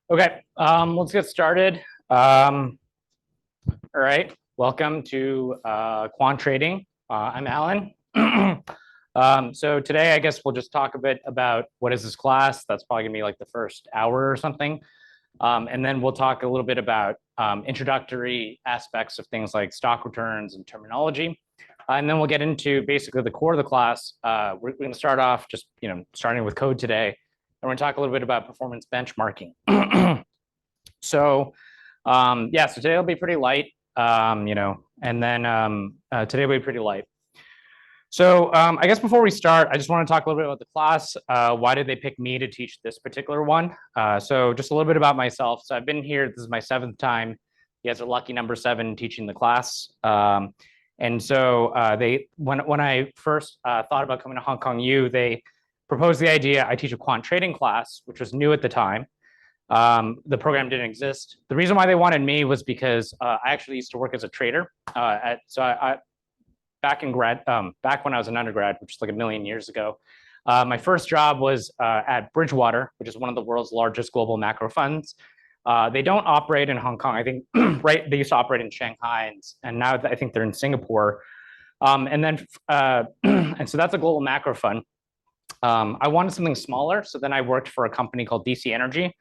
Okay, let's get started. All right, welcome to quant trading. I'm Alan. So today, I guess we'll just talk a bit about what is this class. That's probably gonna be like the first hour or something. And then we'll talk a little bit about introductory aspects of things like stock returns and terminology. And then we'll get into basically the core of the class. We're gonna start off just, starting with code today. And we're gonna talk a little bit about performance benchmarking. So yeah, so today will be pretty light, and then today will be pretty light. So I guess before we start, I just want to talk a little bit about the class. Why did they pick me to teach this particular one? So just a little bit about myself. So I've been here, this is my 7th time. You guys are lucky number 7 teaching the class. And so when I first thought about coming to Hong Kong U, they proposed the idea I teach a quant trading class, which was new at the time. The program didn't exist. The reason why they wanted me was because I actually used to work as a trader. Back when I was an undergrad, which is like a million years ago, my first job was at Bridgewater, which is one of the world's largest global macro funds. They don't operate in Hong Kong. I think right, they used to operate in Shanghai, and now I think they're in Singapore. And so that's a global macro fund. I wanted something smaller, so then I worked for a company called DC Energy,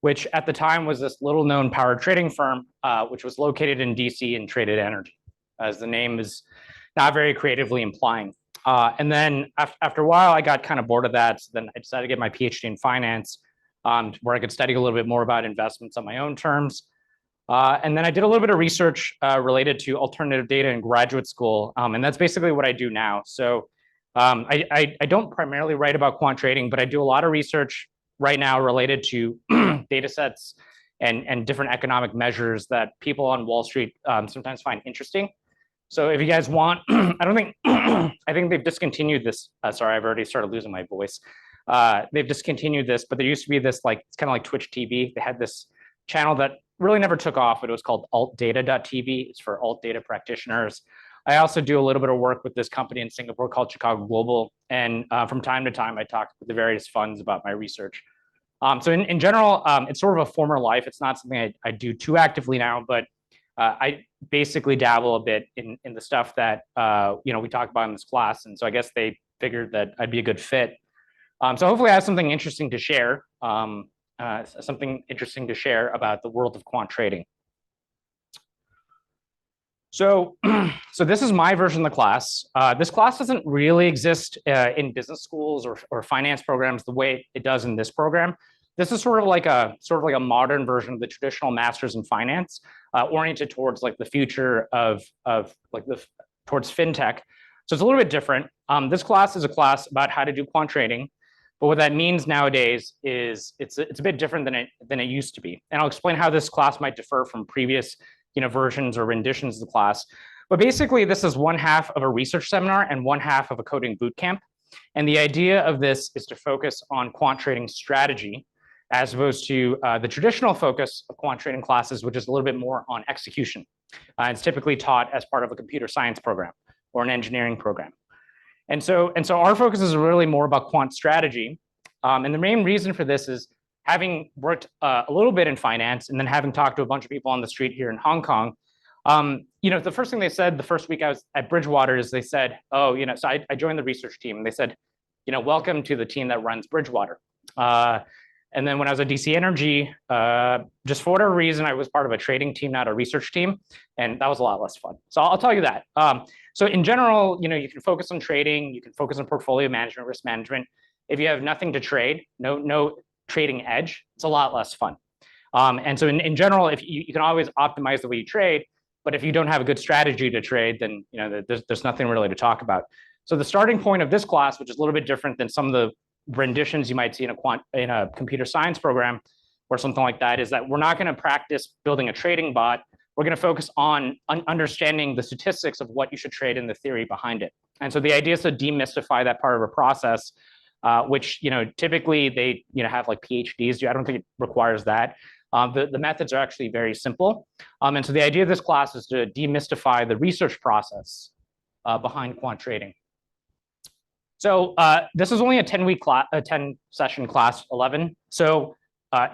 which at the time was this little known power trading firm, which was located in DC and traded energy, as the name is not very creatively implying. And then after a while, I got kind of bored of that. So then I decided to get my PhD in finance, where I could study a little bit more about investments on my own terms. And then I did a little bit of research related to alternative data in graduate school. And that's basically what I do now. So I don't primarily write about quant trading, but I do a lot of research right now related to data sets and different economic measures that people on Wall Street sometimes find interesting. So if you guys want, I think they've discontinued this. Sorry, I've already started losing my voice. They've discontinued this, but there used to be this, like, it's kind of like Twitch TV. They had this channel that really never took off, but it was called altdata.tv. It's for alt data practitioners. I also do a little bit of work with this company in Singapore called Chicago Global. And from time to time, I talk with the various funds about my research. So in general, it's sort of a former life. It's not something I do too actively now, but I basically dabble a bit in the stuff that we talk about in this class. And so I guess they figured that I'd be a good fit. So hopefully I have something interesting to share, about the world of quant trading. So this is my version of the class. This class doesn't really exist in business schools or finance programs the way it does in this program. This is sort of like a modern version of the traditional masters in finance, oriented towards like the future of towards fintech. So it's a little bit different. This class is a class about how to do quant trading, but what that means nowadays is it's a bit different than it used to be. And I'll explain how this class might differ from previous versions or renditions of the class. But basically, this is one half of a research seminar and one half of a coding bootcamp. And the idea of this is to focus on quant trading strategy, as opposed to the traditional focus of quant trading classes, which is a little bit more on execution. It's typically taught as part of a computer science program or an engineering program. And so our focus is really more about quant strategy. And the main reason for this is, having worked a little bit in finance and then having talked to a bunch of people on the street here in Hong Kong, the first thing they said the first week I was at Bridgewater is they said, so I joined the research team, and they said, welcome to the team that runs Bridgewater. And then when I was at DC Energy, just for whatever reason, I was part of a trading team, not a research team, and that was a lot less fun. So I'll tell you that. So in general, you can focus on trading, you can focus on portfolio management, risk management. If you have nothing to trade, no trading edge, it's a lot less fun. And so in general, if you can always optimize the way you trade, but if you don't have a good strategy to trade, then there's nothing really to talk about. So the starting point of this class, which is a little bit different than some of the renditions you might see in a computer science program or something like that, is that we're not going to practice building a trading bot. We're going to focus on understanding the statistics of what you should trade and the theory behind it. And so the idea is to demystify that part of a process, which typically they have like PhDs do. I don't think it requires that. The methods are actually very simple. And so the idea of this class is to demystify the research process behind quant trading. So this is only a 10-week class, a 10-session class, 11. So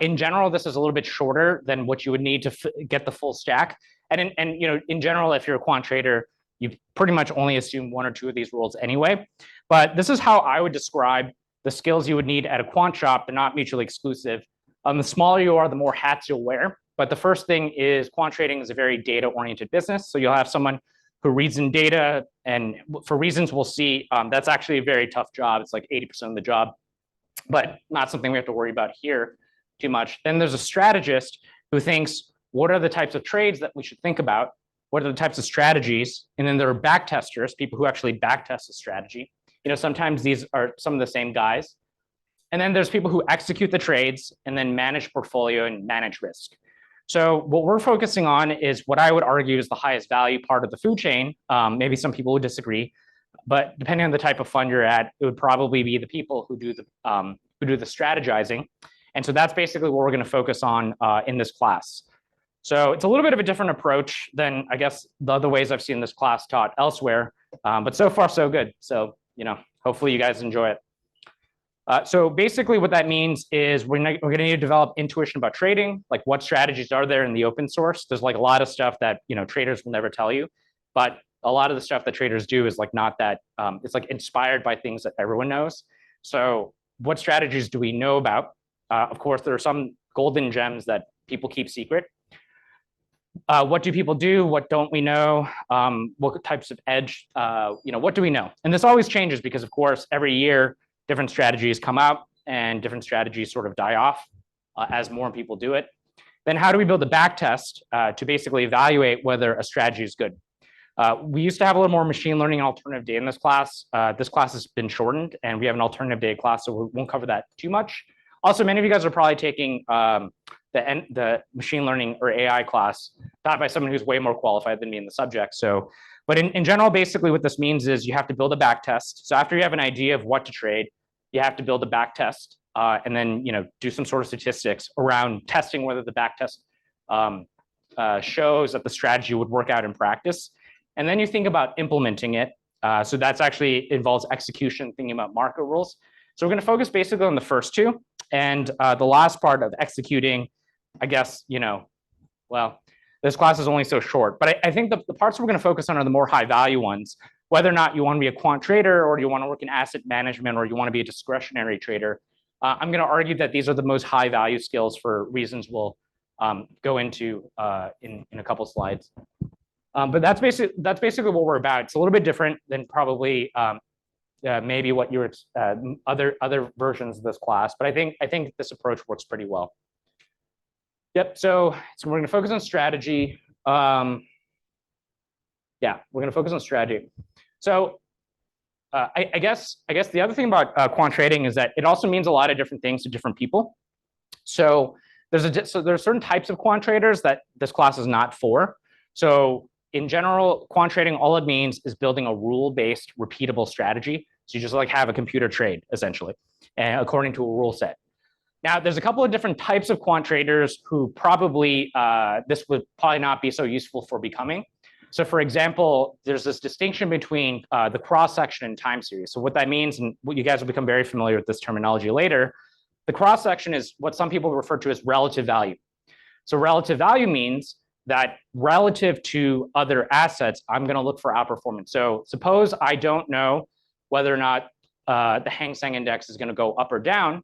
In general, this is a little bit shorter than what you would need to get the full stack. And in general, if you're a quant trader, you pretty much only assume one or two of these rules anyway. But this is how I would describe the skills you would need at a quant shop. They're not mutually exclusive. The smaller you are, the more hats you'll wear. But the first thing is quant trading is a very data-oriented business. So you'll have someone who reads in data, and for reasons we'll see, that's actually a very tough job. It's like 80% of the job, but not something we have to worry about here too much. Then there's a strategist who thinks, what are the types of trades that we should think about? What are the types of strategies? And then there are back testers, people who actually back test the strategy. Sometimes these are some of the same guys. And then there's people who execute the trades and then manage portfolio and manage risk. So what we're focusing on is what I would argue is the highest value part of the food chain. Maybe some people would disagree, but depending on the type of fund you're at, it would probably be the people who do the strategizing. And so that's basically what we're going to focus on in this class. So it's a little bit of a different approach than, I guess, the other ways I've seen this class taught elsewhere, but so far so good. So, hopefully you guys enjoy it. So basically what that means is we're going to need to develop intuition about trading, like what strategies are there in the open source. There's like a lot of stuff that, traders will never tell you, but a lot of the stuff that traders do is like not that, it's like inspired by things that everyone knows. So what strategies do we know about? Of course, there are some golden gems that people keep secret. What do people do? What don't we know? What types of edge, what do we know? And this always changes because, of course, every year, different strategies come out and different strategies sort of die off as more people do it. Then how do we build a back test to basically evaluate whether a strategy is good? We used to have a little more machine learning and alternative data in this class. This class has been shortened and we have an alternative data class, so we won't cover that too much. Also, many of you guys are probably taking the machine learning or AI class taught by someone who's way more qualified than me in the subject. So, but in general, basically what this means is you have to build a back test. So after you have an idea of what to trade, you have to build a back test and then do some sort of statistics around testing whether the back test shows that the strategy would work out in practice. And then you think about implementing it. So that's actually involves execution, thinking about market rules. So we're going to focus basically on the first two. And the last part of executing, I guess, well, this class is only so short, but I think the parts we're going to focus on are the more high value ones. Whether or not you want to be a quant trader or you want to work in asset management or you want to be a discretionary trader, I'm going to argue that these are the most high value skills for reasons we'll go into in a couple slides. But that's basically what we're about. It's a little bit different than probably maybe what you were other versions of this class, but I think this approach works pretty well. Yep. So we're going to focus on strategy. Yeah, we're going to focus on strategy. So I guess the other thing about quant trading is that it also means a lot of different things to different people. So there are certain types of quant traders that this class is not for. So in general, quant trading, all it means is building a rule-based, repeatable strategy. So you just like have a computer trade essentially, according to a rule set. Now, there's a couple of different types of quant traders who probably this would probably not be so useful for becoming. So for example, there's this distinction between the cross-section and time series. So what that means, and what you guys will become very familiar with this terminology later, the cross-section is what some people refer to as relative value. So relative value means that relative to other assets, I'm going to look for outperformance. So suppose I don't know whether or not the Hang Seng Index is going to go up or down.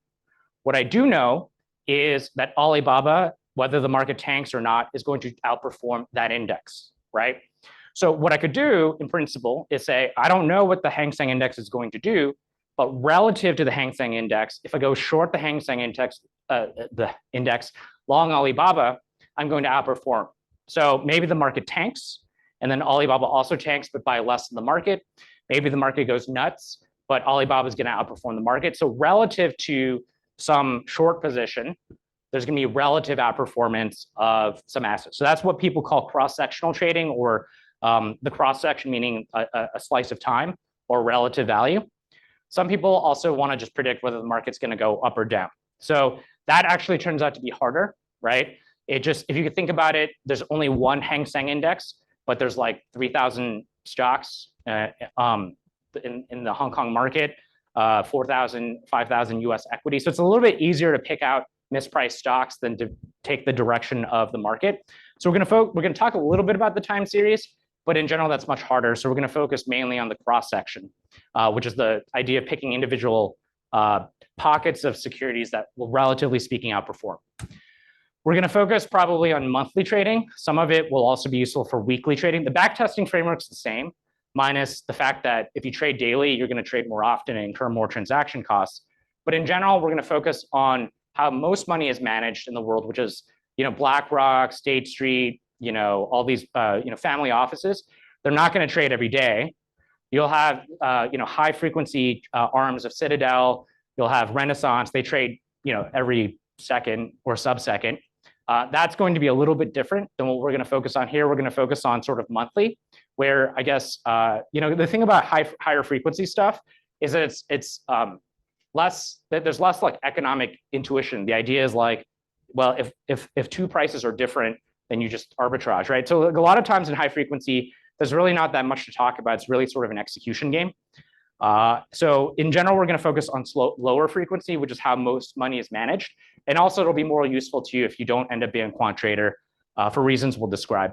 What I do know is that Alibaba, whether the market tanks or not, is going to outperform that index, right? So what I could do in principle is say, I don't know what the Hang Seng Index is going to do, but relative to the Hang Seng Index, if I go short the Hang Seng Index, long Alibaba, I'm going to outperform. So maybe the market tanks, and then Alibaba also tanks, but by less than the market. Maybe the market goes nuts, but Alibaba is going to outperform the market. So relative to some short position, there's going to be relative outperformance of some assets. So that's what people call cross-sectional trading, or the cross-section meaning a slice of time or relative value. Some people also want to just predict whether the market's going to go up or down. So that actually turns out to be harder, right? It just, if you could think about it, there's only one Hang Seng Index, but there's like 3,000 stocks in the Hong Kong market, 4,000, 5,000 US equity. So it's a little bit easier to pick out mispriced stocks than to take the direction of the market. So we're going to talk a little bit about the time series, but in general, that's much harder. So we're going to focus mainly on the cross section, which is the idea of picking individual pockets of securities that will, relatively speaking, outperform. We're going to focus probably on monthly trading. Some of it will also be useful for weekly trading. The backtesting framework's the same, minus the fact that if you trade daily, you're going to trade more often and incur more transaction costs. But in general, we're going to focus on how most money is managed in the world, which is, BlackRock, State Street, all these, family offices. They're not going to trade every day. You'll have, high frequency arms of Citadel. You'll have Renaissance. They trade, every second or sub-second. That's going to be a little bit different than what we're going to focus on here. We're going to focus on sort of monthly, where I guess, the thing about higher frequency stuff is that there's less like economic intuition. The idea is like, well, if two prices are different, then you just arbitrage, right? So like a lot of times in high frequency, there's really not that much to talk about. It's really sort of an execution game. So in general, we're going to focus on lower frequency, which is how most money is managed. And also it'll be more useful to you if you don't end up being a quant trader for reasons we'll describe.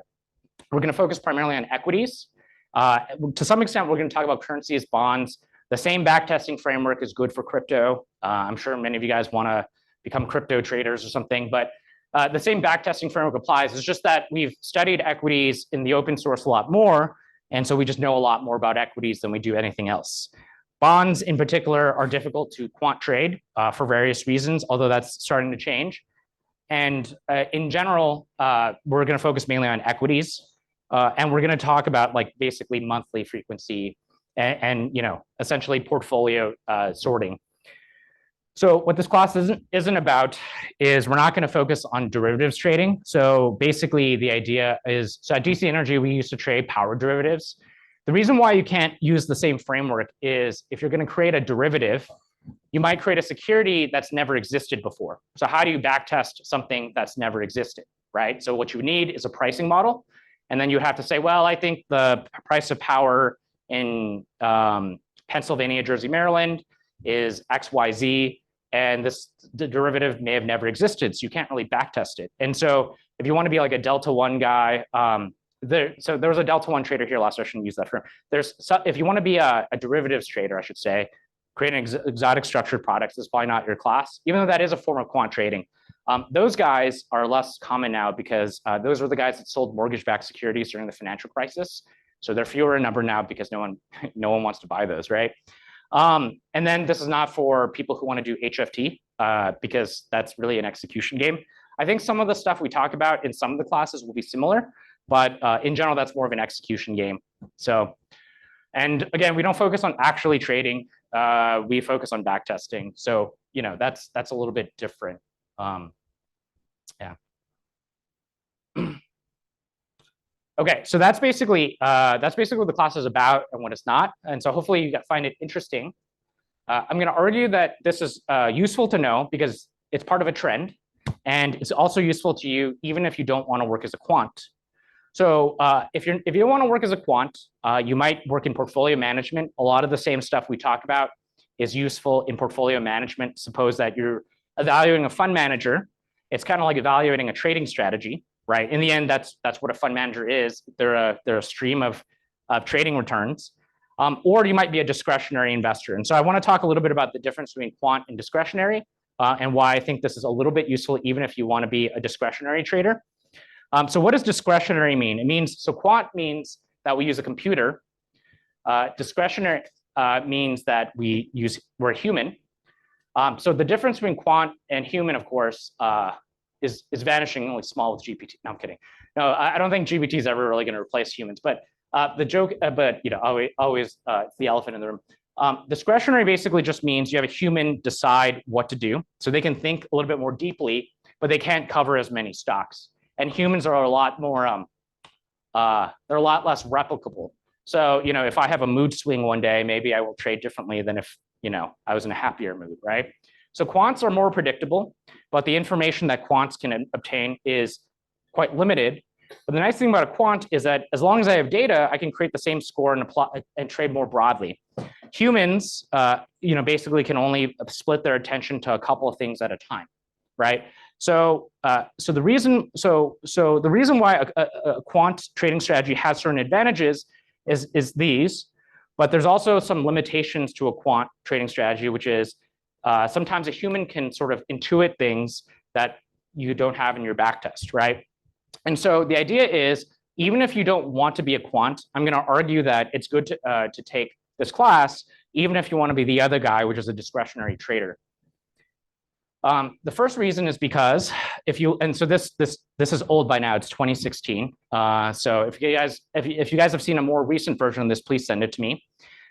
We're going to focus primarily on equities. To some extent, we're going to talk about currencies, bonds. The same backtesting framework is good for crypto. I'm sure many of you guys want to become crypto traders or something, but the same backtesting framework applies. It's just that we've studied equities in the open source a lot more, and so we just know a lot more about equities than we do anything else. Bonds in particular are difficult to quant trade for various reasons, although that's starting to change. And in general, we're going to focus mainly on equities, and we're going to talk about like basically monthly frequency and essentially portfolio sorting. So what this class isn't about is we're not going to focus on derivatives trading. So basically the idea is, so at DC Energy, we used to trade power derivatives. The reason why you can't use the same framework is if you're going to create a derivative, you might create a security that's never existed before. So how do you backtest something that's never existed, right? So what you need is a pricing model. And then you have to say, well, I think the price of power in Pennsylvania, Jersey, Maryland is XYZ. And the derivative may have never existed, so you can't really backtest it. And so if you want to be like a Delta One guy, so there was a Delta One trader here last year. I shouldn't use that term. If you want to be a derivatives trader, I should say, creating exotic structured products is probably not your class, even though that is a form of quant trading. Those guys are less common now because those were the guys that sold mortgage-backed securities during the financial crisis. So they're fewer in number now because no one wants to buy those, right? And then this is not for people who want to do HFT because that's really an execution game. I think some of the stuff we talk about in some of the classes will be similar, but in general, that's more of an execution game. So, and again, we don't focus on actually trading. We focus on backtesting. So, that's a little bit different. Yeah. Okay, so that's basically what the class is about and what it's not. And so hopefully you find it interesting. I'm going to argue that this is useful to know because it's part of a trend, and it's also useful to you even if you don't want to work as a quant. So if you want to work as a quant, you might work in portfolio management. A lot of the same stuff we talk about is useful in portfolio management. Suppose that you're evaluating a fund manager. It's kind of like evaluating a trading strategy. Right. In the end, that's what a fund manager is. They're a stream of trading returns, or you might be a discretionary investor. And so I want to talk a little bit about the difference between quant and discretionary, and why I think this is a little bit useful even if you want to be a discretionary trader. So what does discretionary mean? It means quant means that we use a computer. Discretionary means that we're human. So the difference between quant and human, of course, is vanishingly small with GPT. No, I'm kidding. No, I don't think GPT is ever really going to replace humans. But the joke, always it's the elephant in the room. Discretionary basically just means you have a human decide what to do, so they can think a little bit more deeply, but they can't cover as many stocks. And humans are a lot more, they're a lot less replicable. So if I have a mood swing one day, maybe I will trade differently than if I was in a happier mood, right? So quants are more predictable, but the information that quants can obtain is quite limited. But the nice thing about a quant is that as long as I have data, I can create the same score and apply and trade more broadly. Humans, basically can only split their attention to a couple of things at a time, right? So the reason why a quant trading strategy has certain advantages is these, but there's also some limitations to a quant trading strategy, which is sometimes a human can sort of intuit things that you don't have in your backtest, right? And so the idea is, even if you don't want to be a quant, I'm going to argue that it's good to take this class, even if you want to be the other guy, which is a discretionary trader. The first reason is because so this is old by now. It's 2016. So if you guys have seen a more recent version of this, please send it to me.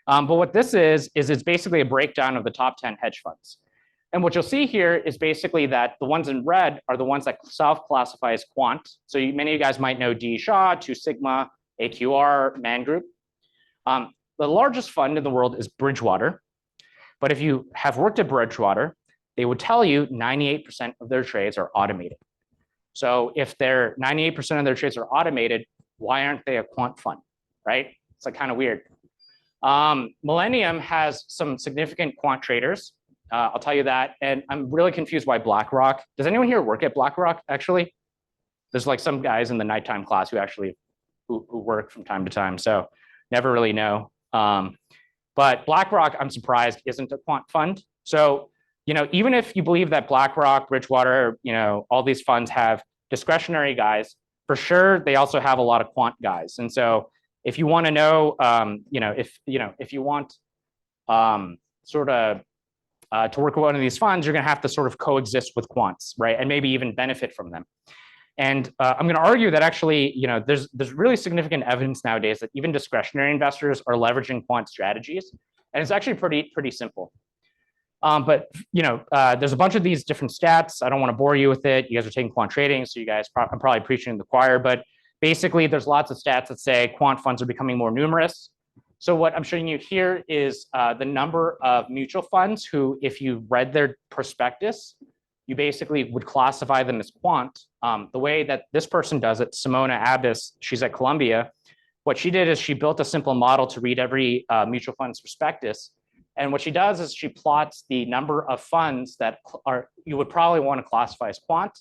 But what this is it's basically a breakdown of the top 10 hedge funds. And what you'll see here is basically that the ones in red are the ones that self-classify as quant. So many of you guys might know D. Shaw, Two Sigma, AQR, Man Group. The largest fund in the world is Bridgewater. But if you have worked at Bridgewater, they would tell you 98% of their trades are automated. So if 98% of their trades are automated, why aren't they a quant fund, right? It's like kind of weird. Millennium has some significant quant traders. I'll tell you that. And I'm really confused why BlackRock. Does anyone here work at BlackRock, actually? There's like some guys in the nighttime class who actually who work from time to time. So never really know. But BlackRock, I'm surprised, isn't a quant fund. So, even if you believe that BlackRock, Bridgewater, all these funds have discretionary guys, for sure, they also have a lot of quant guys. And so if you want to know, if you want sort of to work with one of these funds, you're going to have to sort of coexist with quants, right? And maybe even benefit from them. And I'm going to argue that actually, there's really significant evidence nowadays that even discretionary investors are leveraging quant strategies, and it's actually pretty simple. But there's a bunch of these different stats. I don't want to bore you with it. You guys are taking quant trading, so I'm probably preaching to the choir. But basically, there's lots of stats that say quant funds are becoming more numerous. So what I'm showing you here is the number of mutual funds who, if you read their prospectus, you basically would classify them as quant. The way that this person does it, Simona Abbas, she's at Columbia. What she did is she built a simple model to read every mutual fund's prospectus. And what she does is she plots the number of funds that you would probably want to classify as quant.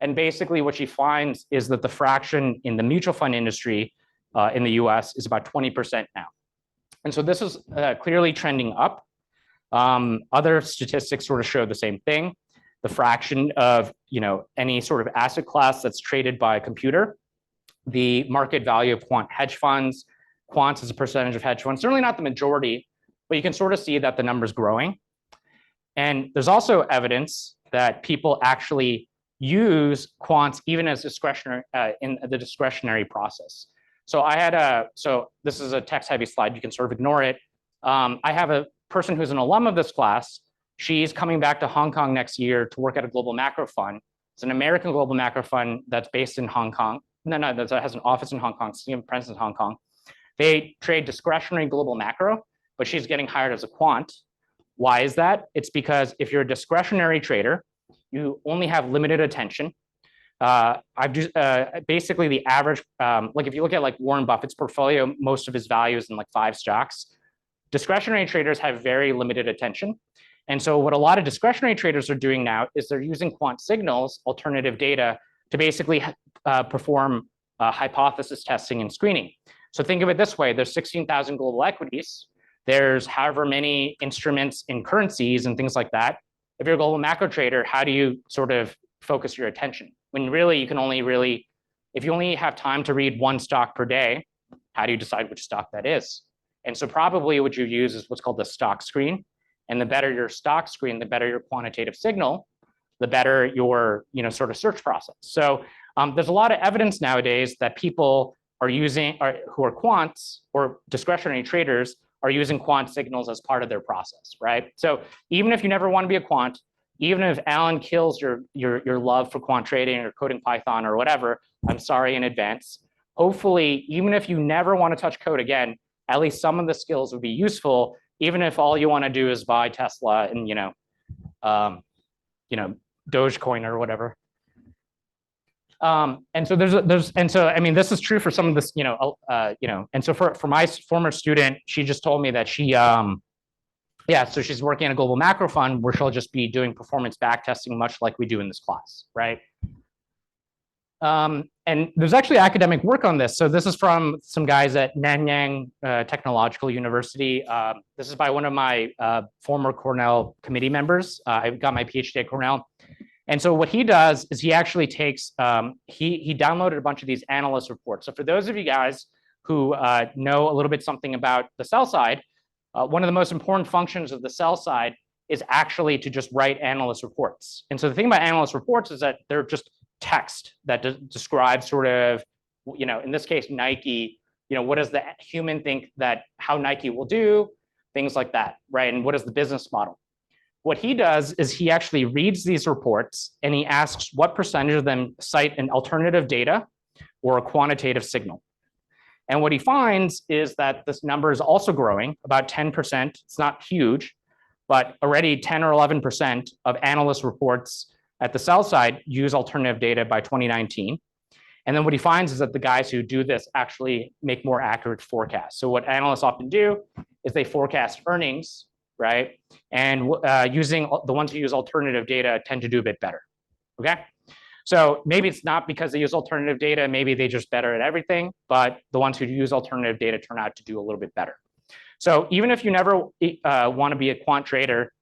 And basically what she finds is that the fraction in the mutual fund industry in the US is about 20% now. And so this is clearly trending up. Other statistics sort of show the same thing. The fraction of any sort of asset class that's traded by a computer, the market value of quant hedge funds, quants as a percentage of hedge funds, certainly not the majority, but you can sort of see that the number's growing. And there's also evidence that people actually use quants even as discretionary in the discretionary process. So so this is a text heavy slide. You can sort of ignore it. I have a person who's an alum of this class. She's coming back to Hong Kong next year to work at a global macro fund. It's an American global macro fund that's based in Hong Kong. That has an office in Hong Kong, presence in Hong Kong. They trade discretionary global macro, but she's getting hired as a quant. Why is that? It's because if you're a discretionary trader, you only have limited attention. Basically the average, like if you look at like Warren Buffett's portfolio, most of his value is in like 5 stocks. Discretionary traders have very limited attention. And so what a lot of discretionary traders are doing now is they're using quant signals, alternative data, to basically perform hypothesis testing and screening. So think of it this way. There's 16,000 global equities. There's however many instruments in currencies and things like that. If you're a global macro trader, how do you sort of focus your attention? When really you can only if you only have time to read one stock per day, how do you decide which stock that is? And so probably what you use is what's called the stock screen. And the better your stock screen, the better your quantitative signal, the better your sort of search process. So there's a lot of evidence nowadays that people are using, who are quants or discretionary traders, are using quant signals as part of their process, right? So even if you never want to be a quant, even if Alan kills your love for quant trading or coding Python or whatever, I'm sorry in advance. Hopefully, even if you never want to touch code again, at least some of the skills would be useful, even if all you want to do is buy Tesla and Dogecoin or whatever. And so I mean, this is true for some of this, and so for my former student, she just told me that she Yeah, so she's working at a global macro fund where she'll just be doing performance backtesting, much like we do in this class, right? And there's actually academic work on this. So this is from some guys at Nanyang Technological University. This is by one of my former Cornell committee members. I got my PhD at Cornell. And so what he does is he actually takes, he downloaded a bunch of these analyst reports. So for those of you guys who know a little bit something about the sell side, one of the most important functions of the sell side is actually to just write analyst reports. And so the thing about analyst reports is that they're just text that describes sort of, in this case, Nike, what does the human think that how Nike will do, things like that, right? And what is the business model? What he does is he actually reads these reports and he asks what percentage of them cite an alternative data or a quantitative signal. And what he finds is that this number is also growing, about 10%. It's not huge, but already 10 or 11% of analyst reports at the sell side use alternative data by 2019. And then what he finds is that the guys who do this actually make more accurate forecasts. So what analysts often do is they forecast earnings, right? And using the ones who use alternative data tend to do a bit better, okay? So maybe it's not because they use alternative data, maybe they just better at everything, but the ones who use alternative data turn out to do a little bit better. So even if you never want to be a quant trader,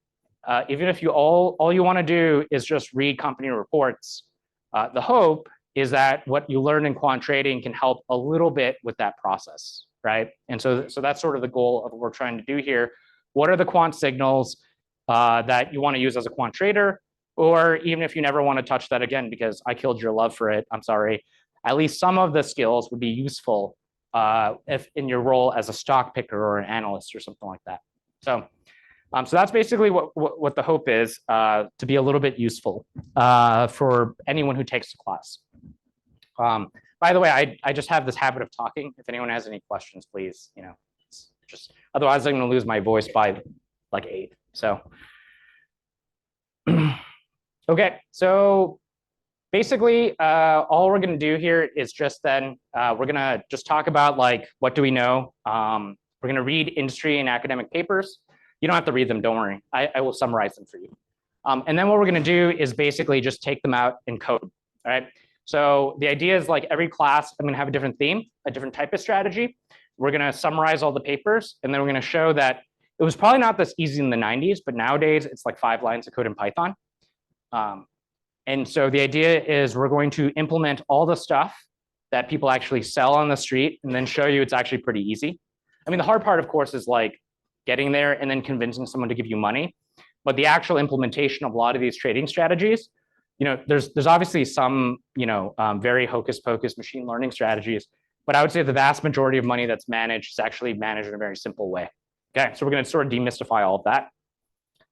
even if you all you want to do is just read company reports, the hope is that what you learn in quant trading can help a little bit with that process, right? And so that's sort of the goal of what we're trying to do here. What are the quant signals that you want to use as a quant trader? Or even if you never want to touch that again, because I killed your love for it, I'm sorry, at least some of the skills would be useful if in your role as a stock picker or an analyst or something like that. So that's basically what the hope is, to be a little bit useful for anyone who takes the class. By the way, I just have this habit of talking. If anyone has any questions, please, just otherwise I'm going to lose my voice by like 8. So, okay, so basically, all we're going to do here is just then we're going to just talk about like what do we know. We're going to read industry and academic papers. You don't have to read them, don't worry. I will summarize them for you. And then what we're going to do is basically just take them out and code, all right? So the idea is like every class, I'm going to have a different theme, a different type of strategy. We're going to summarize all the papers, and then we're going to show that it was probably not this easy in the 90s, but nowadays it's like 5 lines of code in Python. And so the idea is we're going to implement all the stuff that people actually sell on the street and then show you it's actually pretty easy. I mean, the hard part, of course, is like getting there and then convincing someone to give you money. But the actual implementation of a lot of these trading strategies, there's obviously some, very hocus pocus machine learning strategies, but I would say the vast majority of money that's managed is actually managed in a very simple way. Okay, so we're going to sort of demystify all of that.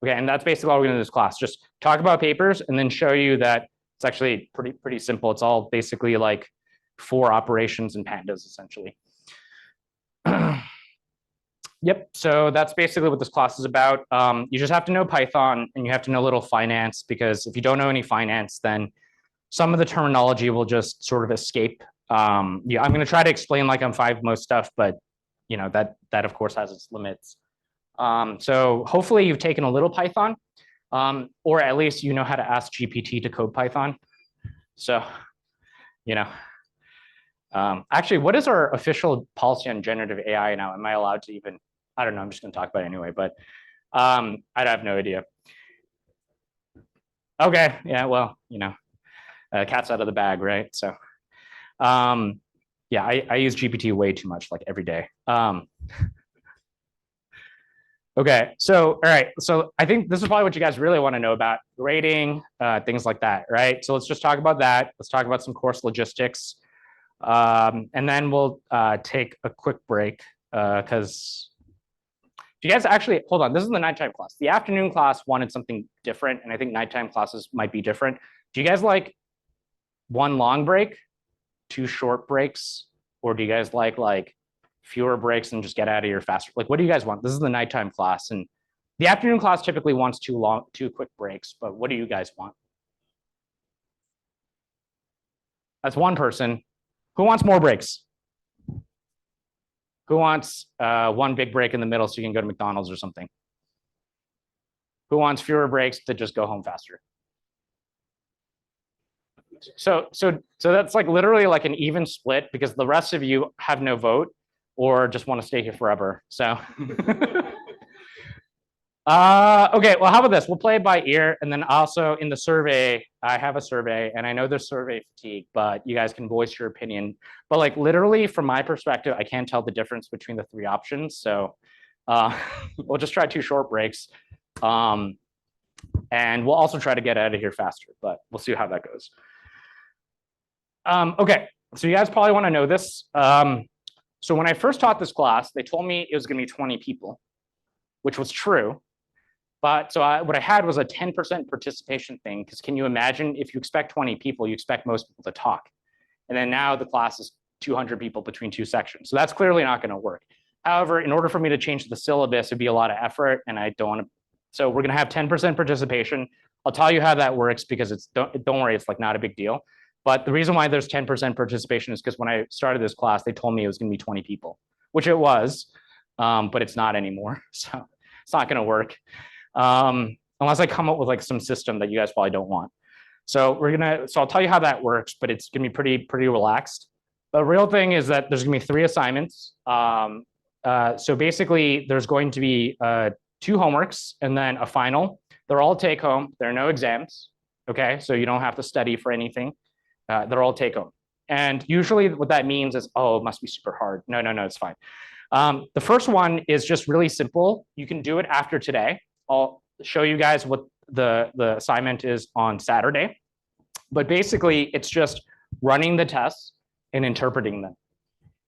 Okay, and that's basically all we're going to do in this class. Just talk about papers and then show you that it's actually pretty simple. It's all basically like 4 operations and pandas, essentially. Yep, so that's basically what this class is about. You just have to know Python and you have to know a little finance, because if you don't know any finance, then some of the terminology will just sort of escape. Yeah, I'm going to try to explain like I'm 5 most stuff, but that of course has its limits. So hopefully you've taken a little Python, or at least you know how to ask GPT to code Python. So, actually, what is our official policy on generative AI now? Am I allowed to even? I don't know. I'm just going to talk about it anyway, but I have no idea. Okay. Yeah. Well, cat's out of the bag, right? So, yeah, I use GPT way too much, like every day. Okay. So, all right. So I think this is probably what you guys really want to know about: grading, things like that, right? So let's just talk about that. Let's talk about some course logistics. And then we'll take a quick break because do you guys actually, hold on, this is the nighttime class. The afternoon class wanted something different, and I think nighttime classes might be different. Do you guys like 1 long break, 2 short breaks, or do you guys like fewer breaks and just get out of here faster? Like, what do you guys want? This is the nighttime class, and the afternoon class typically wants 2 quick breaks, but what do you guys want? That's 1 person. Who wants more breaks? Who wants 1 big break in the middle so you can go to McDonald's or something? Who wants fewer breaks to just go home faster? So that's like literally like an even split because the rest of you have no vote or just want to stay here forever. So okay, well, how about this? We'll play it by ear, and then also in the survey, I have a survey, and I know there's survey fatigue, but you guys can voice your opinion. But like literally, from my perspective, I can't tell the difference between the three options. So we'll just try 2 short breaks, and we'll also try to get out of here faster. But we'll see how that goes. Okay, so you guys probably want to know this. So when I first taught this class, they told me it was going to be 20 people, which was true. But so what I had was a 10% participation thing, because can you imagine if you expect 20 people, you expect most people to talk. And then now the class is 200 people between 2 sections. So that's clearly not going to work. However, in order for me to change the syllabus, it'd be a lot of effort, and I don't want to. So we're going to have 10% participation. I'll tell you how that works because it's don't worry, it's like not a big deal. But the reason why there's 10% participation is because when I started this class, they told me it was going to be 20 people, which it was, but it's not anymore. So it's not going to work. Unless I come up with like some system that you guys probably don't want. So I'll tell you how that works, but it's gonna be pretty relaxed. The real thing is that there's gonna be 3 assignments. So basically there's going to be 2 homeworks and then a final. They're all take home. There are no exams. Okay, so you don't have to study for anything. They're all take home. And usually what that means is, oh, it must be super hard. No, it's fine. The first one is just really simple. You can do it after today. I'll show you guys what the assignment is on Saturday. But basically, it's just running the tests and interpreting them.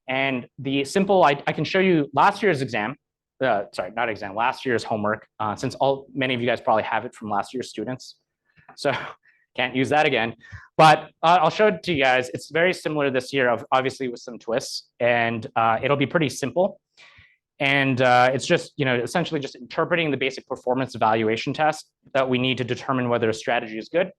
And the simple, I can show you last year's exam. Sorry, not exam, last year's homework, since many of you guys probably have it from last year's students. So can't use that again. But I'll show it to you guys. It's very similar this year, obviously with some twists. And it'll be pretty simple. And it's just, essentially just interpreting the basic performance evaluation test that we need to determine whether a strategy is good.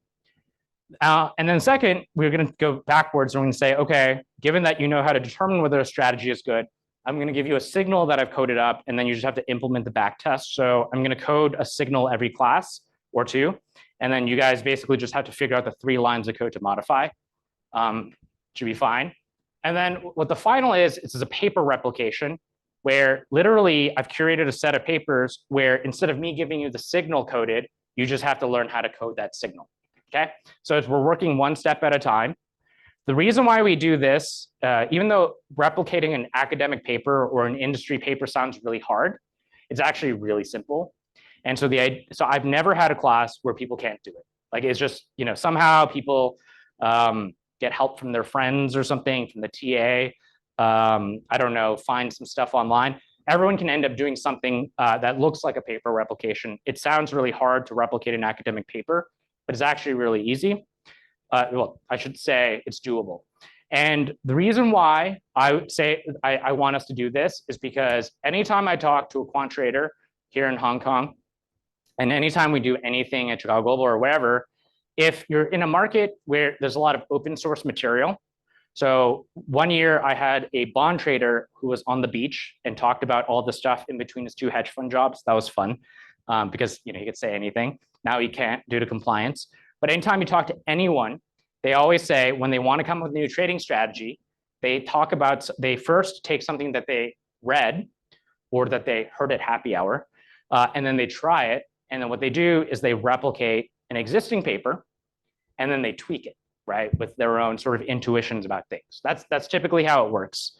And then second, we're going to go backwards and we're going to say, okay, given that you know how to determine whether a strategy is good, I'm going to give you a signal that I've coded up, and then you just have to implement the back test. So I'm going to code a signal every class or 2. And then you guys basically just have to figure out the 3 lines of code to modify. Should be fine. And then what the final is a paper replication, where literally I've curated a set of papers where instead of me giving you the signal coded, you just have to learn how to code that signal, okay? So we're working 1 step at a time. The reason why we do this, even though replicating an academic paper or an industry paper sounds really hard, it's actually really simple. And so I've never had a class where people can't do it. Like it's just, somehow people get help from their friends or something, from the TA. I don't know, find some stuff online. Everyone can end up doing something that looks like a paper replication. It sounds really hard to replicate an academic paper, but it's actually really easy. Well, I should say it's doable. And the reason why I would say I want us to do this is because anytime I talk to a quant trader here in Hong Kong, and anytime we do anything at Chicago Global or wherever, if you're in a market where there's a lot of open source material. So one year I had a bond trader who was on the beach and talked about all the stuff in between his 2 hedge fund jobs. That was fun because he could say anything. Now he can't due to compliance. But anytime you talk to anyone, they always say when they want to come up with a new trading strategy, they first take something that they read or that they heard at happy hour, and then they try it. And then what they do is they replicate an existing paper, and then they tweak it, right, with their own sort of intuitions about things. That's typically how it works.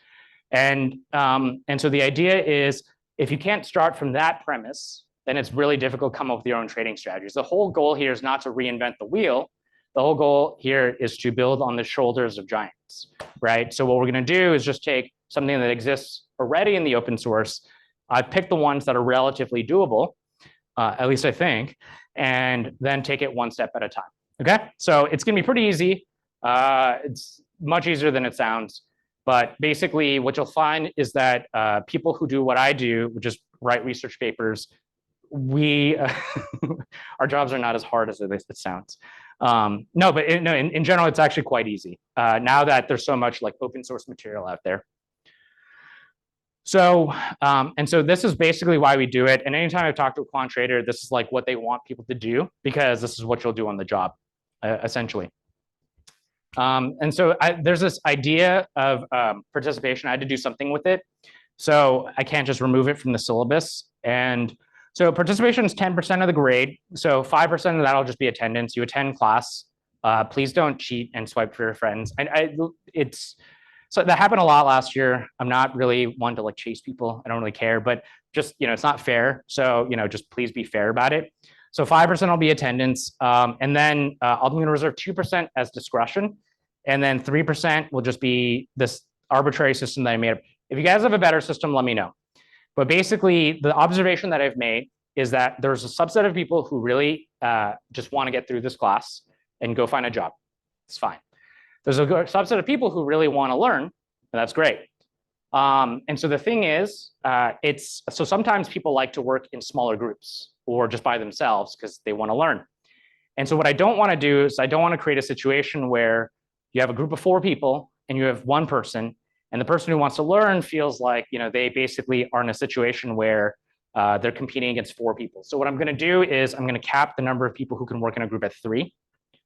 And so the idea is if you can't start from that premise, then it's really difficult to come up with your own trading strategies. The whole goal here is not to reinvent the wheel. The whole goal here is to build on the shoulders of giants, right? So what we're going to do is just take something that exists already in the open source. I've picked the ones that are relatively doable, at least I think, and then take it 1 step at a time. Okay, so it's going to be pretty easy. It's much easier than it sounds. But basically, what you'll find is that people who do what I do, which is write research papers, our jobs are not as hard as it sounds. No, but in general, it's actually quite easy now that there's so much like open source material out there. So, and so this is basically why we do it. And anytime I've talked to a quant trader, this is like what they want people to do because this is what you'll do on the job, essentially. And so there's this idea of participation. I had to do something with it. So I can't just remove it from the syllabus. And so participation is 10% of the grade. So 5% of that will just be attendance. You attend class. Please don't cheat and swipe for your friends. So that happened a lot last year. I'm not really one to like chase people. I don't really care, but just, it's not fair. So, just please be fair about it. So 5% will be attendance. And then I'm going to reserve 2% as discretion. And then 3% will just be this arbitrary system that I made up. If you guys have a better system, let me know. But basically, the observation that I've made is that there's a subset of people who really just want to get through this class and go find a job. It's fine. There's a subset of people who really want to learn, and that's great. And so the thing is, so sometimes people like to work in smaller groups or just by themselves because they want to learn. And so what I don't want to do is I don't want to create a situation where you have a group of 4 people and you have one person, and the person who wants to learn feels like they basically are in a situation where they're competing against 4 people. So what I'm going to do is I'm going to cap the number of people who can work in a group at 3.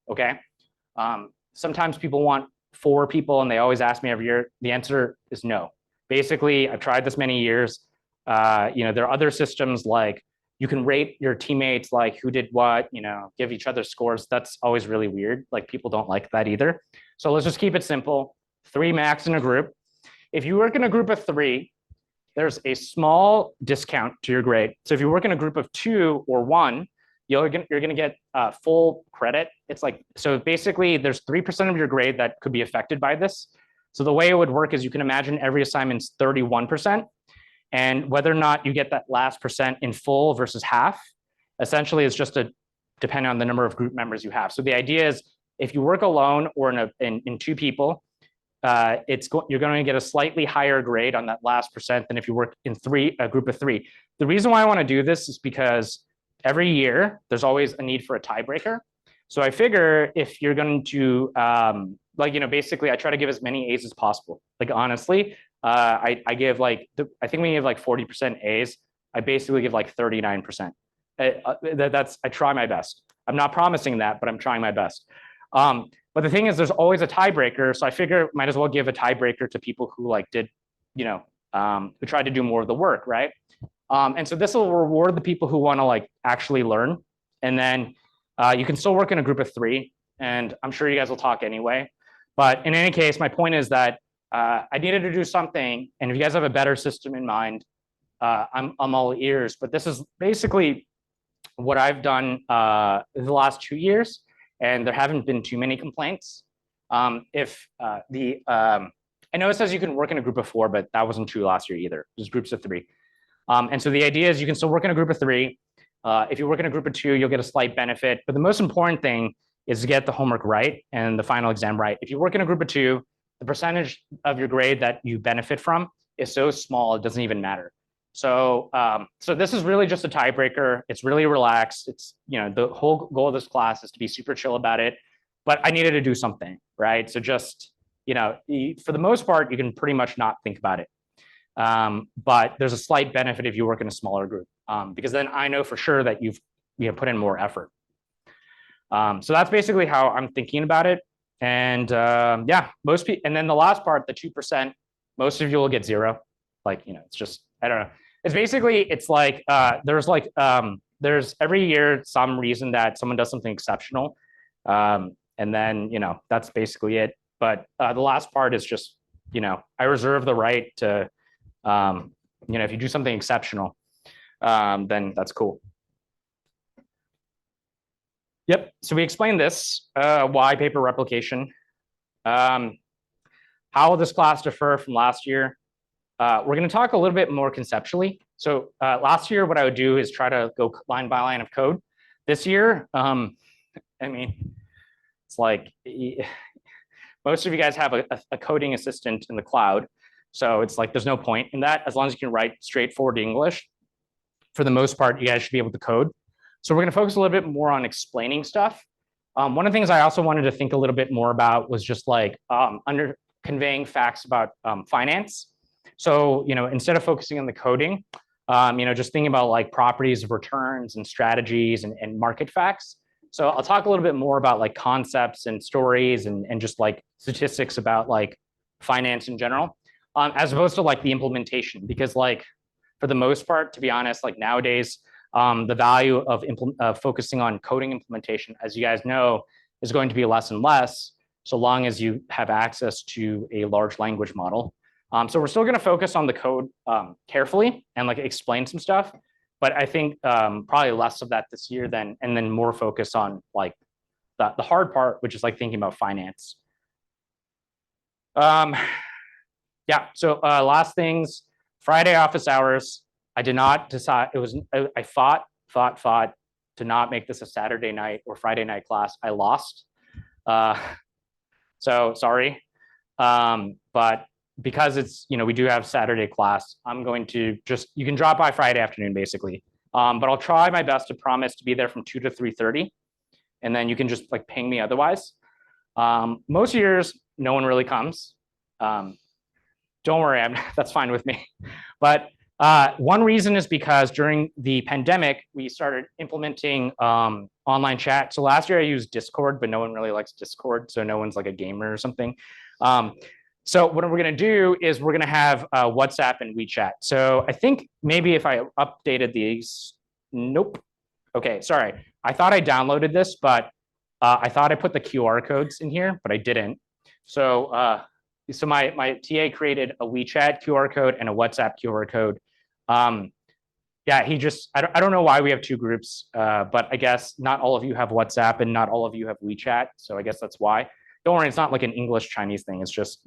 Okay. Sometimes people want 4 people and they always ask me every year. The answer is no. Basically, I've tried this many years. There are other systems like you can rate your teammates, like who did what, give each other scores. That's always really weird. Like people don't like that either. So let's just keep it simple. 3 max in a group. If you work in a group of 3, there's a small discount to your grade. So if you work in a group of 2 or 1, you're going to get full credit. It's like, so basically there's 3% of your grade that could be affected by this. So the way it would work is you can imagine every assignment's 31%. And whether or not you get that last percent in full versus half, essentially it's just depending on the number of group members you have. So the idea is if you work alone or in 2 people, you're going to get a slightly higher grade on that last percent than if you work in a group of 3. The reason why I want to do this is because every year there's always a need for a tiebreaker. So I figure if you're going to basically I try to give as many A's as possible. Like honestly, I give I think we give like 40% A's. I basically give like 39%. I try my best. I'm not promising that, but I'm trying my best. But the thing is, there's always a tiebreaker. So I figure might as well give a tiebreaker to people who who tried to do more of the work, right? And so this will reward the people who want to actually learn. And then you can still work in a group of 3. And I'm sure you guys will talk anyway. But in any case, my point is that I needed to do something. And if you guys have a better system in mind, I'm all ears. But this is basically what I've done the last 2 years. And there haven't been too many complaints. I know it says you can work in a group of 4, but that wasn't true last year either. There's groups of 3. And so the idea is you can still work in a group of 3. If you work in a group of 2, you'll get a slight benefit. But the most important thing is to get the homework right and the final exam right. If you work in a group of 2, the percentage of your grade that you benefit from is so small, it doesn't even matter. So this is really just a tiebreaker. It's really relaxed. It's, the whole goal of this class is to be super chill about it. But I needed to do something, right? So just, for the most part, you can pretty much not think about it. But there's a slight benefit if you work in a smaller group, because then I know for sure that you've put in more effort. So that's basically how I'm thinking about it. And yeah, most people, and then the last part, the 2%, most of you will get 0. It's just, I don't know. It's basically, it's like, there's every year some reason that someone does something exceptional. And then, that's basically it. But the last part is just, I reserve the right to, if you do something exceptional, then that's cool. Yep. So we explained this, why paper replication. How will this class differ from last year? We're going to talk a little bit more conceptually. So last year, what I would do is try to go line by line of code. This year, it's like most of you guys have a coding assistant in the cloud. So it's like there's no point in that. As long as you can write straightforward English, for the most part, you guys should be able to code. So we're going to focus a little bit more on explaining stuff. One of the things I also wanted to think a little bit more about was just conveying facts about finance. So, instead of focusing on the coding, just thinking about like properties of returns and strategies and market facts. So I'll talk a little bit more about like concepts and stories and just like statistics about like finance in general, as opposed to like the implementation, because like for the most part, to be honest, like nowadays, the value of focusing on coding implementation, as you guys know, is going to be less and less, so long as you have access to a large language model. So we're still going to focus on the code carefully and like explain some stuff, but I think probably less of that this year and then more focus on like the hard part, which is like thinking about finance. Yeah. So last things, Friday office hours. I did not decide. It was I fought to not make this a Saturday night or Friday night class. I lost. So sorry. But because it's, we do have Saturday class, I'm going to you can drop by Friday afternoon basically. But I'll try my best to promise to be there from 2 to 3:30. And then you can just like ping me otherwise. Most years, no one really comes. Don't worry, that's fine with me. But one reason is because during the pandemic, we started implementing online chat. So last year I used Discord, but no one really likes Discord. So no one's like a gamer or something. So what we're going to do is we're going to have WhatsApp and WeChat. So I think maybe if I updated these, nope. Okay, sorry. I thought I downloaded this, but I thought I put the QR codes in here, but I didn't. So so my TA created a WeChat QR code and a WhatsApp QR code. Yeah, I don't know why we have two groups, but I guess not all of you have WhatsApp and not all of you have WeChat. So I guess that's why. Don't worry, it's not like an English Chinese thing. It's just,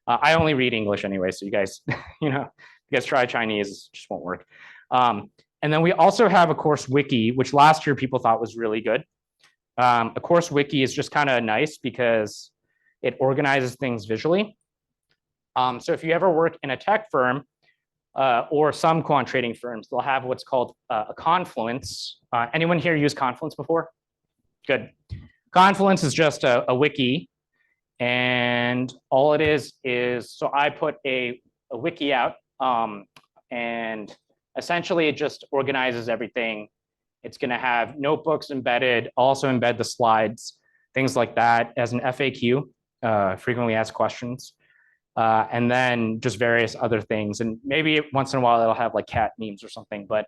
I only read English anyway. So you guys, you guys try Chinese, it just won't work. And then we also have a course wiki, which last year people thought was really good. A course wiki is just kind of nice because it organizes things visually. So if you ever work in a tech firm or some quant trading firms, they'll have what's called a Confluence. Anyone here use Confluence before? Good. Confluence is just a wiki. And all it is so I put a wiki out and essentially it just organizes everything. It's going to have notebooks embedded, also embed the slides, things like that as an FAQ, frequently asked questions, and then just various other things. And maybe once in a while it'll have like cat memes or something. But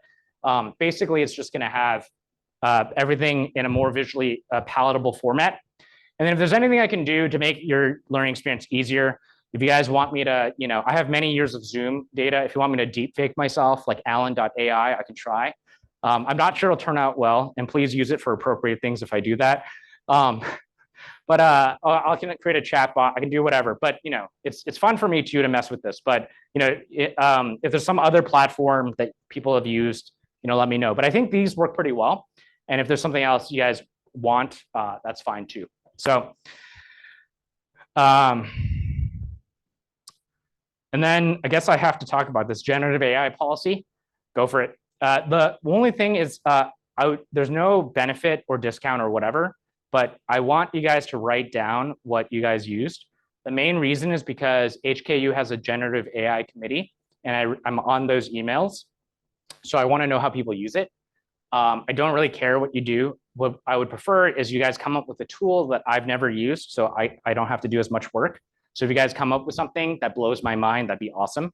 basically it's just going to have everything in a more visually palatable format. And then if there's anything I can do to make your learning experience easier, if you guys want me to, I have many years of Zoom data. If you want me to deep fake myself like Alan.ai, I can try. I'm not sure it'll turn out well, and please use it for appropriate things if I do that. But I can create a chat bot. I can do whatever. But it's fun for me too to mess with this. But if there's some other platform that people have used, let me know. But I think these work pretty well. And if there's something else you guys want, that's fine too. So, and then I guess I have to talk about this generative AI policy. Go for it. The only thing is there's no benefit or discount or whatever, but I want you guys to write down what you guys used. The main reason is because HKU has a generative AI committee, and I'm on those emails. So I want to know how people use it. I don't really care what you do. What I would prefer is you guys come up with a tool that I've never used, so I don't have to do as much work. So if you guys come up with something that blows my mind, that'd be awesome.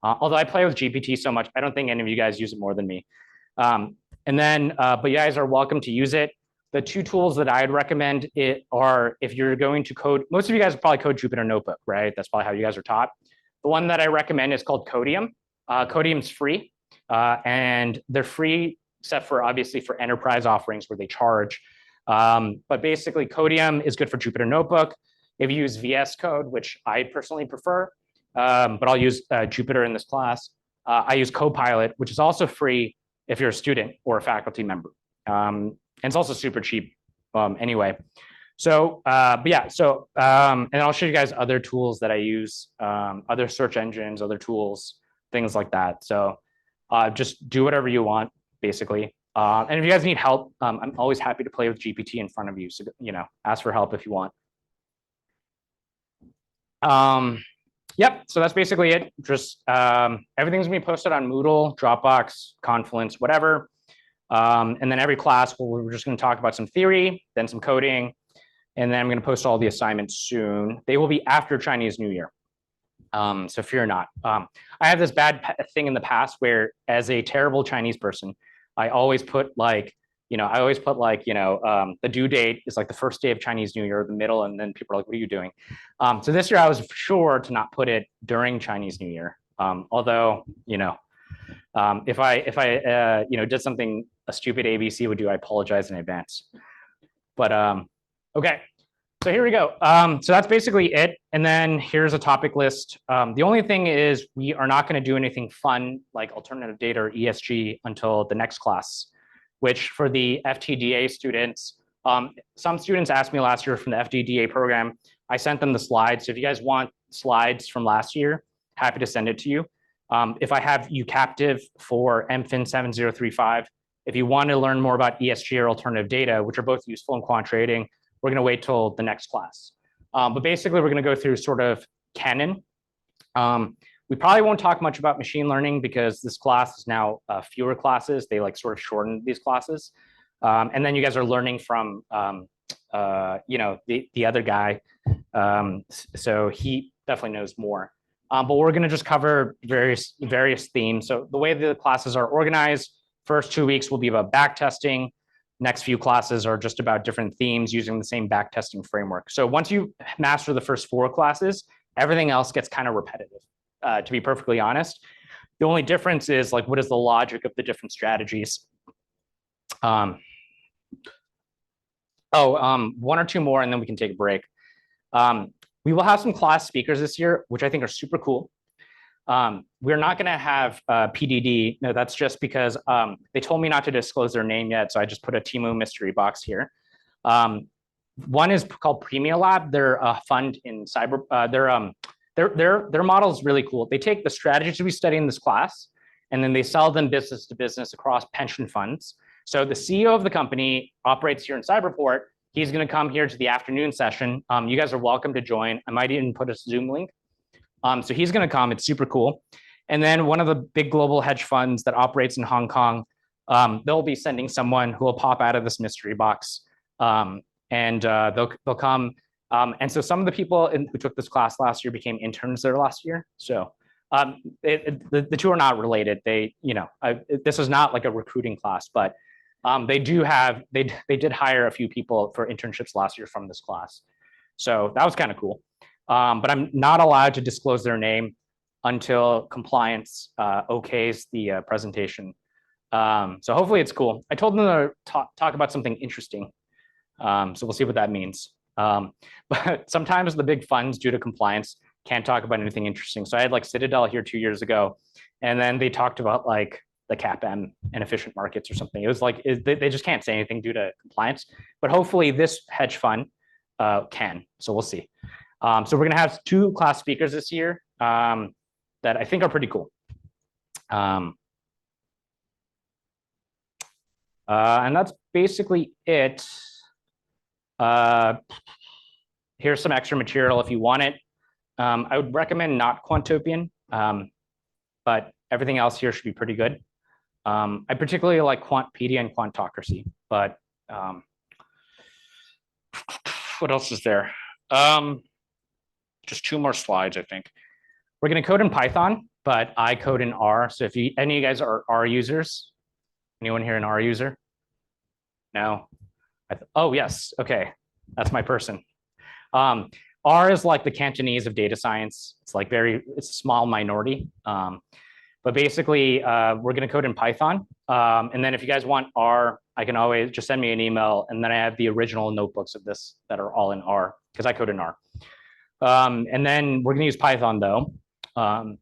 Although I play with GPT so much, I don't think any of you guys use it more than me. But you guys are welcome to use it. The two tools that I'd recommend are if you're going to code, most of you guys probably code Jupyter Notebook, right? That's probably how you guys are taught. The one that I recommend is called Codium. Codium's free, and they're free except for obviously for enterprise offerings where they charge. But basically Codium is good for Jupyter Notebook. If you use VS Code, which I personally prefer, but I'll use Jupyter in this class, I use Copilot, which is also free if you're a student or a faculty member. And it's also super cheap anyway. So, but yeah, so, and I'll show you guys other tools that I use, other search engines, other tools, things like that. So just do whatever you want, basically. And if you guys need help, I'm always happy to play with GPT in front of you. So, ask for help if you want. Yep. So that's basically it. Just everything's gonna be posted on Moodle, Dropbox, Confluence, whatever. And then every class, we're just gonna talk about some theory, then some coding, and then I'm gonna post all the assignments soon. They will be after Chinese New Year. So fear not. I have this bad thing in the past where, as a terrible Chinese person, I always put like, the due date is like the first day of Chinese New Year, the middle, and then people are like, "What are you doing?" So this year I was sure to not put it during Chinese New Year. Although, if I did something a stupid ABC would do, I apologize in advance. But okay. So here we go. So that's basically it. And then here's a topic list. The only thing is we are not going to do anything fun like alternative data or ESG until the next class, which for the FTDA students, some students asked me last year from the FTDA program. I sent them the slides. So if you guys want slides from last year, happy to send it to you. If I have you captive for MFIN 7035, if you want to learn more about ESG or alternative data, which are both useful in quant trading, we're going to wait till the next class. But basically, we're going to go through sort of canon. We probably won't talk much about machine learning because this class is now fewer classes. They like sort of shorten these classes. And then you guys are learning from, the other guy. So he definitely knows more. But we're going to just cover various themes. So the way the classes are organized, first 2 weeks will be about back testing. Next few classes are just about different themes using the same backtesting framework. So once you master the first 4 classes, everything else gets kind of repetitive, to be perfectly honest. The only difference is like, what is the logic of the different strategies? One or two more, and then we can take a break. We will have some class speakers this year, which I think are super cool. We're not going to have PDD. No, that's just because they told me not to disclose their name yet, so I just put a Timo mystery box here. One is called Premia Lab. They're a fund in cyber. Their model is really cool. They take the strategies we study in this class, and then they sell them business to business across pension funds. So the CEO of the company operates here in Cyberport. He's going to come here to the afternoon session. You guys are welcome to join. I might even put a Zoom link. So he's going to come. It's super cool. And then one of the big global hedge funds that operates in Hong Kong, they'll be sending someone who will pop out of this mystery box, and they'll come. And so some of the people who took this class last year became interns there last year. So the two are not related. This is not like a recruiting class, but they did hire a few people for internships last year from this class. So that was kind of cool. But I'm not allowed to disclose their name until compliance okays the presentation. So hopefully it's cool. I told them to talk about something interesting. So we'll see what that means. But sometimes the big funds, due to compliance, can't talk about anything interesting. So I had like Citadel here 2 years ago, and then they talked about like the CAPM and efficient markets or something. It was like they just can't say anything due to compliance. But hopefully this hedge fund can. So we'll see. So we're going to have 2 class speakers this year that I think are pretty cool. And that's basically it. Here's some extra material if you want it. I would recommend not Quantopian, but everything else here should be pretty good. I particularly like Quantpedia and Quantocracy, but what else is there? Just 2 more slides, I think. We're going to code in Python, but I code in R. So if any of you guys are R users, anyone here an R user? No? Oh, yes. Okay. That's my person. R is like the Cantonese of data science. It's like it's a small minority. But basically, we're going to code in Python. And then if you guys want R, I can always just send me an email. And then I have the original notebooks of this that are all in R because I code in R. And then we're going to use Python though. And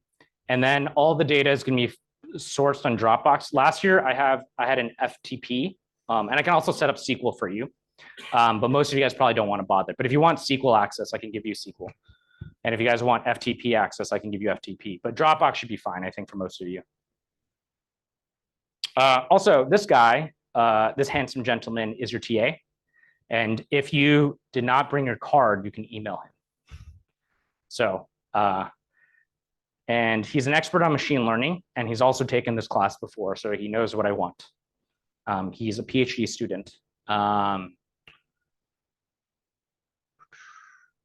then all the data is going to be sourced on Dropbox. Last year, I had an FTP, and I can also set up SQL for you. But most of you guys probably don't want to bother. But if you want SQL access, I can give you SQL. And if you guys want FTP access, I can give you FTP. But Dropbox should be fine, I think, for most of you. Also, this guy, this handsome gentleman is your TA. And if you did not bring your card, you can email him. So and he's an expert on machine learning, and he's also taken this class before, so he knows what I want. He's a PhD student.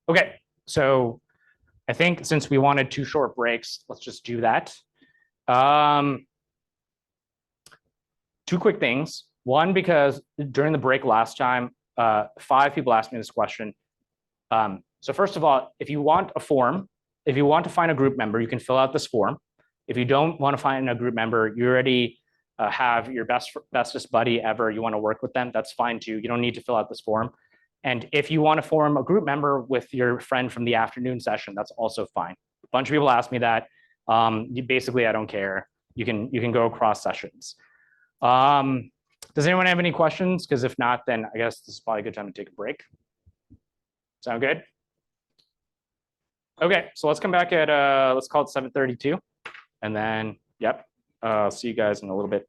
Okay, so I think since we wanted 2 short breaks, let's just do that. 2 quick things. One, because during the break last time, 5 people asked me this question. So first of all, if you want a form, if you want to find a group member, you can fill out this form. If you don't want to find a group member, you already have your bestest buddy ever, you want to work with them, that's fine too. You don't need to fill out this form. And if you want to form a group member with your friend from the afternoon session, that's also fine. A bunch of people ask me that. Basically, I don't care. You can go across sessions. Does anyone have any questions? Because if not, then I guess this is probably a good time to take a break. Sound good? Okay, so let's come back at let's call it 7:32, and then yep, see you guys in a little bit.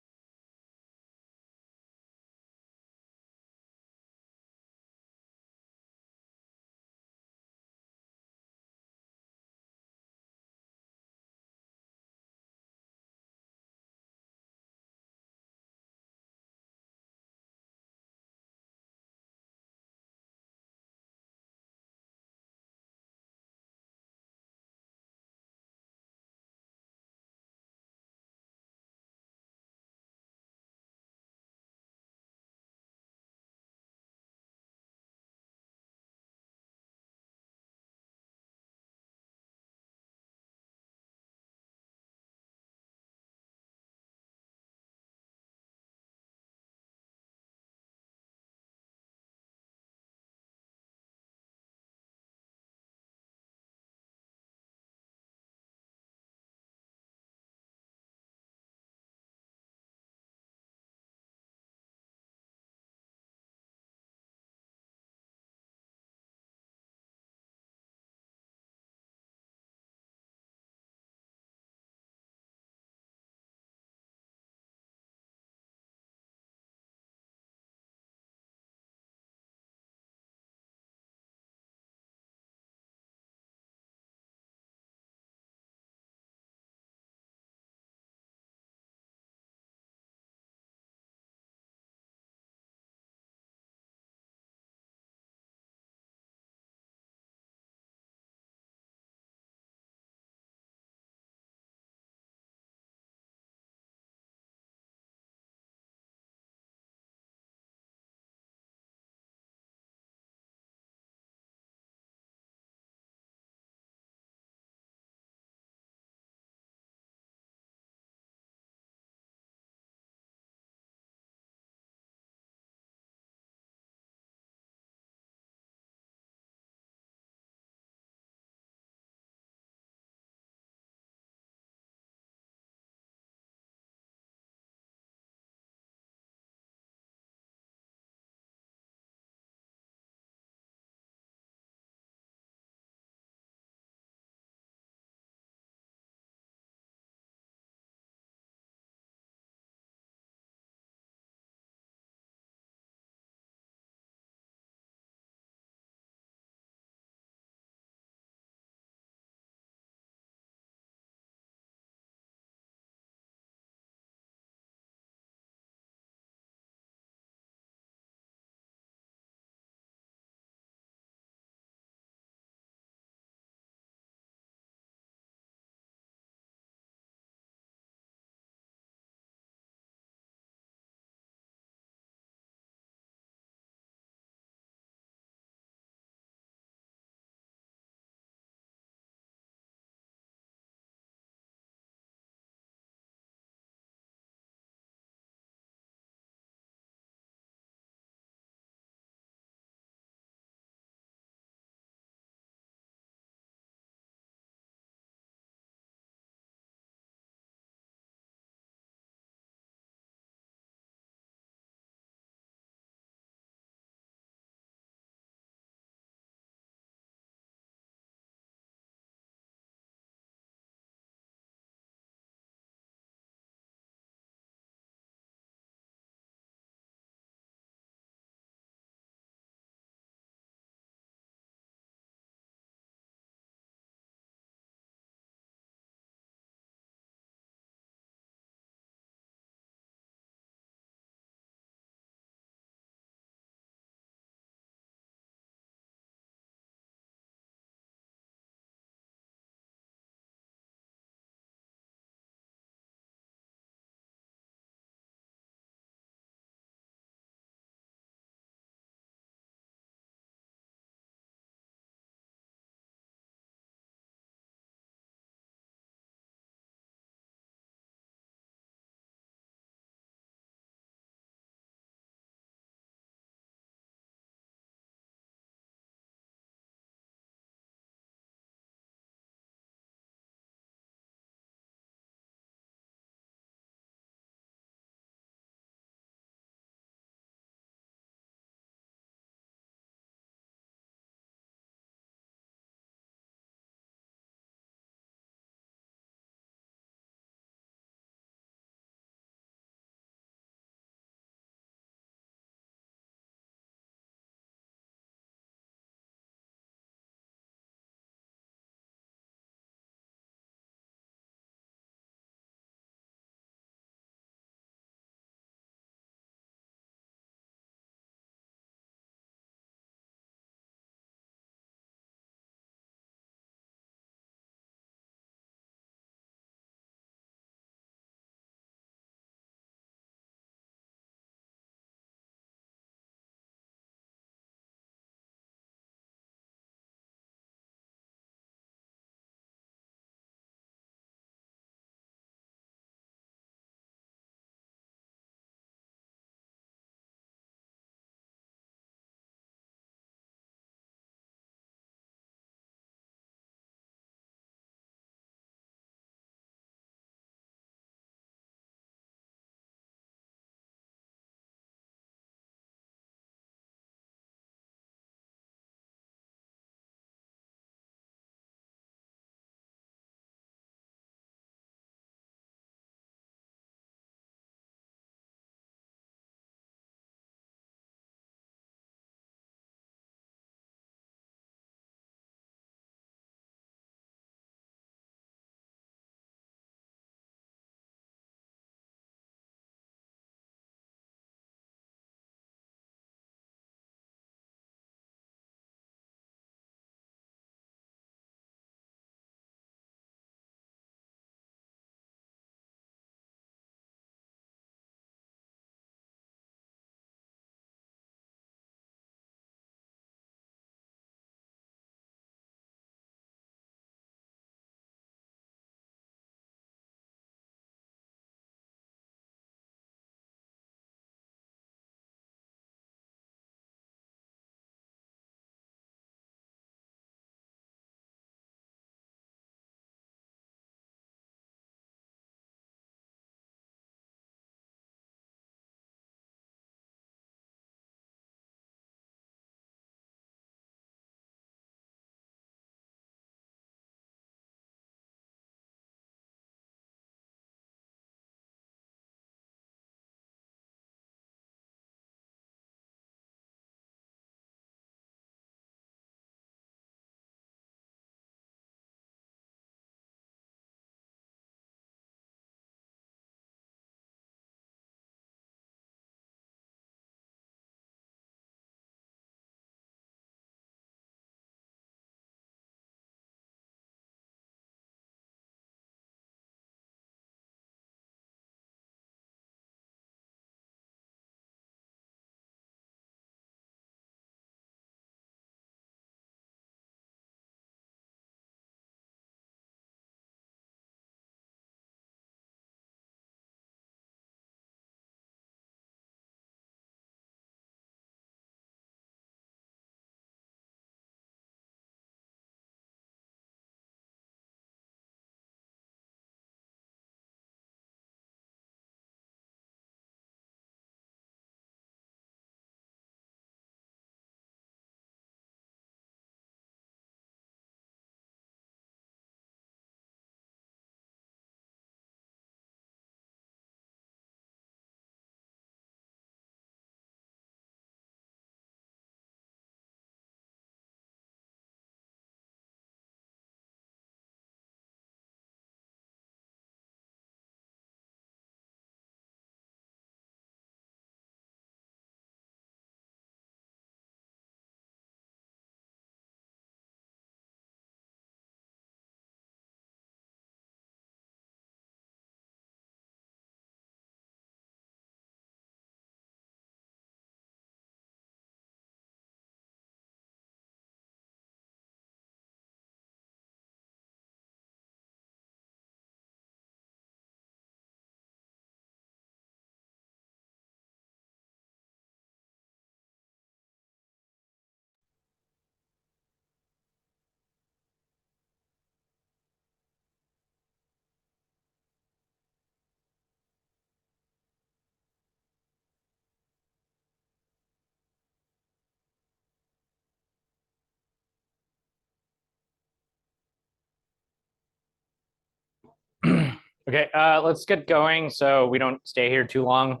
Okay, let's get going so we don't stay here too long.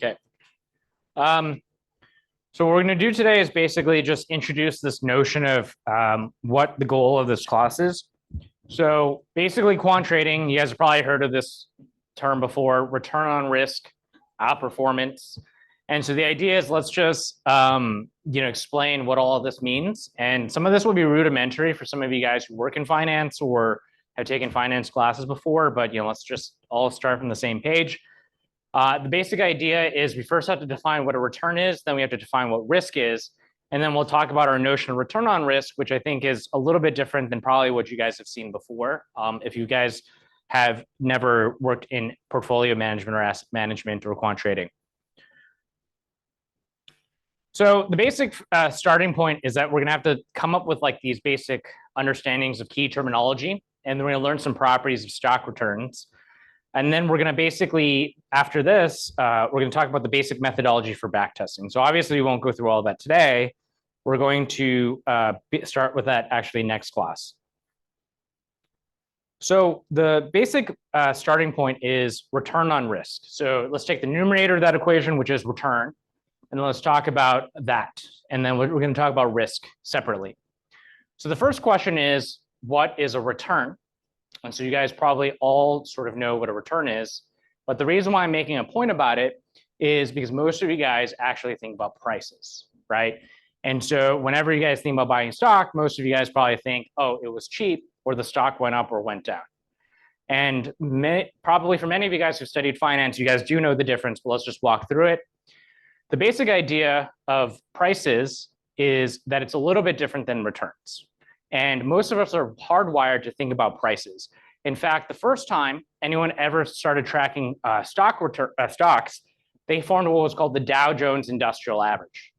Okay. So what we're going to do today is basically just introduce this notion of what the goal of this class is. So basically, quant trading, you guys have probably heard of this term before, return on risk, outperformance. And so the idea is let's just explain what all of this means. And some of this will be rudimentary for some of you guys who work in finance or have taken finance classes before, but let's just all start from the same page. The basic idea is we first have to define what a return is, then we have to define what risk is, and then we'll talk about our notion of return on risk, which I think is a little bit different than probably what you guys have seen before. If you guys have never worked in portfolio management or asset management or quant trading. So the basic starting point is that we're going to have to come up with like these basic understandings of key terminology, and then we're going to learn some properties of stock returns. And then we're going to basically, after this, we're going to talk about the basic methodology for backtesting. So obviously, we won't go through all of that today. We're going to start with that actually next class. So the basic starting point is return on risk. So let's take the numerator of that equation, which is return, and then let's talk about that. And then we're going to talk about risk separately. So the first question is, what is a return? And so you guys probably all sort of know what a return is. But the reason why I'm making a point about it is because most of you guys actually think about prices, right? And so whenever you guys think about buying stock, most of you guys probably think, oh, it was cheap, or the stock went up or went down. And probably for many of you guys who studied finance, you guys do know the difference, but let's just walk through it. The basic idea of prices is that it's a little bit different than returns. And most of us are hardwired to think about prices. In fact, the first time anyone ever started tracking stocks, they formed what was called the Dow Jones Industrial Average.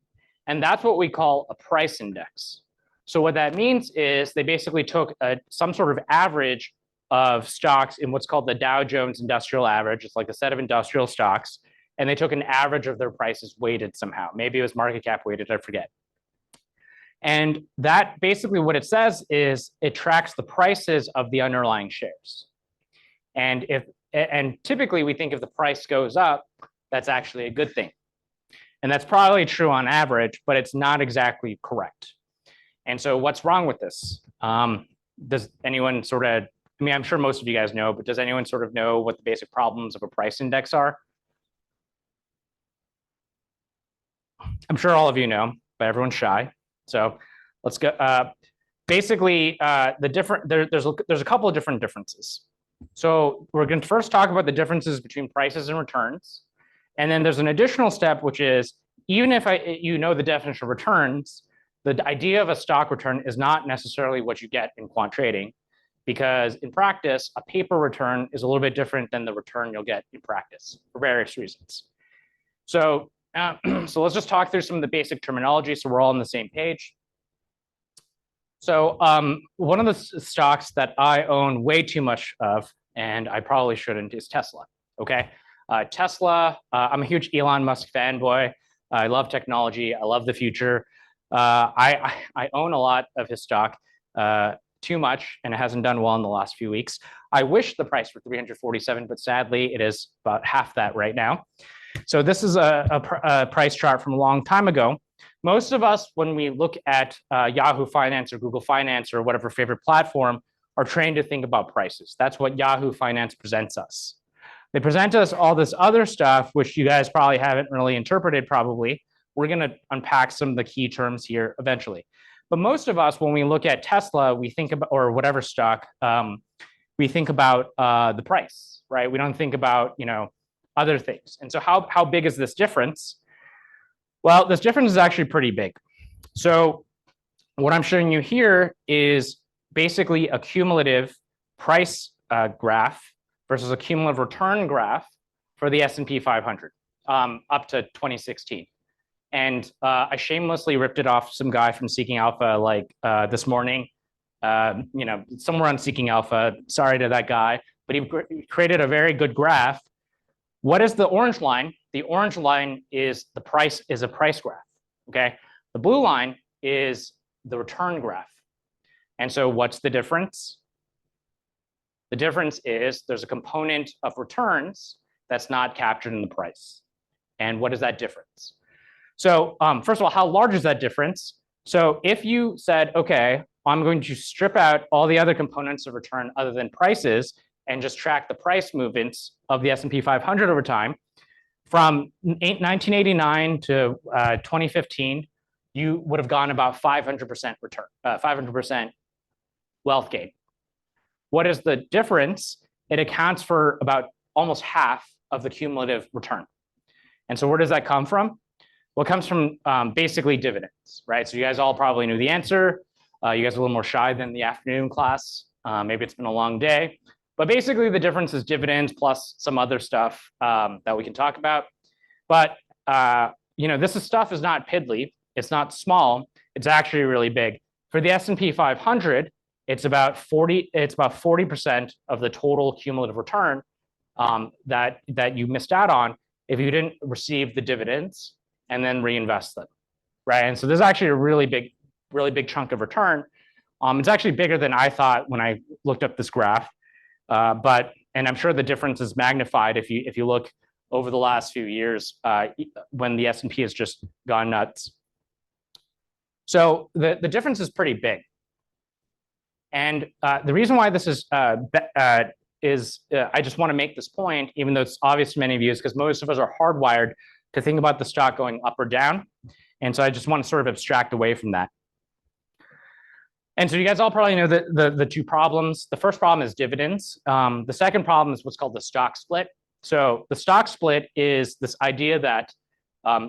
And that's what we call a price index. So what that means is they basically took some sort of average of stocks in what's called the Dow Jones Industrial Average. It's like a set of industrial stocks. And they took an average of their prices weighted somehow. Maybe it was market cap weighted, I forget. And that basically what it says is it tracks the prices of the underlying shares. And typically we think if the price goes up, that's actually a good thing. And that's probably true on average, but it's not exactly correct. And so what's wrong with this? Does anyone sort of, I mean, I'm sure most of you guys know, but does anyone sort of know what the basic problems of a price index are? I'm sure all of you know, but everyone's shy. So let's go. Basically, there's a couple of different differences. So we're going to first talk about the differences between prices and returns. And then there's an additional step, which is even if you know the definition of returns, the idea of a stock return is not necessarily what you get in quant trading, because in practice, a paper return is a little bit different than the return you'll get in practice for various reasons. So let's just talk through some of the basic terminology so we're all on the same page. So one of the stocks that I own way too much of, and I probably shouldn't, is Tesla. Okay, Tesla. I'm a huge Elon Musk fanboy. I love technology. I love the future. I own a lot of his stock, too much, and it hasn't done well in the last few weeks. I wish the price were 347, but sadly, it is about half that right now. So this is a price chart from a long time ago. Most of us, when we look at Yahoo Finance or Google Finance or whatever favorite platform, are trained to think about prices. That's what Yahoo Finance presents us. They present us all this other stuff, which you guys probably haven't really interpreted probably. We're going to unpack some of the key terms here eventually. But most of us, when we look at Tesla, we think about, or whatever stock, we think about the price, right? We don't think about, other things. And so how big is this difference? Well, this difference is actually pretty big. So what I'm showing you here is basically a cumulative price graph versus a cumulative return graph for the S&P 500 up to 2016. And I shamelessly ripped it off some guy from Seeking Alpha like this morning, somewhere on Seeking Alpha. Sorry to that guy, but he created a very good graph. What is the orange line? The orange line is a price graph, okay? The blue line is the return graph. And so what's the difference? The difference is there's a component of returns that's not captured in the price. And what is that difference? So first of all, how large is that difference? So if you said, okay, I'm going to strip out all the other components of return other than prices and just track the price movements of the S&P 500 over time, from 1989 to 2015, you would have gone about 500% return, 500% wealth gain. What is the difference? It accounts for about almost half of the cumulative return. And so where does that come from? Well, it comes from basically dividends, right? So you guys all probably knew the answer. You guys are a little more shy than the afternoon class. Maybe it's been a long day. But basically, the difference is dividends plus some other stuff that we can talk about. But this stuff is not piddly. It's not small. It's actually really big. For the S&P 500, it's about 40% of the total cumulative return that you missed out on if you didn't receive the dividends and then reinvest them, right? And so this is actually a really big chunk of return. It's actually bigger than I thought when I looked up this graph. And I'm sure the difference is magnified if you look over the last few years when the S&P has just gone nuts. So the difference is pretty big. And the reason why this is I just want to make this point, even though it's obvious to many of you, is because most of us are hardwired to think about the stock going up or down. And so I just want to sort of abstract away from that. And so you guys all probably know the two problems. The first problem is dividends. The second problem is what's called the stock split. So the stock split is this idea that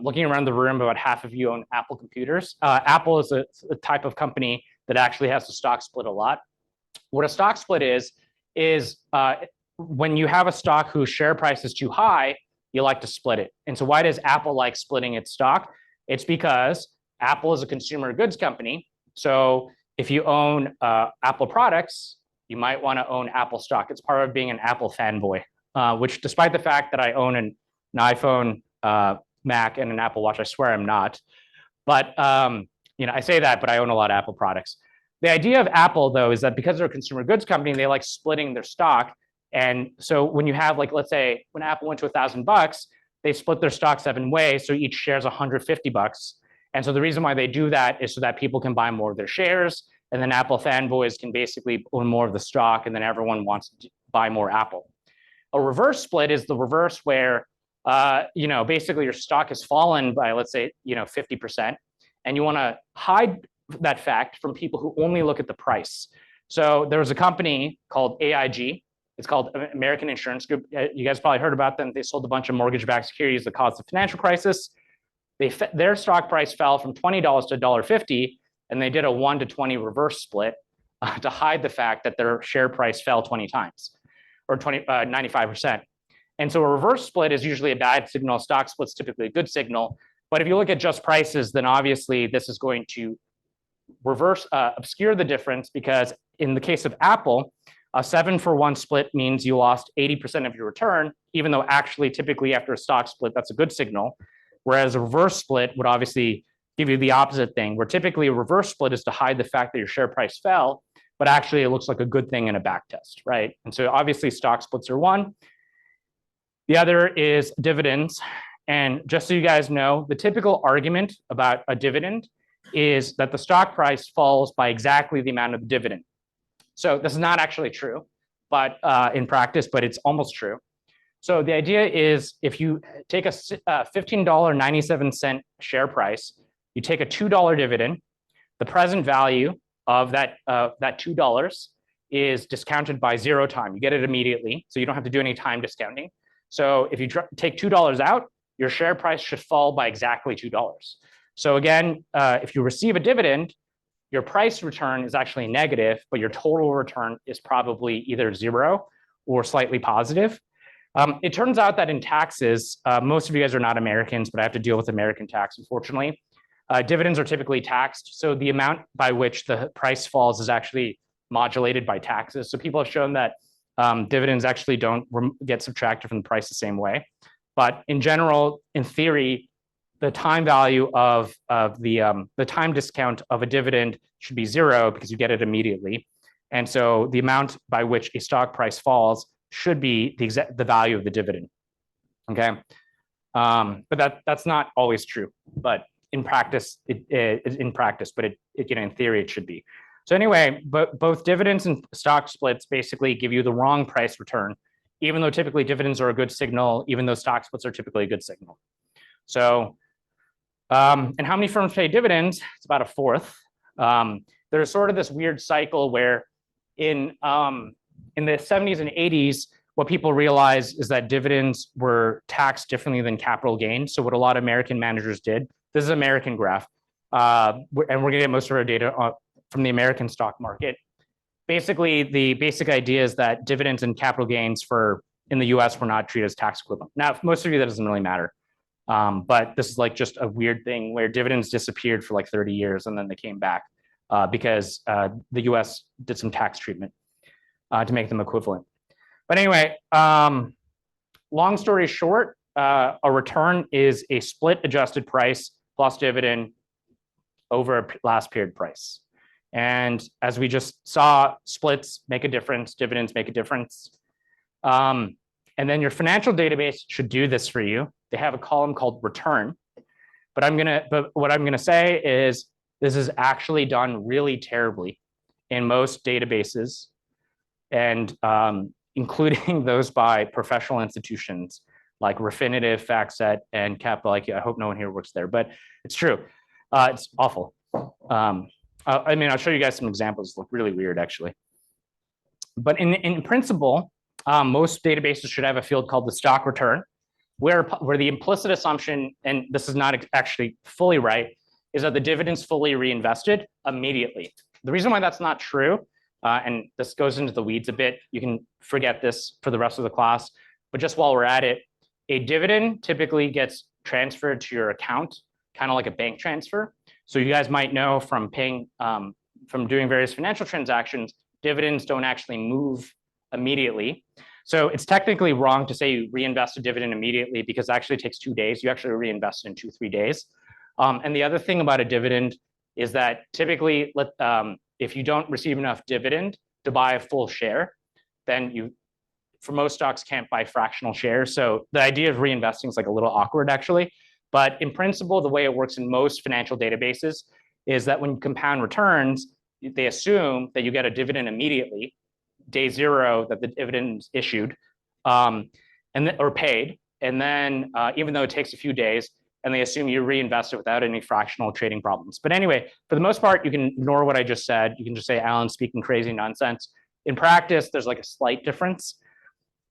looking around the room, about half of you own Apple computers. Apple is a type of company that actually has a stock split a lot. What a stock split is when you have a stock whose share price is too high, you like to split it. And so why does Apple like splitting its stock? It's because Apple is a consumer goods company. So if you own Apple products, you might want to own Apple stock. It's part of being an Apple fanboy, which despite the fact that I own an iPhone, Mac, and an Apple Watch, I swear I'm not. But I say that, but I own a lot of Apple products. The idea of Apple, though, is that because they're a consumer goods company, they like splitting their stock. And so when you have, like, let's say when Apple went to $1,000, they split their stock 7 ways. So each share is $150. And so the reason why they do that is so that people can buy more of their shares. And then Apple fanboys can basically own more of the stock. And then everyone wants to buy more Apple. A reverse split is the reverse where, basically your stock has fallen by, let's say, 50%. And you want to hide that fact from people who only look at the price. So there was a company called AIG. It's called American Insurance Group. You guys probably heard about them. They sold a bunch of mortgage-backed securities that caused the financial crisis. Their stock price fell from $20 to $1.50, and they did a 1 to 20 reverse split to hide the fact that their share price fell 20 times, or 95%. And so a reverse split is usually a bad signal. Stock split's typically a good signal. But if you look at just prices, then obviously this is going to obscure the difference, because in the case of Apple, a 7-for-1 split means you lost 80% of your return, even though actually typically after a stock split, that's a good signal. Whereas a reverse split would obviously give you the opposite thing, where typically a reverse split is to hide the fact that your share price fell, but actually it looks like a good thing in a back test, right? And so obviously stock splits are one. The other is dividends. And just so you guys know, the typical argument about a dividend is that the stock price falls by exactly the amount of the dividend. So this is not actually true, but in practice, but it's almost true. So the idea is if you take a $15.97 share price, you take a $2 dividend, the present value of that $2 is discounted by 0 time. You get it immediately, so you don't have to do any time discounting. So if you take $2 out, your share price should fall by exactly $2. So again, if you receive a dividend, your price return is actually negative, but your total return is probably either 0 or slightly positive. It turns out that in taxes, most of you guys are not Americans, but I have to deal with American tax, unfortunately. Dividends are typically taxed, so the amount by which the price falls is actually modulated by taxes. So people have shown that dividends actually don't get subtracted from the price the same way. But in general, in theory, the time value of the time discount of a dividend should be zero because you get it immediately. And so the amount by which a stock price falls should be the value of the dividend. Okay. But that's not always true. But in practice, in theory, it should be. So anyway, both dividends and stock splits basically give you the wrong price return, even though typically dividends are a good signal, even though stock splits are typically a good signal. So, and how many firms pay dividends? It's about a fourth. There's sort of this weird cycle where in the 70s and 80s, what people realized is that dividends were taxed differently than capital gains. So what a lot of American managers did, this is an American graph, and we're gonna get most of our data from the American stock market. Basically, the basic idea is that dividends and capital gains in the US were not treated as tax equivalent. Now, for most of you, that doesn't really matter. But this is like just a weird thing where dividends disappeared for like 30 years and then they came back because the US did some tax treatment to make them equivalent. But anyway, long story short, a return is a split adjusted price plus dividend over a last period price. And as we just saw, splits make a difference, dividends make a difference. And then your financial database should do this for you. They have a column called return. But what I'm gonna say is this is actually done really terribly in most databases, and including those by professional institutions like Refinitiv, FactSet, and Capital IQ. I hope no one here works there, but it's true. It's awful. I mean, I'll show you guys some examples. Look really weird, actually. But in principle, most databases should have a field called the stock return, where the implicit assumption, and this is not actually fully right, is that the dividend's fully reinvested immediately. The reason why that's not true, and this goes into the weeds a bit, you can forget this for the rest of the class, but just while we're at it, a dividend typically gets transferred to your account, kind of like a bank transfer. So you guys might know from from doing various financial transactions, dividends don't actually move immediately. So it's technically wrong to say you reinvest a dividend immediately because it actually takes 2 days. You actually reinvest in 2-3 days. And the other thing about a dividend is that typically, if you don't receive enough dividend to buy a full share, then for most stocks, can't buy fractional shares. So the idea of reinvesting is like a little awkward, actually. But in principle, the way it works in most financial databases is that when you compound returns, they assume that you get a dividend immediately, day zero that the dividend is issued, or paid, and then even though it takes a few days, and they assume you reinvest it without any fractional trading problems. But anyway, for the most part, you can ignore what I just said. You can just say Alan's speaking crazy nonsense. In practice, there's like a slight difference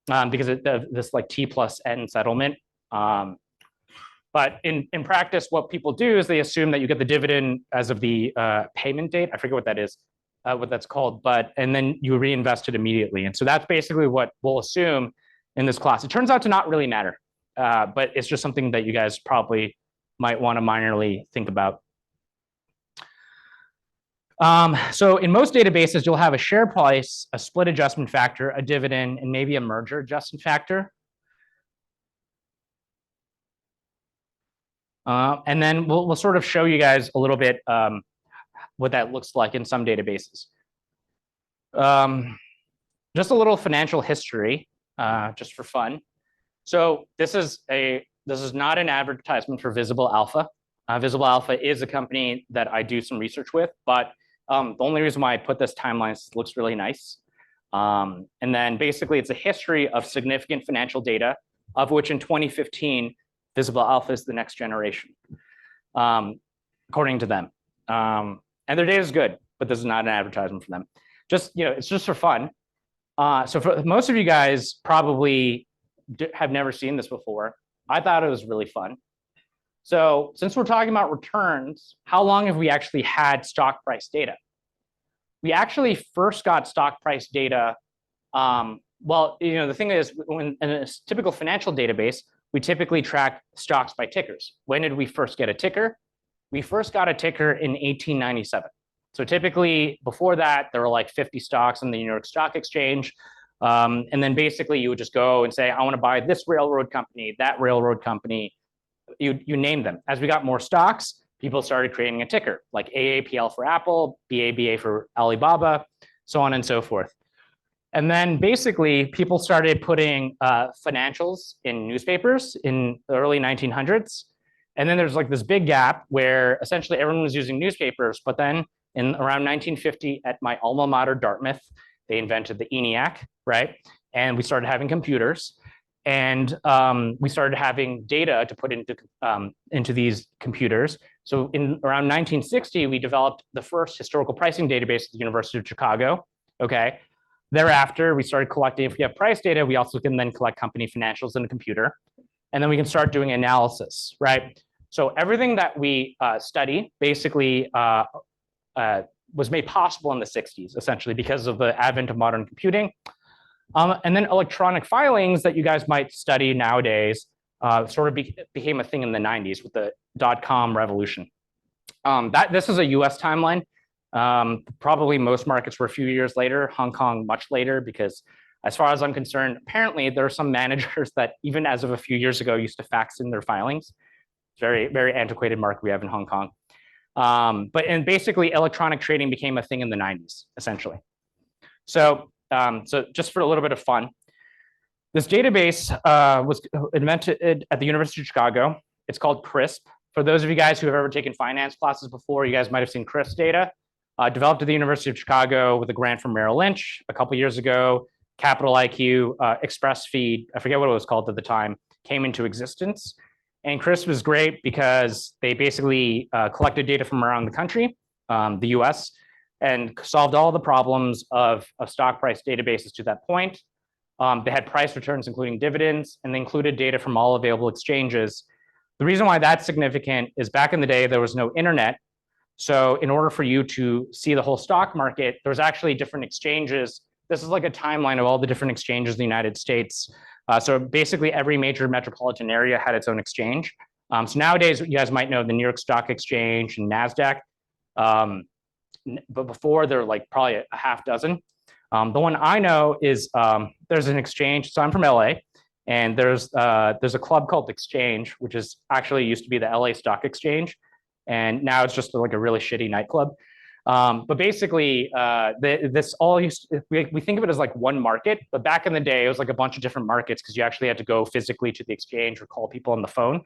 because of this like T plus N settlement. But in practice, what people do is they assume that you get the dividend as of the payment date. I forget what that is, what that's called, and then you reinvest it immediately. And so that's basically what we'll assume in this class. It turns out to not really matter, but it's just something that you guys probably might want to minorly think about. So in most databases, you'll have a share price, a split adjustment factor, a dividend, and maybe a merger adjustment factor. And then we'll sort of show you guys a little bit what that looks like in some databases. Just a little financial history, just for fun. So this is not an advertisement for Visible Alpha. Visible Alpha is a company that I do some research with, but the only reason why I put this timeline is it looks really nice. And then basically it's a history of significant financial data, of which in 2015, Visible Alpha is the next generation, according to them. And their data is good, but this is not an advertisement for them. Just, it's just for fun. So for most of you guys probably have never seen this before. I thought it was really fun. So since we're talking about returns, how long have we actually had stock price data? We actually first got stock price data. Well, the thing is, in a typical financial database, we typically track stocks by tickers. When did we first get a ticker? We first got a ticker in 1897. So typically before that, there were like 50 stocks on the New York Stock Exchange. And then basically you would just go and say, I want to buy this railroad company, that railroad company, you name them. As we got more stocks, people started creating a ticker, like AAPL for Apple, BABA for Alibaba, so on and so forth. And then basically people started putting financials in newspapers in the early 1900s. And then there's like this big gap where essentially everyone was using newspapers, but then in around 1950 at my alma mater, Dartmouth, they invented the ENIAC, right? And we started having computers, and we started having data to put into these computers. So in around 1960, we developed the first historical pricing database at the University of Chicago, okay? Thereafter, we started collecting, if we have price data, we also can then collect company financials in a computer, and then we can start doing analysis, right? So everything that we study basically was made possible in the 60s, essentially, because of the advent of modern computing. And then electronic filings that you guys might study nowadays sort of became a thing in the 90s with the .com revolution. This is a US timeline. Probably most markets were a few years later, Hong Kong much later, because as far as I'm concerned, apparently there are some managers that even as of a few years ago used to fax in their filings. It's very, very antiquated market we have in Hong Kong. And basically electronic trading became a thing in the 90s, essentially. So just for a little bit of fun, this database was invented at the University of Chicago. It's called CRISP. For those of you guys who have ever taken finance classes before, you guys might have seen CRISP data. Developed at the University of Chicago with a grant from Merrill Lynch a couple years ago. Capital IQ, Express Feed, I forget what it was called at the time, came into existence. And CRISP was great because they basically collected data from around the country, the US, and solved all the problems of stock price databases to that point. They had price returns, including dividends, and they included data from all available exchanges. The reason why that's significant is back in the day, there was no internet. So in order for you to see the whole stock market, there's actually different exchanges. This is like a timeline of all the different exchanges in the United States. So basically every major metropolitan area had its own exchange. So nowadays, you guys might know the New York Stock Exchange and NASDAQ. But before, there were like probably a half dozen. The one I know is there's an exchange. So I'm from LA, and there's a club called Exchange, which is actually used to be the LA Stock Exchange, and now it's just like a really shitty nightclub. But basically, this all we think of it as like one market, but back in the day, it was like a bunch of different markets because you actually had to go physically to the exchange or call people on the phone,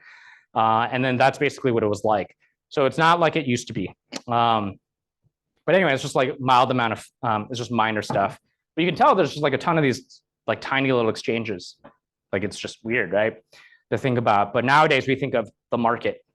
and then that's basically what it was like. So it's not like it used to be. But anyway, it's just like mild amount of, it's just minor stuff. But you can tell there's just like a ton of these like tiny little exchanges. Like it's just weird, right? To think about. But nowadays we think of the market.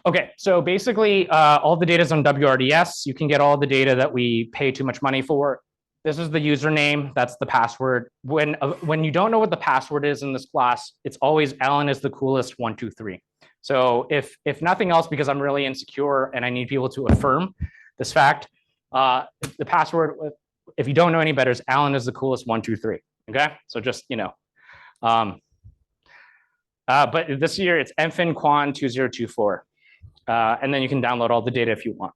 Okay, so basically all the data is on WRDS. You can get all the data that we pay too much money for. This is the username, that's the password. When you don't know what the password is in this class, it's always Alan is the coolest 123. So if nothing else, because I'm really insecure and I need people to affirm this fact, the password, if you don't know any better, is Alan is the coolest 123. Okay, so just but this year it's mfin quant 2024, and then you can download all the data if you want,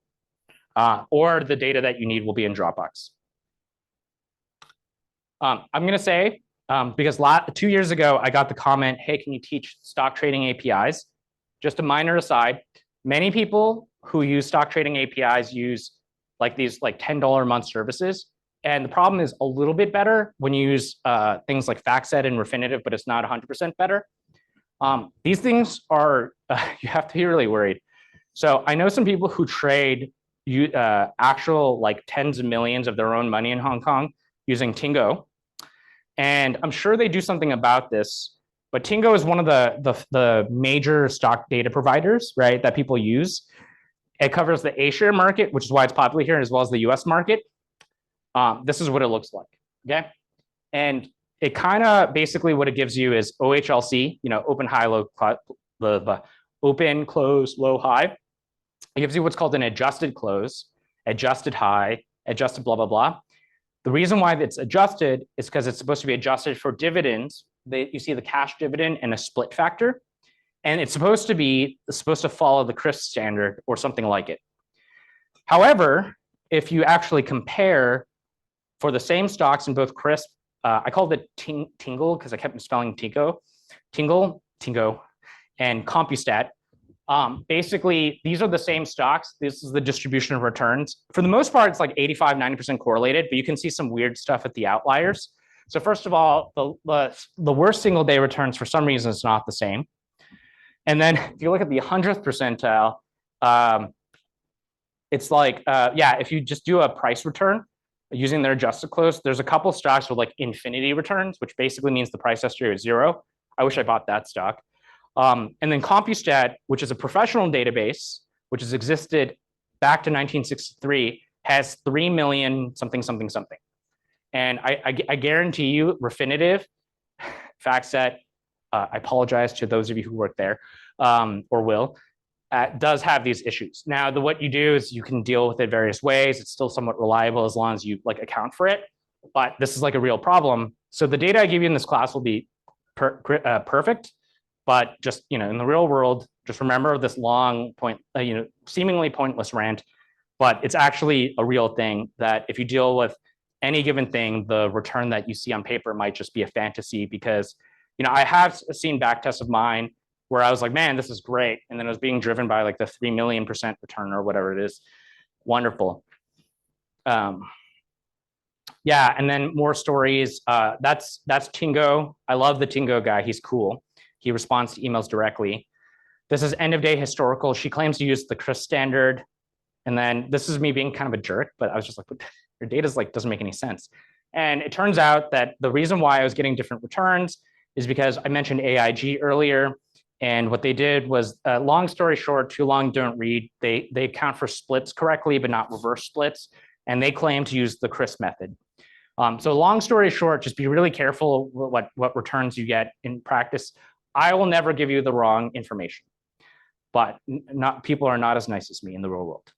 or the data that you need will be in Dropbox. I'm gonna say because 2 years ago I got the comment, hey, can you teach stock trading APIs? Just a minor aside, many people who use stock trading APIs use like these like $10 a month services. And the problem is a little bit better when you use things like FactSet and Refinitiv, but it's not 100% better. These things are, you have to be really worried. So I know some people who trade actual like tens of millions of their own money in Hong Kong using Tingo. And I'm sure they do something about this. But Tingo is one of the major stock data providers, right, that people use. It covers the A-share market, which is why it's popular here, as well as the US market. This is what it looks like, okay? And it kind of basically what it gives you is OHLC, open, high, low, the open, close, low, high. It gives you what's called an adjusted close, adjusted high, adjusted blah, blah, blah. The reason why it's adjusted is because it's supposed to be adjusted for dividends. You see the cash dividend and a split factor, and it's supposed to follow the CRISP standard or something like it. However, if you actually compare for the same stocks in both CRISP, I called it Tingle because I kept spelling Tingle, Tingo, and Compustat. Basically, these are the same stocks. This is the distribution of returns. For the most part, it's like 85, 90% correlated, but you can see some weird stuff at the outliers. So first of all, the worst single day returns for some reason is not the same. And then if you look at the 100th percentile, it's like, if you just do a price return using their adjusted close, there's a couple stocks with like infinity returns, which basically means the price history is zero. I wish I bought that stock. And then Compustat, which is a professional database, which has existed back to 1963, has 3 million something. And I guarantee you, Refinitiv, FactSet, I apologize to those of you who work there or will, does have these issues. Now, what you do is you can deal with it various ways. It's still somewhat reliable as long as you like account for it. But this is like a real problem. So the data I give you in this class will be perfect. But just, in the real world, just remember this long seemingly pointless rant, but it's actually a real thing that if you deal with any given thing, the return that you see on paper might just be a fantasy because, I have seen backtests of mine where I was like, man, this is great. And then it was being driven by like the 3 million% return or whatever it is. Wonderful. And then more stories. That's Tingo. I love the Tingo guy. He's cool. He responds to emails directly. This is end of day historical. She claims to use the CRISP standard. And then this is me being kind of a jerk, but I was just like, your data's like, doesn't make any sense. And it turns out that the reason why I was getting different returns is because I mentioned AIG earlier. And what they did was, long story short, too long, don't read. They account for splits correctly, but not reverse splits. And they claim to use the CRISP method. So long story short, just be really careful what returns you get in practice. I will never give you the wrong information, but people are not as nice as me in the real world.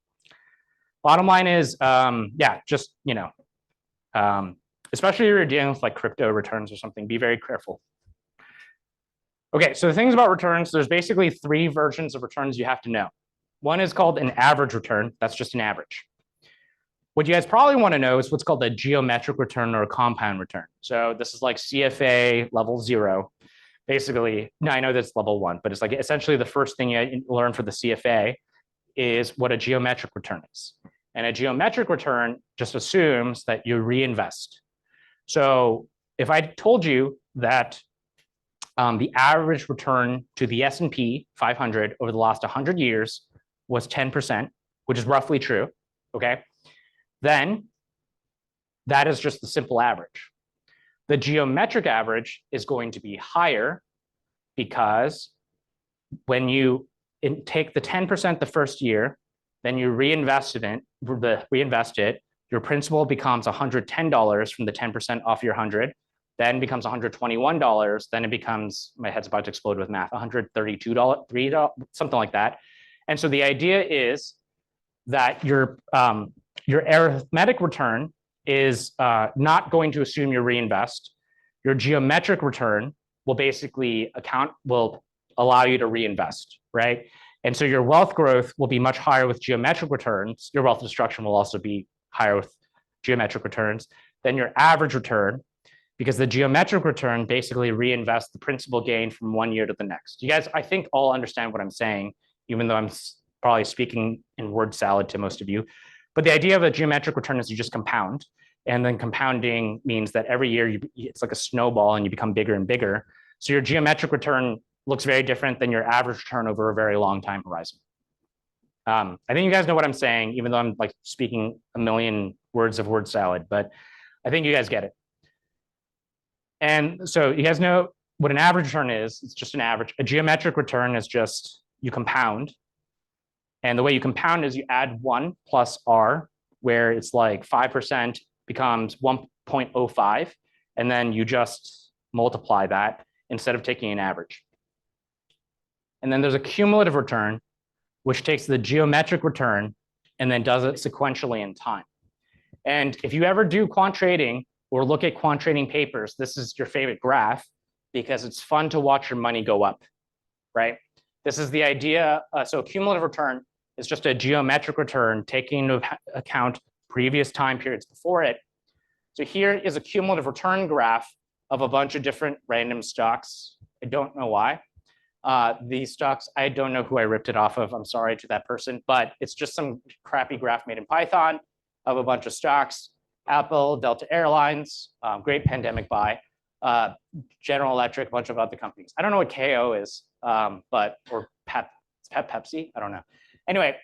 Bottom line is, especially if you're dealing with like crypto returns or something, be very careful. Okay, so the things about returns, there's basically 3 versions of returns you have to know. One is called an average return. That's just an average. What you guys probably want to know is what's called a geometric return or a compound return. So this is like CFA level 0. Basically, no, I know that's level 1, but it's like essentially the first thing you learn for the CFA is what a geometric return is. And a geometric return just assumes that you reinvest. So if I told you that the average return to the S&P 500 over the last 100 years was 10%, which is roughly true, okay? Then that is just the simple average. The geometric average is going to be higher because when you take the 10% the first year, then you reinvest it, your principal becomes $110 from the 10% off your 100, then becomes $121, then it becomes, my head's about to explode with math, $132, $3, something like that. And so the idea is that your arithmetic return is not going to assume you reinvest. Your geometric return will basically will allow you to reinvest, right? And so your wealth growth will be much higher with geometric returns. Your wealth destruction will also be higher with geometric returns than your average return, because the geometric return basically reinvests the principal gain from one year to the next. You guys, I think, all understand what I'm saying, even though I'm probably speaking in word salad to most of you. But the idea of a geometric return is you just compound. And then compounding means that every year it's like a snowball and you become bigger and bigger. So your geometric return looks very different than your average return over a very long time horizon. I think you guys know what I'm saying, even though I'm like speaking a million words of word salad, but I think you guys get it. And so you guys know what an average return is. It's just an average. A geometric return is just you compound. And the way you compound is you add 1 plus R, where it's like 5% becomes 1.05, and then you just multiply that instead of taking an average. And then there's a cumulative return, which takes the geometric return and then does it sequentially in time. And if you ever do quant trading or look at quant trading papers, this is your favorite graph because it's fun to watch your money go up, right? This is the idea. So cumulative return is just a geometric return taking into account previous time periods before it. So here is a cumulative return graph of a bunch of different random stocks. I don't know why. These stocks, I don't know who I ripped it off of. I'm sorry to that person, but it's just some crappy graph made in Python of a bunch of stocks. Apple, Delta Airlines, great pandemic buy. General Electric, a bunch of other companies. I don't know what KO is, but or Pepsi. I don't know. Anyway,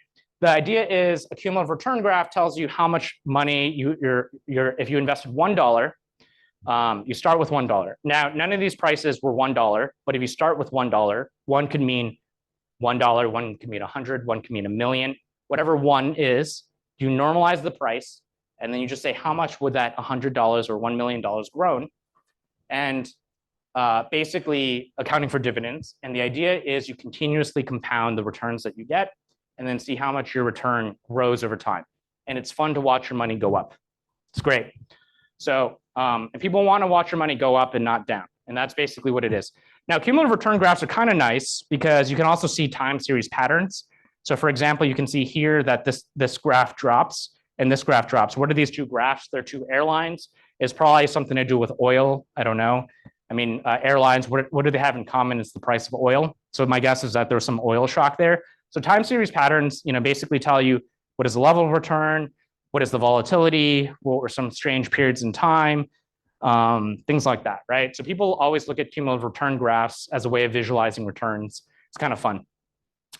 the idea is a cumulative return graph tells you how much money you're if you invested $1. You start with $1. Now, none of these prices were $1, but if you start with $1, one could mean $1, one could mean 100, one could mean a million. Whatever one is, you normalize the price, and then you just say how much would that $100 or $1 million grown, and basically accounting for dividends. And the idea is you continuously compound the returns that you get, and then see how much your return grows over time. And it's fun to watch your money go up. It's great. So if people want to watch your money go up and not down, and that's basically what it is. Now, cumulative return graphs are kind of nice because you can also see time series patterns. So for example, you can see here that this graph drops and this graph drops. What are these two graphs? They're two airlines. It's probably something to do with oil. I don't know. I mean, airlines, what do they have in common? It's the price of oil. So my guess is that there's some oil shock there. So time series patterns, basically tell you what is the level of return, what is the volatility, what were some strange periods in time, things like that, right? So people always look at cumulative return graphs as a way of visualizing returns. It's kind of fun.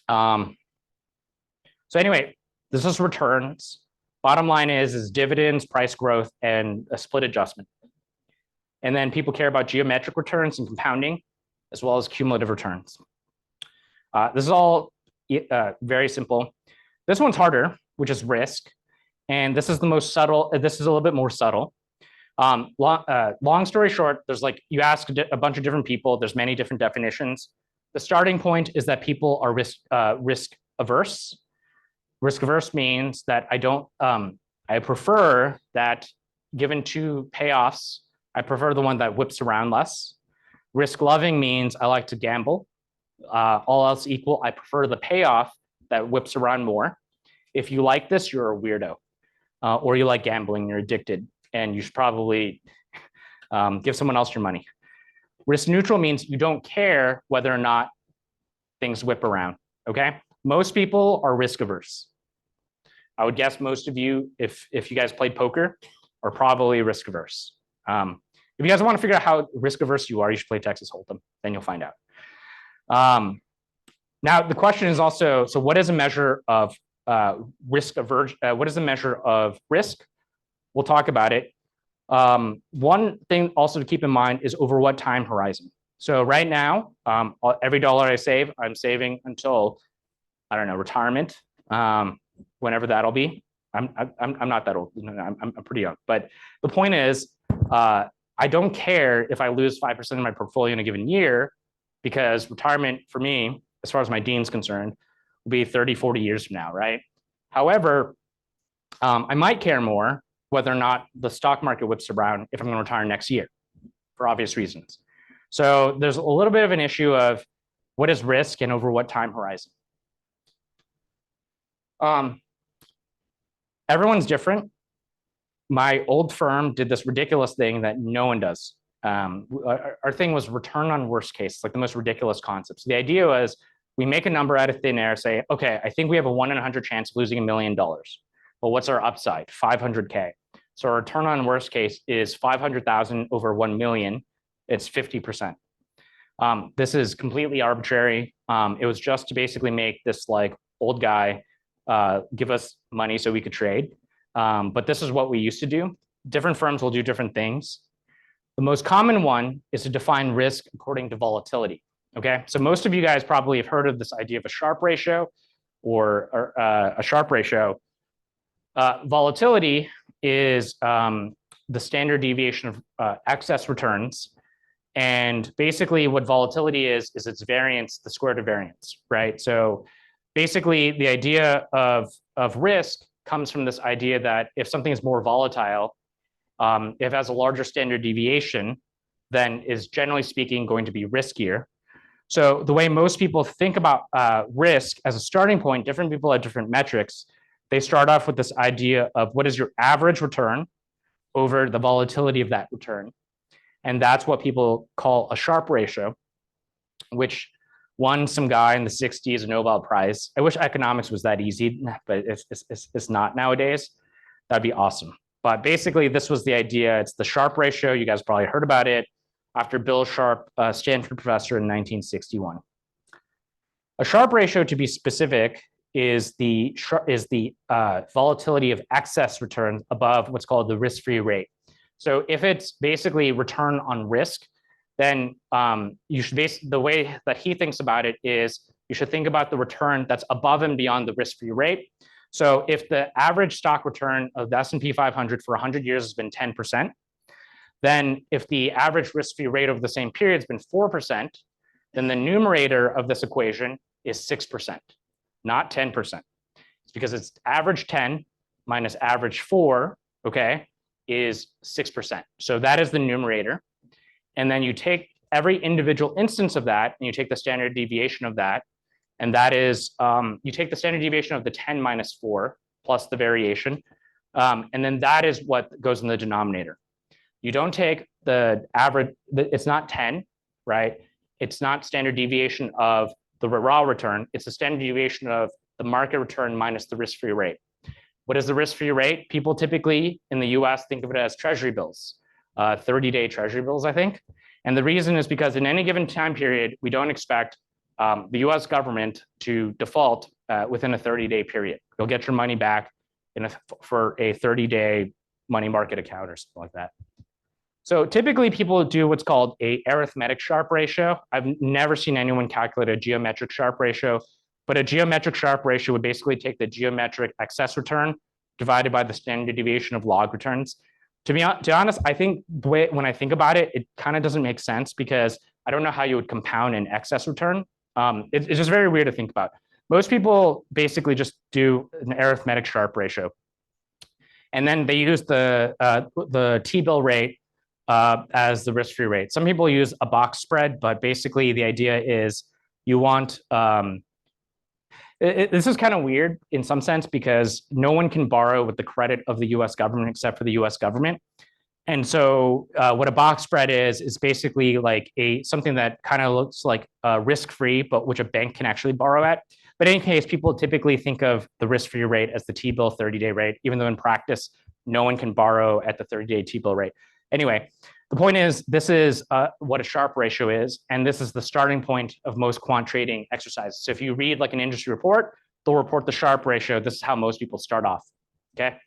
So anyway, this is returns. Bottom line is dividends, price growth, and a split adjustment. And then people care about geometric returns and compounding, as well as cumulative returns. This is all very simple. This one's harder, which is risk. And this is the most subtle. This is a little bit more subtle. Long story short, there's you ask a bunch of different people. There's many different definitions. The starting point is that people are risk averse. Risk averse means that I prefer that given two payoffs, I prefer the one that whips around less. Risk loving means I like to gamble. All else equal, I prefer the payoff that whips around more. If you like this, you're a weirdo. Or you like gambling, you're addicted, and you should probably give someone else your money. Risk neutral means you don't care whether or not things whip around, okay? Most people are risk averse. I would guess most of you, if you guys played poker, are probably risk averse. If you guys want to figure out how risk averse you are, you should play Texas Hold'em, then you'll find out. Now, the question is also, so what is a measure of risk aversion? What is the measure of risk? We'll talk about it. One thing also to keep in mind is over what time horizon. So right now, every dollar I save, I'm saving until, I don't know, retirement, whenever that'll be. I'm not that old. I'm pretty young. But the point is, I don't care if I lose 5% of my portfolio in a given year, because retirement for me, as far as my dean's concerned, will be 30, 40 years from now, right? However, I might care more whether or not the stock market whips around if I'm going to retire next year, for obvious reasons. So there's a little bit of an issue of what is risk and over what time horizon. Everyone's different. My old firm did this ridiculous thing that no one does. Our thing was return on worst case, like the most ridiculous concept. So the idea was we make a number out of thin air, say, okay, I think we have a 1 in 100 chance of losing $1 million. Well, what's our upside? 500K. So our return on worst case is 500,000 over 1 million. It's 50%. This is completely arbitrary. It was just to basically make this old guy give us money so we could trade. But this is what we used to do. Different firms will do different things. The most common one is to define risk according to volatility. Okay, so most of you guys probably have heard of this idea of a Sharpe ratio or a Sharpe ratio. Volatility is the standard deviation of excess returns. And basically what volatility is its variance, the square root of variance, right? So basically the idea of risk comes from this idea that if something is more volatile, if it has a larger standard deviation, then is generally speaking going to be riskier. So the way most people think about risk as a starting point, different people have different metrics. They start off with this idea of what is your average return over the volatility of that return. And that's what people call a Sharpe ratio, which won some guy in the 60s a Nobel Prize. I wish economics was that easy, but it's not nowadays. That'd be awesome. But basically, this was the idea. It's the Sharpe ratio. You guys probably heard about it after Bill Sharpe, Stanford professor in 1961. A Sharpe ratio, to be specific, is the volatility of excess returns above what's called the risk-free rate. So if it's basically return on risk, then you should the way that he thinks about it is you should think about the return that's above and beyond the risk-free rate. So if the average stock return of the S&P 500 for 100 years has been 10%, then if the average risk-free rate over the same period has been 4%, then the numerator of this equation is 6%, not 10%. It's because it's average 10 minus average 4, okay, is 6%. So that is the numerator. And then you take every individual instance of that, and you take the standard deviation of that, and that is, you take the standard deviation of the 10 minus 4 plus the variation, and then that is what goes in the denominator. You don't take the average, it's not 10, right? It's not standard deviation of the raw return, it's the standard deviation of the market return minus the risk-free rate. What is the risk-free rate? People typically in the US think of it as treasury bills, 30-day treasury bills, I think. And the reason is because in any given time period, we don't expect the US government to default within a 30-day period. You'll get your money back for a 30-day money market account or something like that. So typically people do what's called a arithmetic Sharpe ratio. I've never seen anyone calculate a geometric Sharpe ratio, but a geometric Sharpe ratio would basically take the geometric excess return divided by the standard deviation of log returns. To be honest, I think the way when I think about it, it kind of doesn't make sense because I don't know how you would compound an excess return. It's just very weird to think about. Most people basically just do an arithmetic Sharpe ratio, and then they use the T-bill rate as the risk-free rate. Some people use a box spread, but basically the idea is you want, this is kind of weird in some sense because no one can borrow with the credit of the US government except for the US government. And so what a box spread is basically like something that kind of looks like risk-free, but which a bank can actually borrow at. But in any case, people typically think of the risk-free rate as the T-bill 30-day rate, even though in practice, no one can borrow at the 30-day T-bill rate. Anyway, the point is, this is what a Sharpe ratio is, and this is the starting point of most quant trading exercises. So if you read like an industry report, they'll report the Sharpe ratio. This is how most people start off, okay?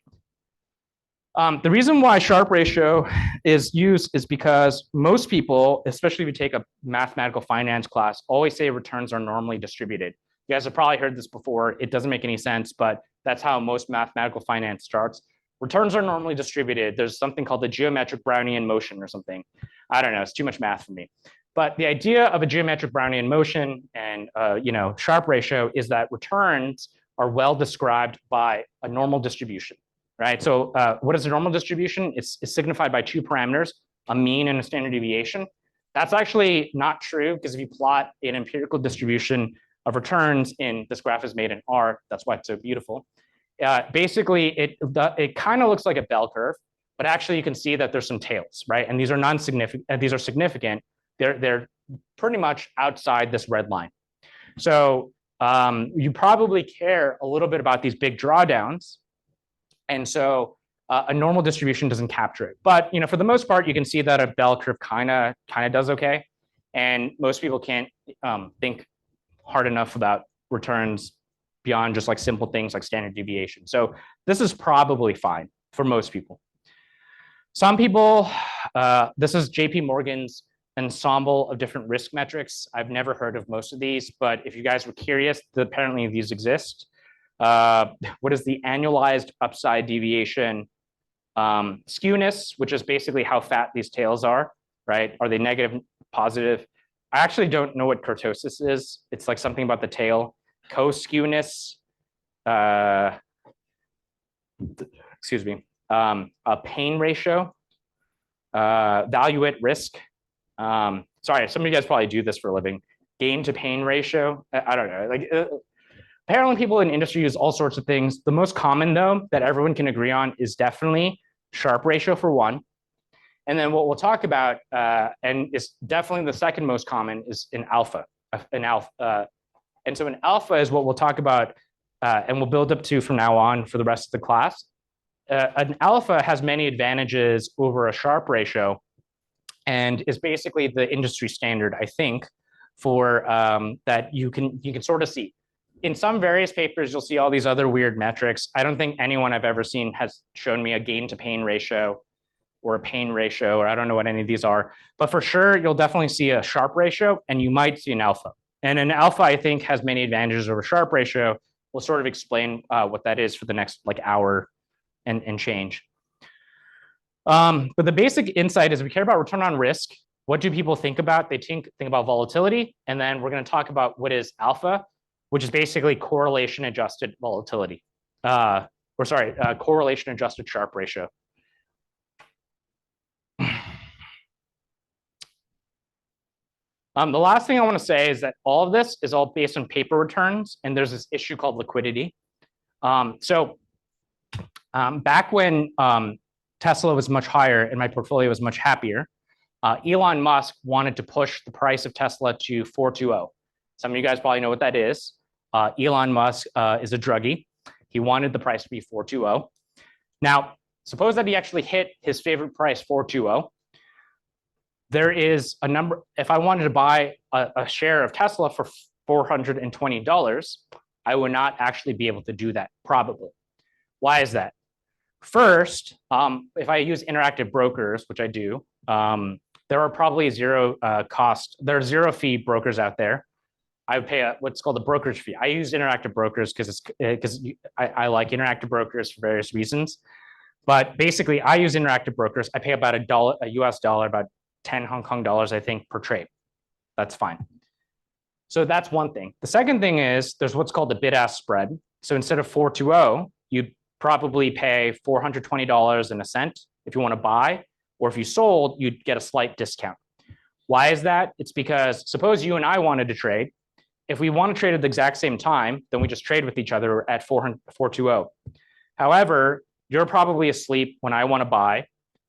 The reason why Sharpe ratio is used is because most people, especially if you take a mathematical finance class, always say returns are normally distributed. You guys have probably heard this before. It doesn't make any sense, but that's how most mathematical finance starts. Returns are normally distributed. There's something called the geometric Brownian motion or something. I don't know, it's too much math for me. But the idea of a geometric Brownian motion and Sharpe ratio is that returns are well described by a normal distribution, right? So what is a normal distribution? It's signified by two parameters, a mean and a standard deviation. That's actually not true because if you plot an empirical distribution of returns in, this graph is made in R, that's why it's so beautiful. Basically, it kind of looks like a bell curve, but actually you can see that there's some tails, right? And these are non-significant. These are significant. They're pretty much outside this red line. So you probably care a little bit about these big drawdowns, and so a normal distribution doesn't capture it. But for the most part, you can see that a bell curve kind of does okay, and most people can't think hard enough about returns beyond just like simple things like standard deviation. So this is probably fine for most people. Some people, this is JP Morgan's ensemble of different risk metrics. I've never heard of most of these, but if you guys were curious, apparently these exist. What is the annualized upside deviation? Skewness, which is basically how fat these tails are, right? Are they negative, positive? I actually don't know what kurtosis is. It's like something about the tail. Co-skewness, excuse me, a pain ratio, value at risk. Sorry, some of you guys probably do this for a living. Gain to pain ratio. I don't know. Like apparently people in industry use all sorts of things. The most common though that everyone can agree on is definitely Sharpe ratio for one. And then what we'll talk about, and is definitely the second most common, is in alpha. an alpha. And so an alpha is what we'll talk about and we'll build up to from now on for the rest of the class. An alpha has many advantages over a Sharpe ratio and is basically the industry standard, I think, for that you can sort of see. In some various papers, you'll see all these other weird metrics. I don't think anyone I've ever seen has shown me a gain to pain ratio or a pain ratio, or I don't know what any of these are. But for sure, you'll definitely see a Sharpe ratio, and you might see an alpha. And an alpha, I think, has many advantages over Sharpe ratio. We'll sort of explain what that is for the next like hour and change. But the basic insight is we care about return on risk. What do people think about? They think about volatility. And then we're going to talk about what is alpha, which is basically correlation adjusted volatility. Correlation adjusted Sharpe ratio. The last thing I want to say is that all of this is all based on paper returns, and there's this issue called liquidity. Back when Tesla was much higher and my portfolio was much happier, Elon Musk wanted to push the price of Tesla to 420. Some of you guys probably know what that is. Elon Musk is a druggie. He wanted the price to be 420. Now, suppose that he actually hit his favorite price, 420. There is a number, if I wanted to buy a share of Tesla for $420, I would not actually be able to do that, probably. Why is that? First, if I use Interactive Brokers, which I do, there are probably zero fee brokers out there. I would pay what's called a brokerage fee. I use Interactive Brokers because I like Interactive Brokers for various reasons. But basically, I use Interactive Brokers. I pay about a US dollar, about 10 Hong Kong dollars, I think, per trade. That's fine. So that's one thing. The second thing is there's what's called the bid-ask spread. So instead of 420, you'd probably pay $420 if you want to buy, or if you sold, you'd get a slight discount. Why is that? It's because suppose you and I wanted to trade. If we want to trade at the exact same time, then we just trade with each other at 420. However, you're probably asleep when I want to buy.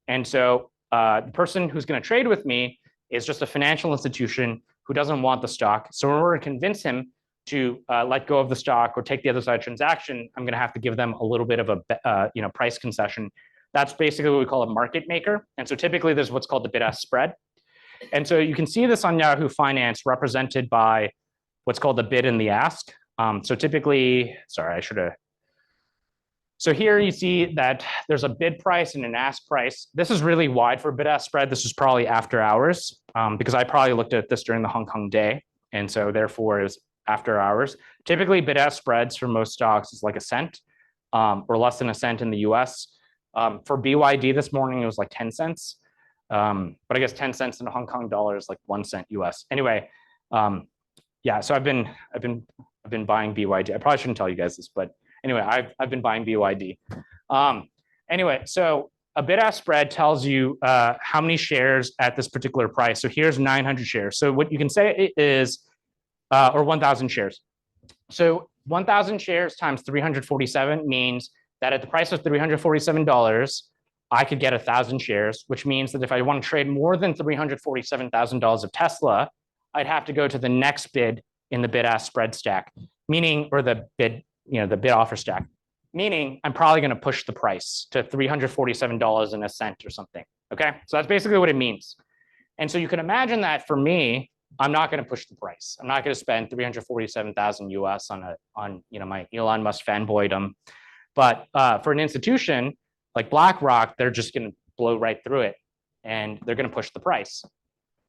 And so the person who's going to trade with me is just a financial institution who doesn't want the stock. So in order to convince him to let go of the stock or take the other side transaction, I'm going to have to give them a little bit of a price concession. That's basically what we call a market maker. And so typically there's what's called the bid-ask spread. And so you can see this on Yahoo Finance represented by what's called the bid and the ask. So typically, so here you see that there's a bid price and an ask price. This is really wide for bid-ask spread. This is probably after hours because I probably looked at this during the Hong Kong day. And so therefore it was after hours. Typically bid-ask spreads for most stocks is like a cent or less than a cent in the US. For BYD this morning, it was like 10 cents. But I guess 10 cents in a Hong Kong dollar is like 1 cent US. Anyway, yeah, so I've been buying BYD. I probably shouldn't tell you guys this, but anyway, I've been buying BYD. Anyway, so a bid-ask spread tells you how many shares at this particular price. So here's 900 shares. So what you can say is, or 1,000 shares. So 1,000 shares times 347 means that at the price of $347, I could get 1,000 shares, which means that if I want to trade more than $347,000 of Tesla, I'd have to go to the next bid in the bid-ask spread stack, meaning, or the bid offer stack, meaning I'm probably going to push the price to $347 and a cent or something. Okay, so that's basically what it means. And so you can imagine that for me, I'm not going to push the price. I'm not going to spend 347,000 US on my Elon Musk fanboydom. But for an institution like BlackRock, they're just going to blow right through it, and they're going to push the price.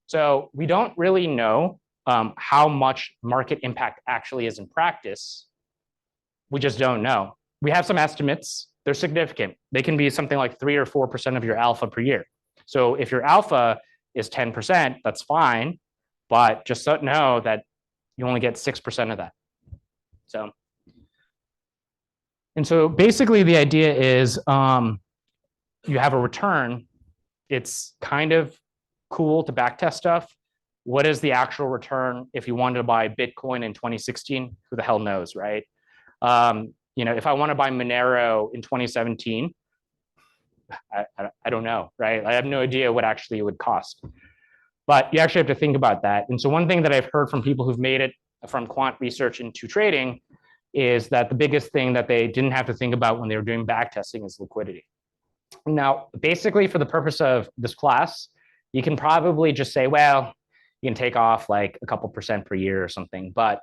So we don't really know how much market impact actually is in practice. We just don't know. We have some estimates. They're significant. They can be something like 3 or 4% of your alpha per year. So if your alpha is 10%, that's fine. But just know that you only get 6% of that. So basically the idea is you have a return. It's kind of cool to backtest stuff. What is the actual return if you wanted to buy Bitcoin in 2016? Who the hell knows, right? If I want to buy Monero in 2017, I don't know, right? I have no idea what actually it would cost. But you actually have to think about that. And so one thing that I've heard from people who've made it from quant research into trading is that the biggest thing that they didn't have to think about when they were doing back testing is liquidity. Now, basically, for the purpose of this class, you can probably just say, well, you can take off like a couple percent per year or something. But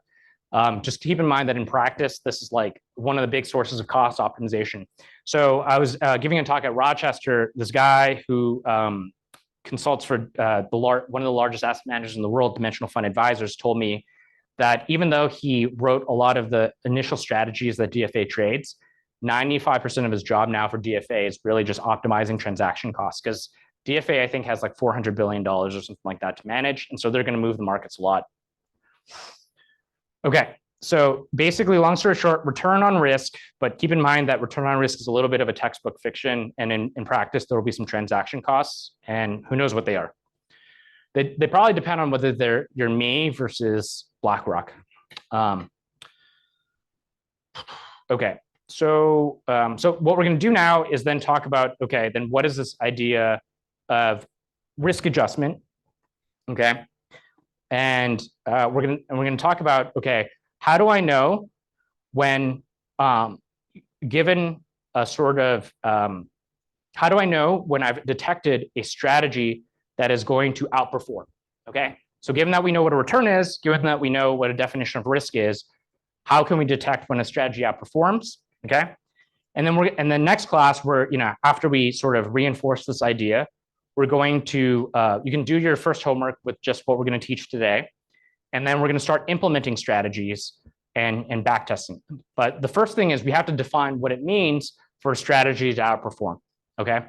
just keep in mind that in practice, this is like one of the big sources of cost optimization. So I was giving a talk at Rochester. This guy who consults for one of the largest asset managers in the world, Dimensional Fund Advisors, told me that even though he wrote a lot of the initial strategies that DFA trades, 95% of his job now for DFA is really just optimizing transaction costs, because DFA, I think, has like $400 billion or something like that to manage. And so they're going to move the markets a lot. Okay, so basically, long story short, return on risk, but keep in mind that return on risk is a little bit of a textbook fiction. And in practice, there will be some transaction costs, and who knows what they are. They probably depend on whether you're me versus BlackRock. Okay. So what we're going to do now is then talk about, okay, then what is this idea of risk adjustment? Okay. And we're going to talk about, okay, how do I know when, given a sort of, how do I know when I've detected a strategy that is going to outperform? Okay. So given that we know what a return is, given that we know what a definition of risk is, how can we detect when a strategy outperforms? Okay. And then next class, after we sort of reinforce this idea, we're going to, you can do your first homework with just what we're going to teach today. And then we're going to start implementing strategies and back testing. But the first thing is we have to define what it means for a strategy to outperform. Okay.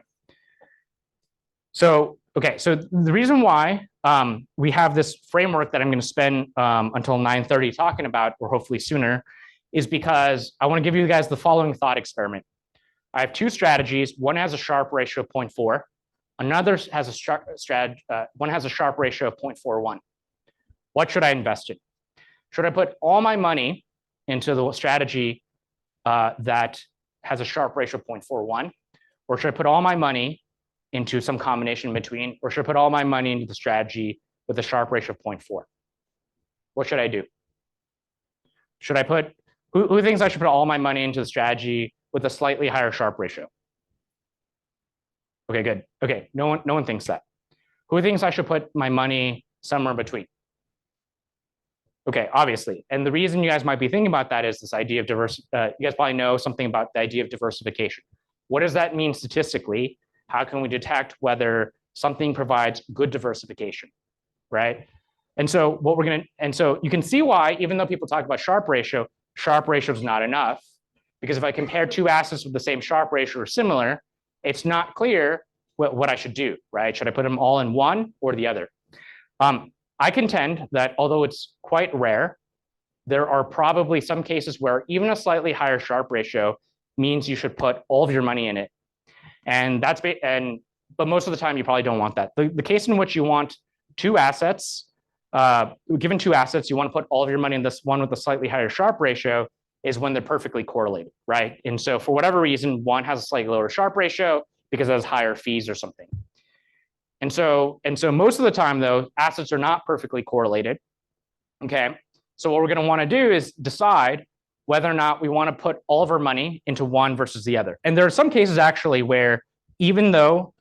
So the reason why we have this framework that I'm going to spend until 9:30 talking about, or hopefully sooner, is because I want to give you guys the following thought experiment. I have two strategies. One has a Sharpe ratio of 0.4. Another has one has a Sharpe ratio of 0.41. What should I invest in? Should I put all my money into the strategy that has a Sharpe ratio of 0.41? Or should I put all my money into some combination in between? Or should I put all my money into the strategy with a Sharpe ratio of 0.4? What should I do? Should I put, who thinks I should put all my money into the strategy with a slightly higher Sharpe ratio? Okay, good. Okay, no one thinks that. Who thinks I should put my money somewhere in between? Okay, obviously. And the reason you guys might be thinking about that is this idea of you guys probably know something about the idea of diversification. What does that mean statistically? How can we detect whether something provides good diversification, right? And so you can see why, even though people talk about Sharpe ratio is not enough, because if I compare two assets with the same Sharpe ratio or similar, it's not clear what I should do, right? Should I put them all in one or the other? I contend that although it's quite rare, there are probably some cases where even a slightly higher Sharpe ratio means you should put all of your money in it. But most of the time you probably don't want that. The case in which you want two assets, given two assets, you want to put all of your money in this one with a slightly higher Sharpe ratio is when they're perfectly correlated, right? And so for whatever reason, one has a slightly lower Sharpe ratio because it has higher fees or something. And so most of the time, though, assets are not perfectly correlated. Okay. So what we're going to want to do is decide whether or not we want to put all of our money into one versus the other. And there are some cases actually where even though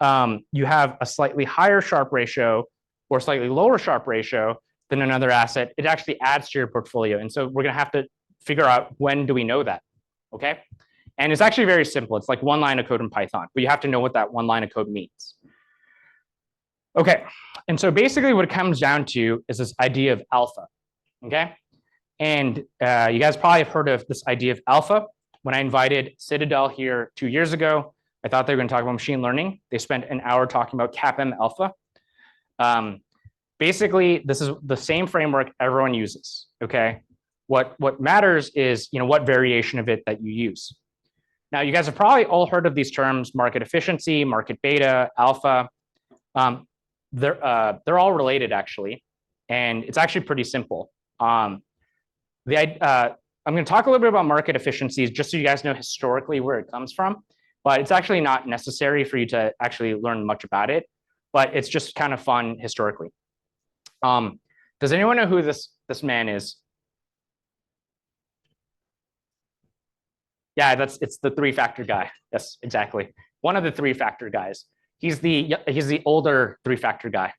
you have a slightly higher Sharpe ratio or slightly lower Sharpe ratio than another asset, it actually adds to your portfolio. And so we're going to have to figure out when do we know that. Okay. And it's actually very simple. It's like one line of code in Python, but you have to know what that one line of code means. Okay, and so basically what it comes down to is this idea of alpha, okay? And you guys probably have heard of this idea of alpha. When I invited Citadel here 2 years ago, I thought they were going to talk about machine learning. They spent an hour talking about CAPM alpha. Basically, this is the same framework everyone uses, okay? What matters is what variation of it that you use. Now, you guys have probably all heard of these terms: market efficiency, market beta, alpha. They're all related actually, and it's actually pretty simple. I'm going to talk a little bit about market efficiencies just so you guys know historically where it comes from, but it's actually not necessary for you to actually learn much about it, but it's just kind of fun historically. Does anyone know who this man is? Yeah, it's the three-factor guy. Yes, exactly. One of the three-factor guys. He's the older three-factor guy.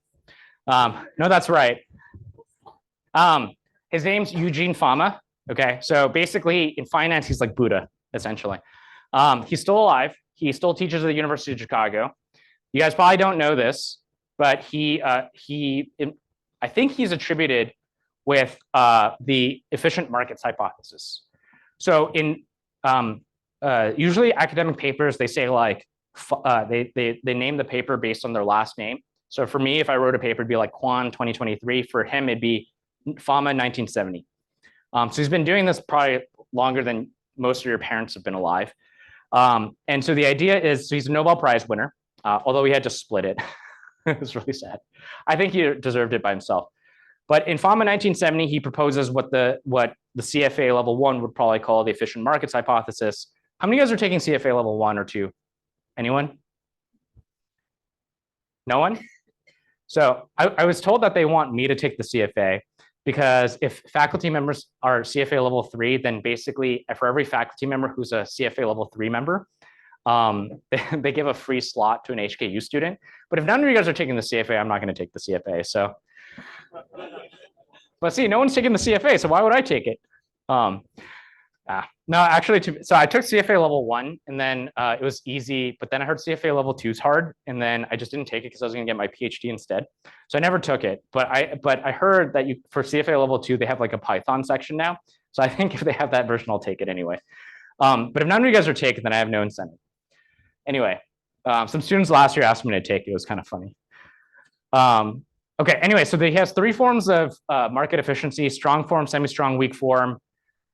No, that's right. His name's Eugene Fama. Okay, so basically in finance, he's like Buddha, essentially. He's still alive. He still teaches at the University of Chicago. You guys probably don't know this, but I think he's attributed with the efficient markets hypothesis. So in usually academic papers, they say like they name the paper based on their last name. So for me, if I wrote a paper, it'd be like quant 2023. For him, it'd be Fama 1970. So he's been doing this probably longer than most of your parents have been alive. And so the idea is, so he's a Nobel Prize winner, although he had to split it. It was really sad. I think he deserved it by himself. But in Fama 1970, he proposes what the CFA level 1 would probably call the efficient markets hypothesis. How many of you guys are taking CFA level 1 or 2? Anyone? No one? So I was told that they want me to take the CFA because if faculty members are CFA level 3, then basically for every faculty member who's a CFA level 3 member, they give a free slot to an HKU student. But if none of you guys are taking the CFA, I'm not going to take the CFA. So, but see, no one's taking the CFA, so why would I take it? No, actually, so I took CFA level 1, and then it was easy. But then I heard CFA level 2 is hard, and then I just didn't take it because I was going to get my PhD instead. So I never took it. But I heard that for CFA level 2, they have like a Python section now. So I think if they have that version, I'll take it anyway. But if none of you guys are taking, then I have no incentive. Anyway, some students last year asked me to take it. It was kind of funny. Okay, anyway, so he has 3 forms of market efficiency: strong form, semi-strong, weak form.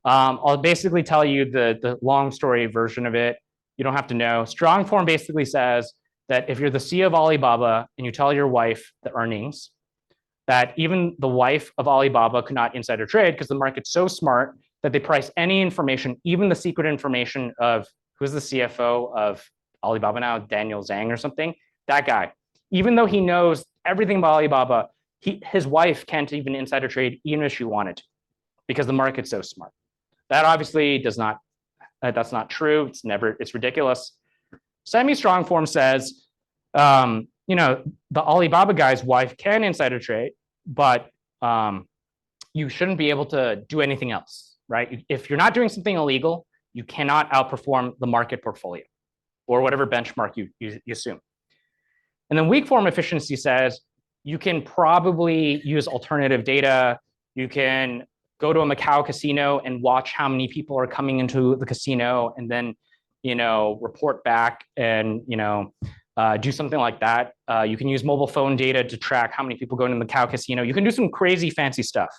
I'll basically tell you the long story version of it. You don't have to know. Strong form basically says that if you're the CEO of Alibaba and you tell your wife the earnings, that even the wife of Alibaba could not insider trade because the market's so smart that they price any information, even the secret information of who's the CFO of Alibaba now, Daniel Zhang or something, that guy. Even though he knows everything about Alibaba, his wife can't even insider trade even if she wanted to because the market's so smart. That obviously that's not true. It's ridiculous. Semi-strong form says, the Alibaba guy's wife can insider trade, but you shouldn't be able to do anything else, right? If you're not doing something illegal, you cannot outperform the market portfolio or whatever benchmark you assume. And then weak form efficiency says you can probably use alternative data. You can go to a Macau casino and watch how many people are coming into the casino and then, report back and, do something like that. You can use mobile phone data to track how many people go into the Macau casino. You can do some crazy fancy stuff.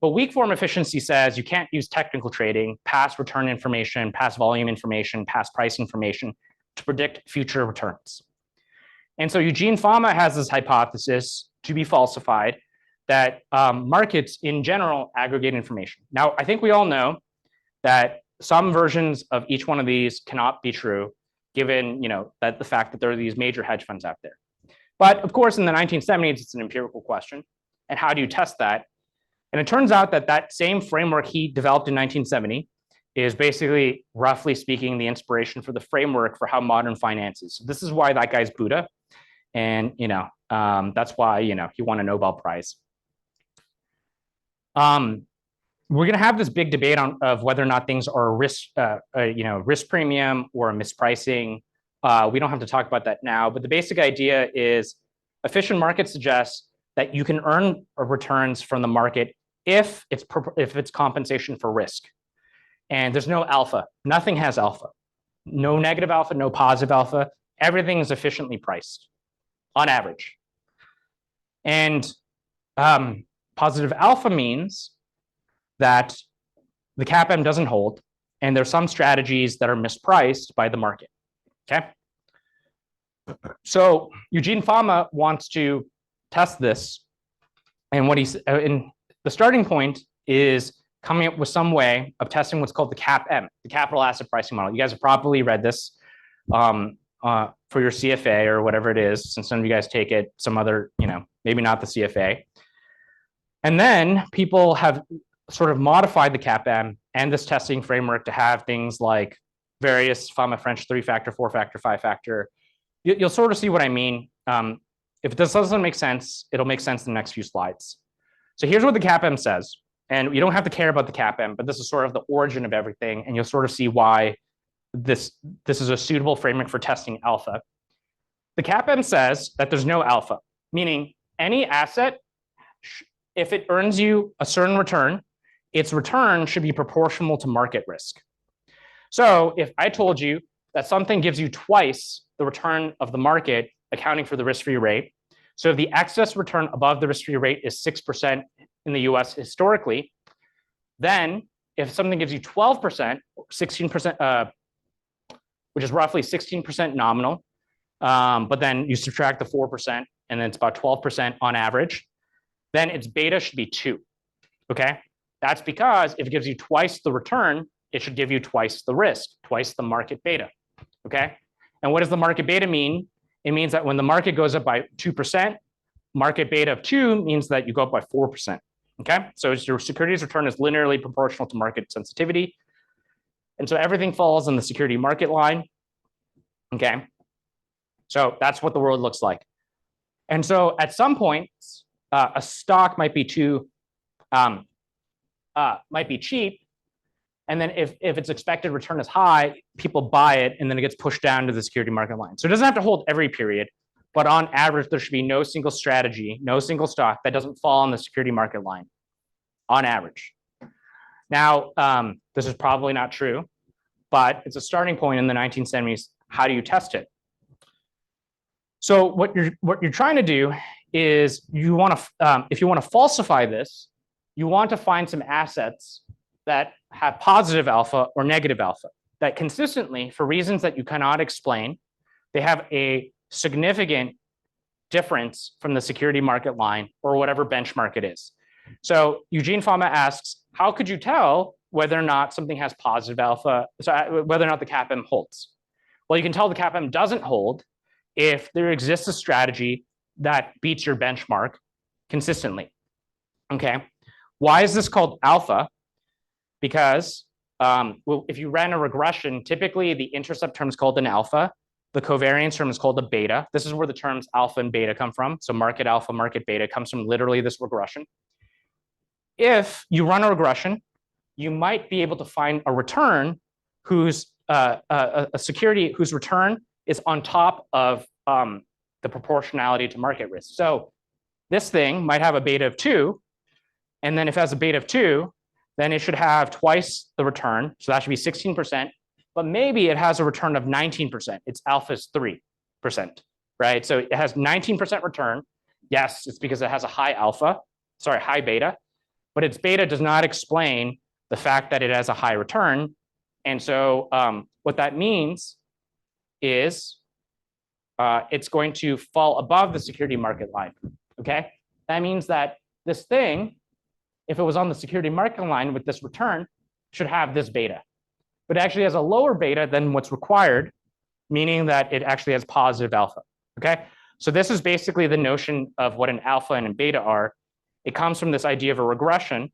But weak form efficiency says you can't use technical trading, past return information, past volume information, past price information to predict future returns. And so Eugene Fama has this hypothesis to be falsified that markets in general aggregate information. Now, I think we all know that some versions of each one of these cannot be true, given that the fact that there are these major hedge funds out there. But of course, in the 1970s, it's an empirical question. And how do you test that? And it turns out that that same framework he developed in 1970 is basically, roughly speaking, the inspiration for the framework for how modern finance is. So this is why that guy's Buddha. And, that's why, he won a Nobel Prize. We're going to have this big debate of whether or not things are a risk premium or a mispricing. We don't have to talk about that now, but the basic idea is efficient market suggests that you can earn returns from the market if it's compensation for risk. And there's no alpha. Nothing has alpha. No negative alpha, no positive alpha. Everything is efficiently priced on average. And positive alpha means that the CAPM doesn't hold, and there's some strategies that are mispriced by the market. Okay. So Eugene Fama wants to test this, and the starting point is coming up with some way of testing what's called the CAPM, the capital asset pricing model. You guys have probably read this for your CFA or whatever it is, since some of you guys take it, some other, maybe not the CFA. And then people have sort of modified the CAPM and this testing framework to have things like various Fama-French 3-factor, 4-factor, 5-factor. You'll sort of see what I mean. If this doesn't make sense, it'll make sense in the next few slides. So here's what the CAPM says. And you don't have to care about the CAPM, but this is sort of the origin of everything. And you'll sort of see why this is a suitable framework for testing alpha. The CAPM says that there's no alpha, meaning any asset, if it earns you a certain return, its return should be proportional to market risk. So if I told you that something gives you twice the return of the market, accounting for the risk-free rate, so if the excess return above the risk-free rate is 6% in the US historically, then if something gives you 12%, 16%, which is roughly 16% nominal, but then you subtract the 4%, and then it's about 12% on average, then its beta should be 2, okay? That's because if it gives you twice the return, it should give you twice the risk, twice the market beta, okay? And what does the market beta mean? It means that when the market goes up by 2%, market beta of 2 means that you go up by 4%, okay? So your securities return is linearly proportional to market sensitivity. And so everything falls on the security market line, okay? So that's what the world looks like. And so at some point, a stock might be cheap. And then if its expected return is high, people buy it, and then it gets pushed down to the security market line. So it doesn't have to hold every period, but on average, there should be no single strategy, no single stock that doesn't fall on the security market line, on average. Now, this is probably not true, but it's a starting point in the 1970s. How do you test it? So what you're trying to do is you want to, if you want to falsify this, you want to find some assets that have positive alpha or negative alpha, that consistently, for reasons that you cannot explain, they have a significant difference from the security market line or whatever benchmark it is. So Eugene Fama asks, how could you tell whether or not something has positive alpha, so whether or not the CAPM holds? Well, you can tell the CAPM doesn't hold if there exists a strategy that beats your benchmark consistently, okay? Why is this called alpha? Because if you ran a regression, typically the intercept term is called an alpha. The covariance term is called a beta. This is where the terms alpha and beta come from. So market alpha, market beta comes from literally this regression. If you run a regression, you might be able to find a return whose a security whose return is on top of the proportionality to market risk. So this thing might have a beta of 2, and then if it has a beta of 2, then it should have twice the return. So that should be 16%, but maybe it has a return of 19%. Its alpha is 3%, right? So it has 19% return. Yes, it's because it has a high beta, but its beta does not explain the fact that it has a high return. And so what that means is it's going to fall above the security market line, okay? That means that this thing, if it was on the security market line with this return, should have this beta. But it actually has a lower beta than what's required, meaning that it actually has positive alpha, okay? So this is basically the notion of what an alpha and a beta are. It comes from this idea of a regression,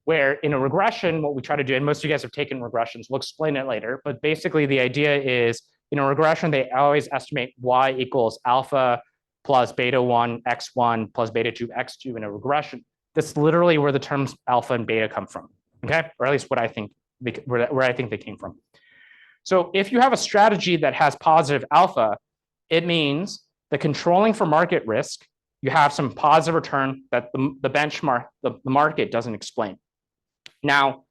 where in a regression, what we try to do, and most of you guys have taken regressions, we'll explain it later, but basically the idea is, in a regression, they always estimate y equals alpha plus beta 1 x1 plus beta 2 x2 in a regression. That's literally where the terms alpha and beta come from, okay? Or at least what I think, where I think they came from. So if you have a strategy that has positive alpha, it means that controlling for market risk, you have some positive return that the benchmark, the market doesn't explain. Now,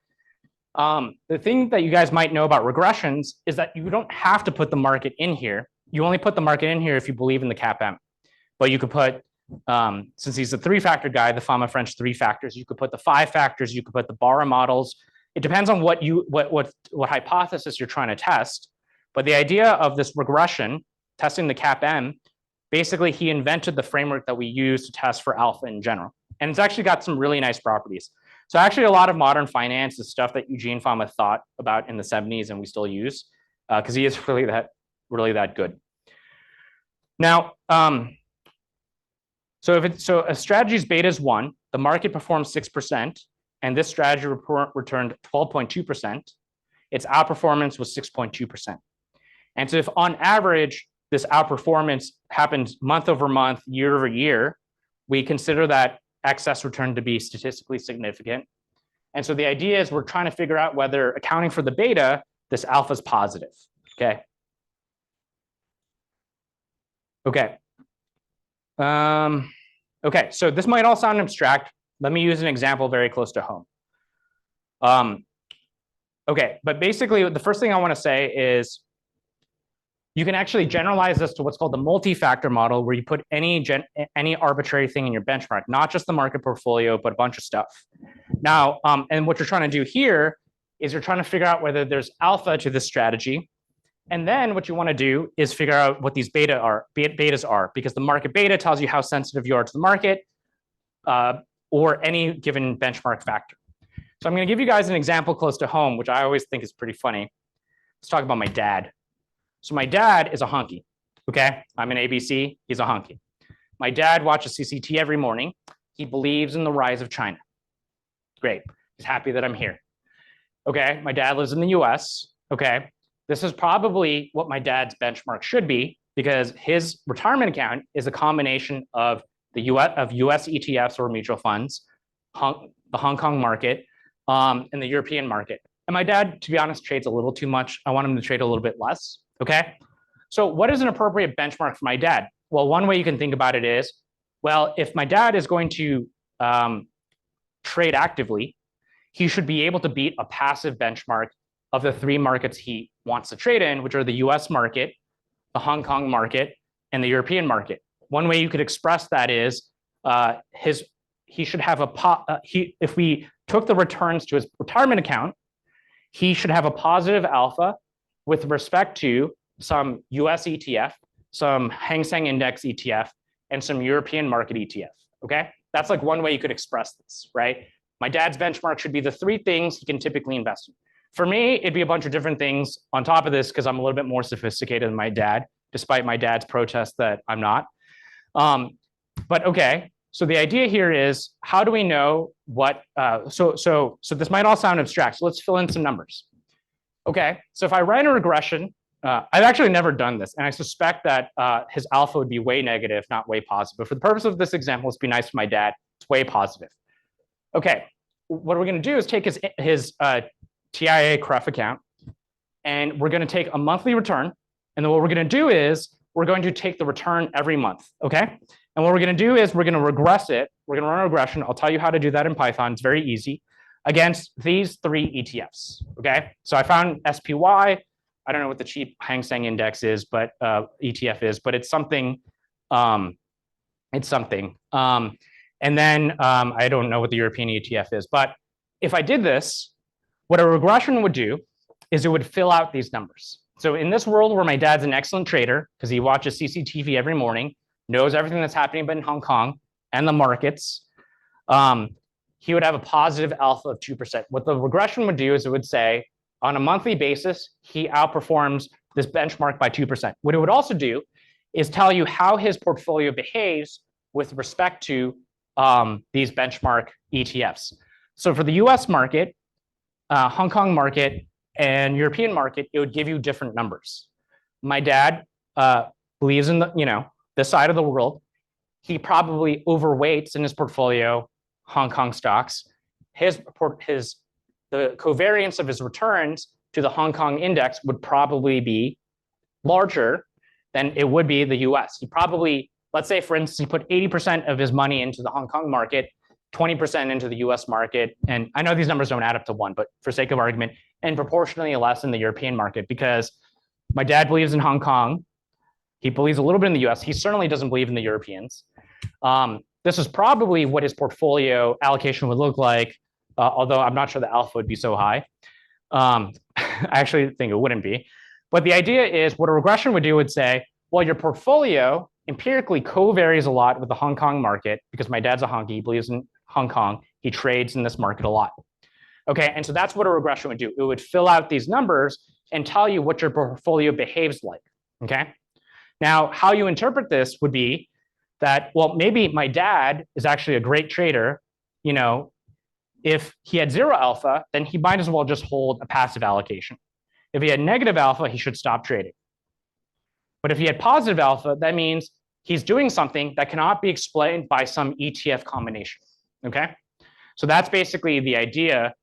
the thing that you guys might know about regressions is that you don't have to put the market in here. You only put the market in here if you believe in the CAPM. But you could put, since he's a 3-factor guy, the Fama-French 3 factors, you could put the 5 factors, you could put the Barra models. It depends on what hypothesis you're trying to test. But the idea of this regression, testing the CAPM, basically he invented the framework that we use to test for alpha in general. And it's actually got some really nice properties. So actually a lot of modern finance is stuff that Eugene Fama thought about in the 70s and we still use, because he is really that good. Now, so a strategy's beta is 1, the market performed 6%, and this strategy returned 12.2%. Its outperformance was 6.2%. And so if on average, this outperformance happens month over month, year over year, we consider that excess return to be statistically significant. And so the idea is we're trying to figure out whether accounting for the beta, this alpha is positive, okay? Okay. Okay, so this might all sound abstract. Let me use an example very close to home. Okay, but basically the first thing I want to say is you can actually generalize this to what's called the multi-factor model, where you put any arbitrary thing in your benchmark, not just the market portfolio, but a bunch of stuff. Now, and what you're trying to do here is you're trying to figure out whether there's alpha to this strategy. And then what you want to do is figure out what these betas are, because the market beta tells you how sensitive you are to the market or any given benchmark factor. So I'm going to give you guys an example close to home, which I always think is pretty funny. Let's talk about my dad. So my dad is a honky, okay? I'm an ABC, he's a honky. My dad watches CCT every morning. He believes in the rise of China. Great, he's happy that I'm here. Okay, my dad lives in the US, okay? This is probably what my dad's benchmark should be, because his retirement account is a combination of the US ETFs or mutual funds, the Hong Kong market, and the European market. And my dad, to be honest, trades a little too much. I want him to trade a little bit less, okay? So what is an appropriate benchmark for my dad? Well, one way you can think about it is, well, if my dad is going to trade actively, he should be able to beat a passive benchmark of the three markets he wants to trade in, which are the US market, the Hong Kong market, and the European market. One way you could express that is he should have if we took the returns to his retirement account, he should have a positive alpha with respect to some US ETF, some Hang Seng Index ETF, and some European market ETF, okay? That's like one way you could express this, right? My dad's benchmark should be the three things he can typically invest in. For me, it'd be a bunch of different things on top of this, because I'm a little bit more sophisticated than my dad, despite my dad's protest that I'm not. But okay, so the idea here is, how do we know what, so this might all sound abstract, so let's fill in some numbers. Okay, so if I write a regression, I've actually never done this, and I suspect that his alpha would be way negative, not way positive. But for the purpose of this example, let's be nice to my dad, it's way positive. Okay, what we're gonna do is take his TIA CREF account, and we're going to take a monthly return. And then what we're going to do is we're going to take the return every month, okay? And what we're going to do is we're going to regress it. We're going to run a regression. I'll tell you how to do that in Python. It's very easy, against these three ETFs, okay? So I found SPY. I don't know what the cheap Hang Seng Index is, but ETF is, but it's something. And then I don't know what the European ETF is. But if I did this, what a regression would do is it would fill out these numbers. So in this world where my dad's an excellent trader, because he watches CCTV every morning, knows everything that's happening in Hong Kong and the markets, he would have a positive alpha of 2%. What the regression would do is it would say, on a monthly basis, he outperforms this benchmark by 2%. What it would also do is tell you how his portfolio behaves with respect to these benchmark ETFs. So for the US market, Hong Kong market, and European market, it would give you different numbers. My dad believes in this side of the world. He probably overweights in his portfolio Hong Kong stocks. The covariance of his returns to the Hong Kong index would probably be larger than it would be the US. He probably, let's say for instance, he put 80% of his money into the Hong Kong market, 20% into the US market. And I know these numbers don't add up to one, but for sake of argument, and proportionally less in the European market, because my dad believes in Hong Kong. He believes a little bit in the US. He certainly doesn't believe in the Europeans. This is probably what his portfolio allocation would look like, although I'm not sure the alpha would be so high. I actually think it wouldn't be. But the idea is what a regression would do would say, well, your portfolio empirically co-varies a lot with the Hong Kong market, because my dad's a honky, he believes in Hong Kong, he trades in this market a lot. Okay, and so that's what a regression would do. It would fill out these numbers and tell you what your portfolio behaves like, okay? Now, how you interpret this would be that, well, maybe my dad is actually a great trader, if he had zero alpha, then he might as well just hold a passive allocation. If he had negative alpha, he should stop trading. But if he had positive alpha, that means he's doing something that cannot be explained by some ETF combination. Okay, so that's basically the idea.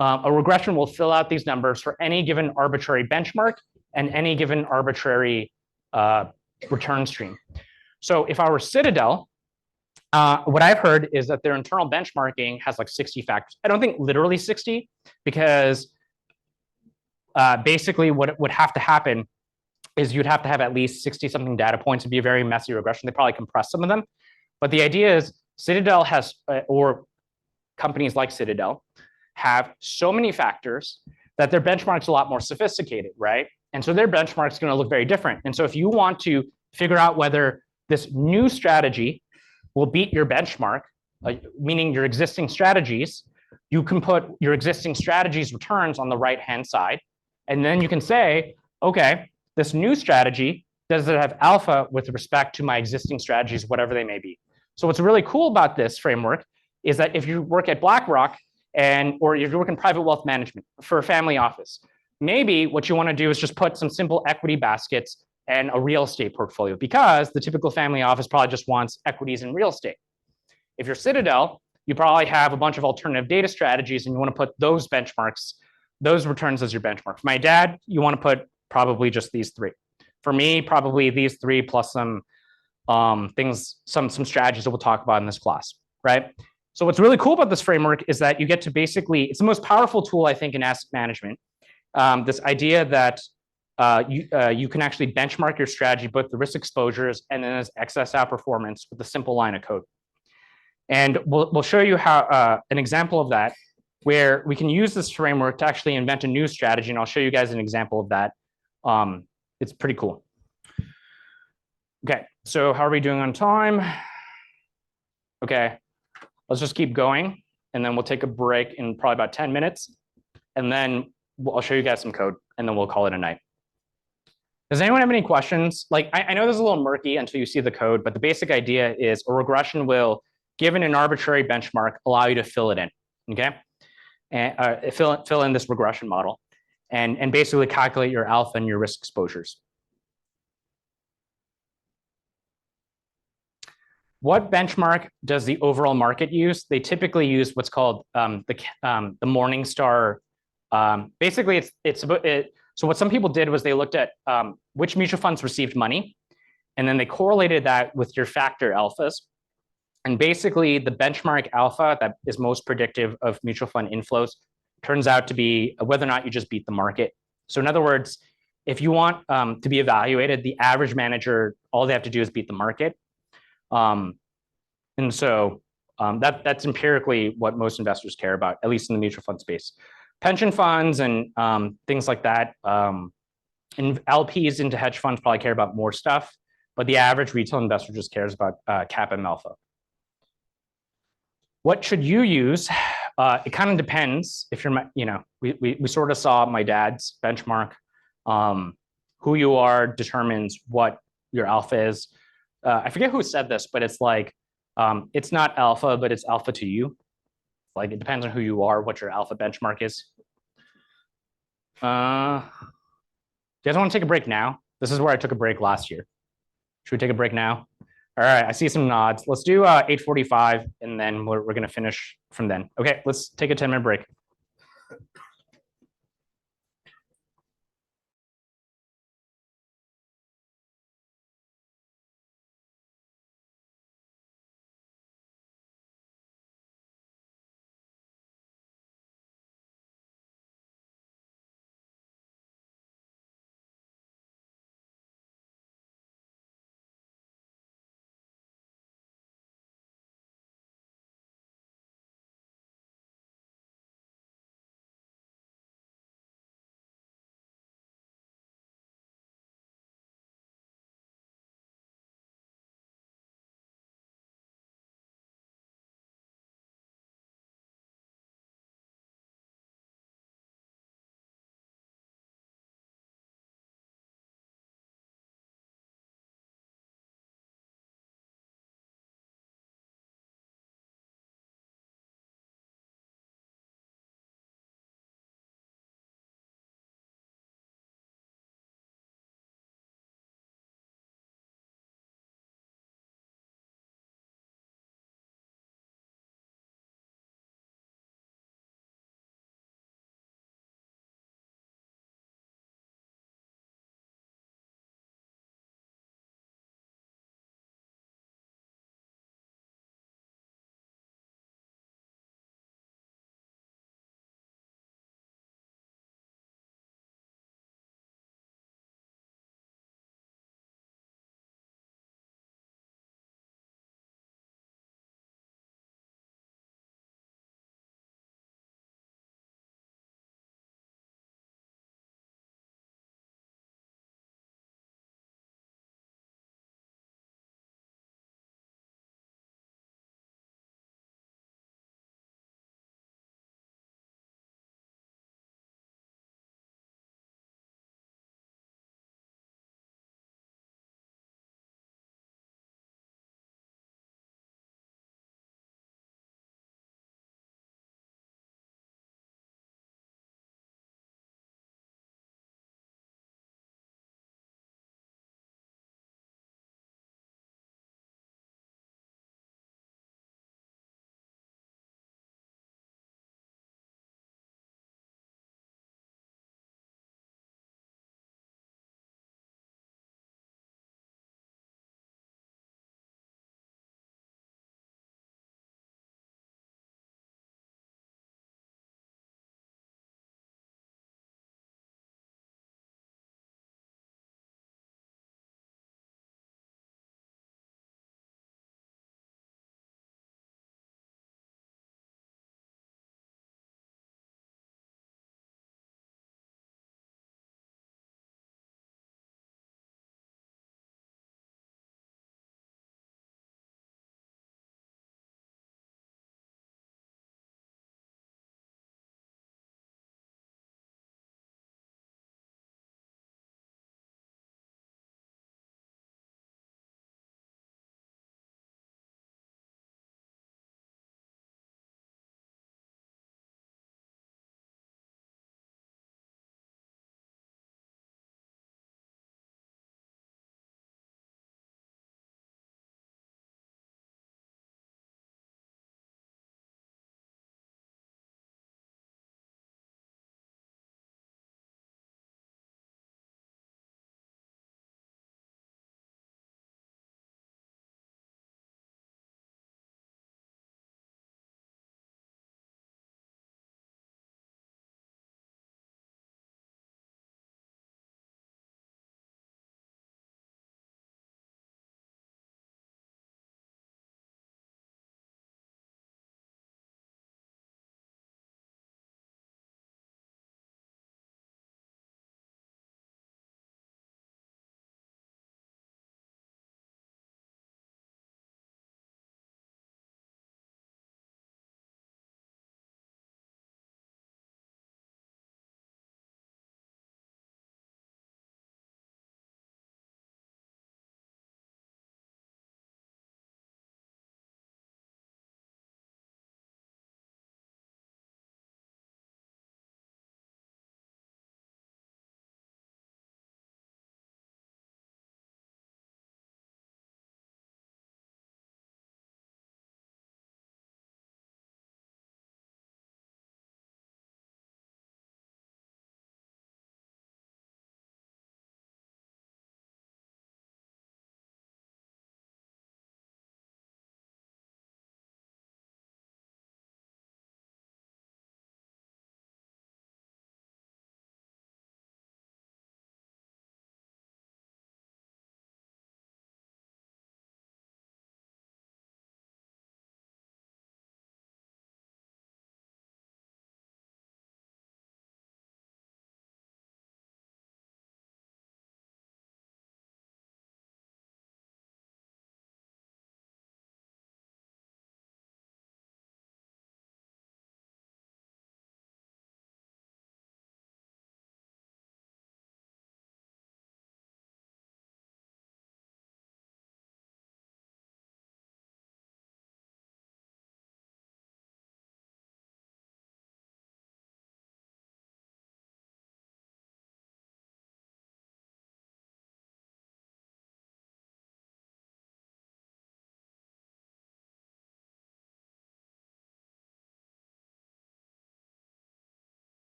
A regression will fill out these numbers for any given arbitrary benchmark and any given arbitrary return stream. So if I were Citadel, what I've heard is that their internal benchmarking has like 60 factors. I don't think literally 60, because basically what would have to happen is you'd have to have at least 60 something data points. It'd be a very messy regression. They probably compress some of them. But the idea is Citadel has, or companies like Citadel, have so many factors that their benchmark's a lot more sophisticated, right? And so their benchmark's going to look very different. And so if you want to figure out whether this new strategy will beat your benchmark, meaning your existing strategies, you can put your existing strategies returns on the right-hand side. And then you can say, okay, this new strategy, does it have alpha with respect to my existing strategies, whatever they may be? So what's really cool about this framework is that if you work at BlackRock or if you work in private wealth management for a family office, maybe what you want to do is just put some simple equity baskets and a real estate portfolio, because the typical family office probably just wants equities and real estate. If you're Citadel, you probably have a bunch of alternative data strategies and you want to put those benchmarks, those returns as your benchmark. For my dad, you want to put probably just these three. For me, probably these three plus some things, some strategies that we'll talk about in this class, right? So what's really cool about this framework is that you get to basically, it's the most powerful tool, I think, in asset management. This idea that you can actually benchmark your strategy, both the risk exposures and then as excess outperformance with a simple line of code. And we'll show you how an example of that, where we can use this framework to actually invent a new strategy. And I'll show you guys an example of that. It's pretty cool. Okay, so how are we doing on time? Okay, let's just keep going, and then we'll take a break in probably about 10 minutes. And then I'll show you guys some code, and then we'll call it a night. Does anyone have any questions? Like, I know this is a little murky until you see the code, but the basic idea is a regression will, given an arbitrary benchmark, allow you to fill it in, okay? And fill in this regression model and basically calculate your alpha and your risk exposures. What benchmark does the overall market use? They typically use what's called the Morningstar. Basically, it's about it. So what some people did was they looked at which mutual funds received money, and then they correlated that with your factor alphas. And basically, the benchmark alpha that is most predictive of mutual fund inflows turns out to be whether or not you just beat the market. So in other words, if you want to be evaluated, the average manager, all they have to do is beat the market. And so that's empirically what most investors care about, at least in the mutual fund space. Pension funds and things like that, and LPs into hedge funds probably care about more stuff, but the average retail investor just cares about cap and alpha. What should you use? It kind of depends. If you're, we sort of saw my dad's benchmark. Who you are determines what your alpha is. I forget who said this, but it's like, it's not alpha, but it's alpha to you. Like, it depends on who you are, what your alpha benchmark is. Do you guys want to take a break now? This is where I took a break last year. Should we take a break now? All right, I see some nods. Let's do 8:45, and then we're going to finish from then. Okay, let's take a 10-minute break.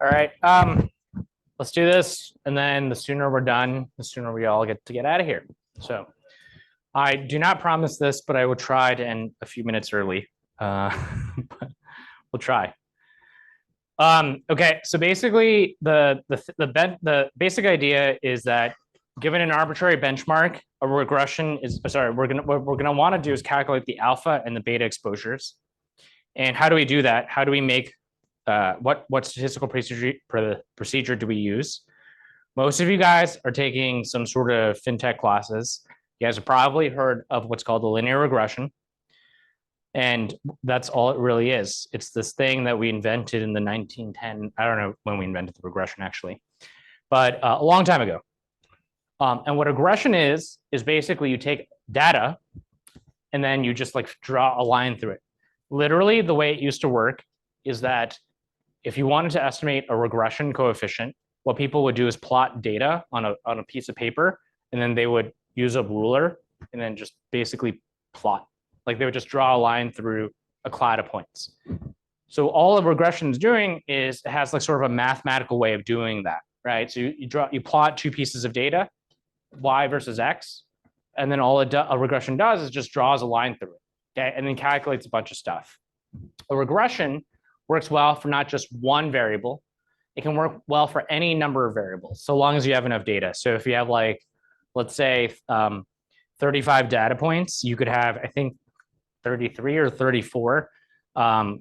All right, let's do this. And then the sooner we're done, the sooner we all get out of here. So I do not promise this, but I will try to end a few minutes early. But we'll try. Okay, so basically the basic idea is that given an arbitrary benchmark, a regression is what we're gonna want to do is calculate the alpha and the beta exposures. And how do we do that? How do we make what statistical procedure do we use? Most of you guys are taking some sort of fintech classes. You guys have probably heard of what's called a linear regression. And that's all it really is. It's this thing that we invented in the 1910. I don't know when we invented the regression actually, but a long time ago. And what regression is basically you take data and then you just like draw a line through it. Literally, the way it used to work is that if you wanted to estimate a regression coefficient, what people would do is plot data on a piece of paper, and then they would use a ruler and then just basically plot. Like they would just draw a line through a cloud of points. So all a regression is doing is it has like sort of a mathematical way of doing that, right? So you plot two pieces of data, y versus x, and then all a regression does is just draws a line through it, okay, and then calculates a bunch of stuff. A regression works well for not just one variable. It can work well for any number of variables, so long as you have enough data. So if you have like, let's say 35 data points, you could have, I think, 33 or 34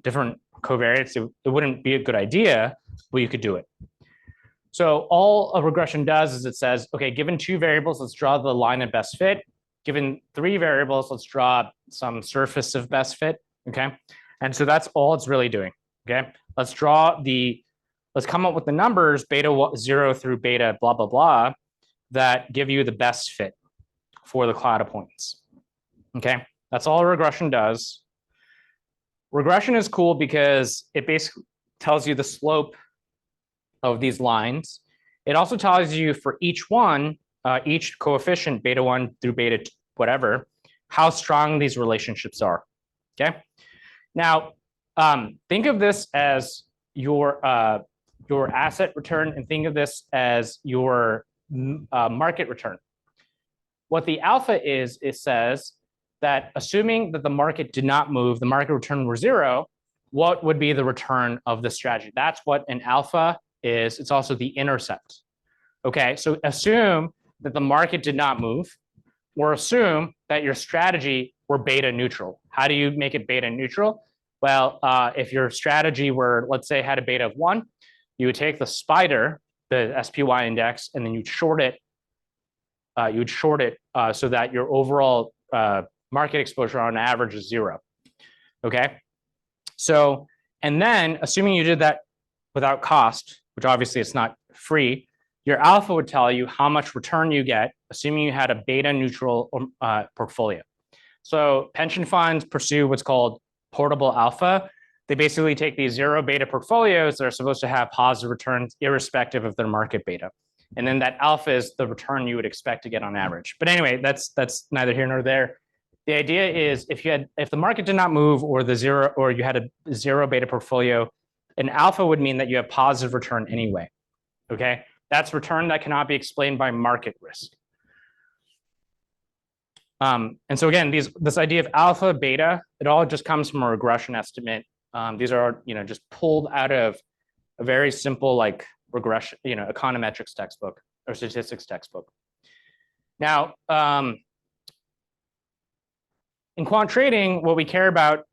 different covariates. It wouldn't be a good idea, but you could do it. So all a regression does is it says, okay, given two variables, let's draw the line of best fit. Given three variables, let's draw some surface of best fit, okay? And so that's all it's really doing, okay? Let's come up with the numbers, beta 0 through beta blah, blah, blah, that give you the best fit for the cloud of points, okay? That's all a regression does. Regression is cool because it basically tells you the slope of these lines. It also tells you for each one, each coefficient, beta 1 through beta whatever, how strong these relationships are, okay? Now, think of this as your asset return and think of this as your market return. What the alpha is, it says that assuming that the market did not move, the market return were 0, what would be the return of the strategy? That's what an alpha is. It's also the intercept. Okay, so assume that the market did not move, or assume that your strategy were beta neutral. How do you make it beta neutral? Well, if your strategy were, let's say, had a beta of 1, you would take the spider, the SPY index, and then you'd short it. So that your overall market exposure on average is 0. Okay, so and then assuming you did that without cost, which obviously it's not free, your alpha would tell you how much return you get, assuming you had a beta neutral portfolio. So pension funds pursue what's called portable alpha. They basically take these 0 beta portfolios that are supposed to have positive returns irrespective of their market beta. And then that alpha is the return you would expect to get on average. But anyway, that's neither here nor there. The idea is if the market did not move or you had a 0 beta portfolio, an alpha would mean that you have positive return anyway. Okay, that's return that cannot be explained by market risk. And so again, this idea of alpha, beta, it all just comes from a regression estimate. These are just pulled out of a very simple like regression, econometrics textbook or statistics textbook. Now, in quant trading, what we care about,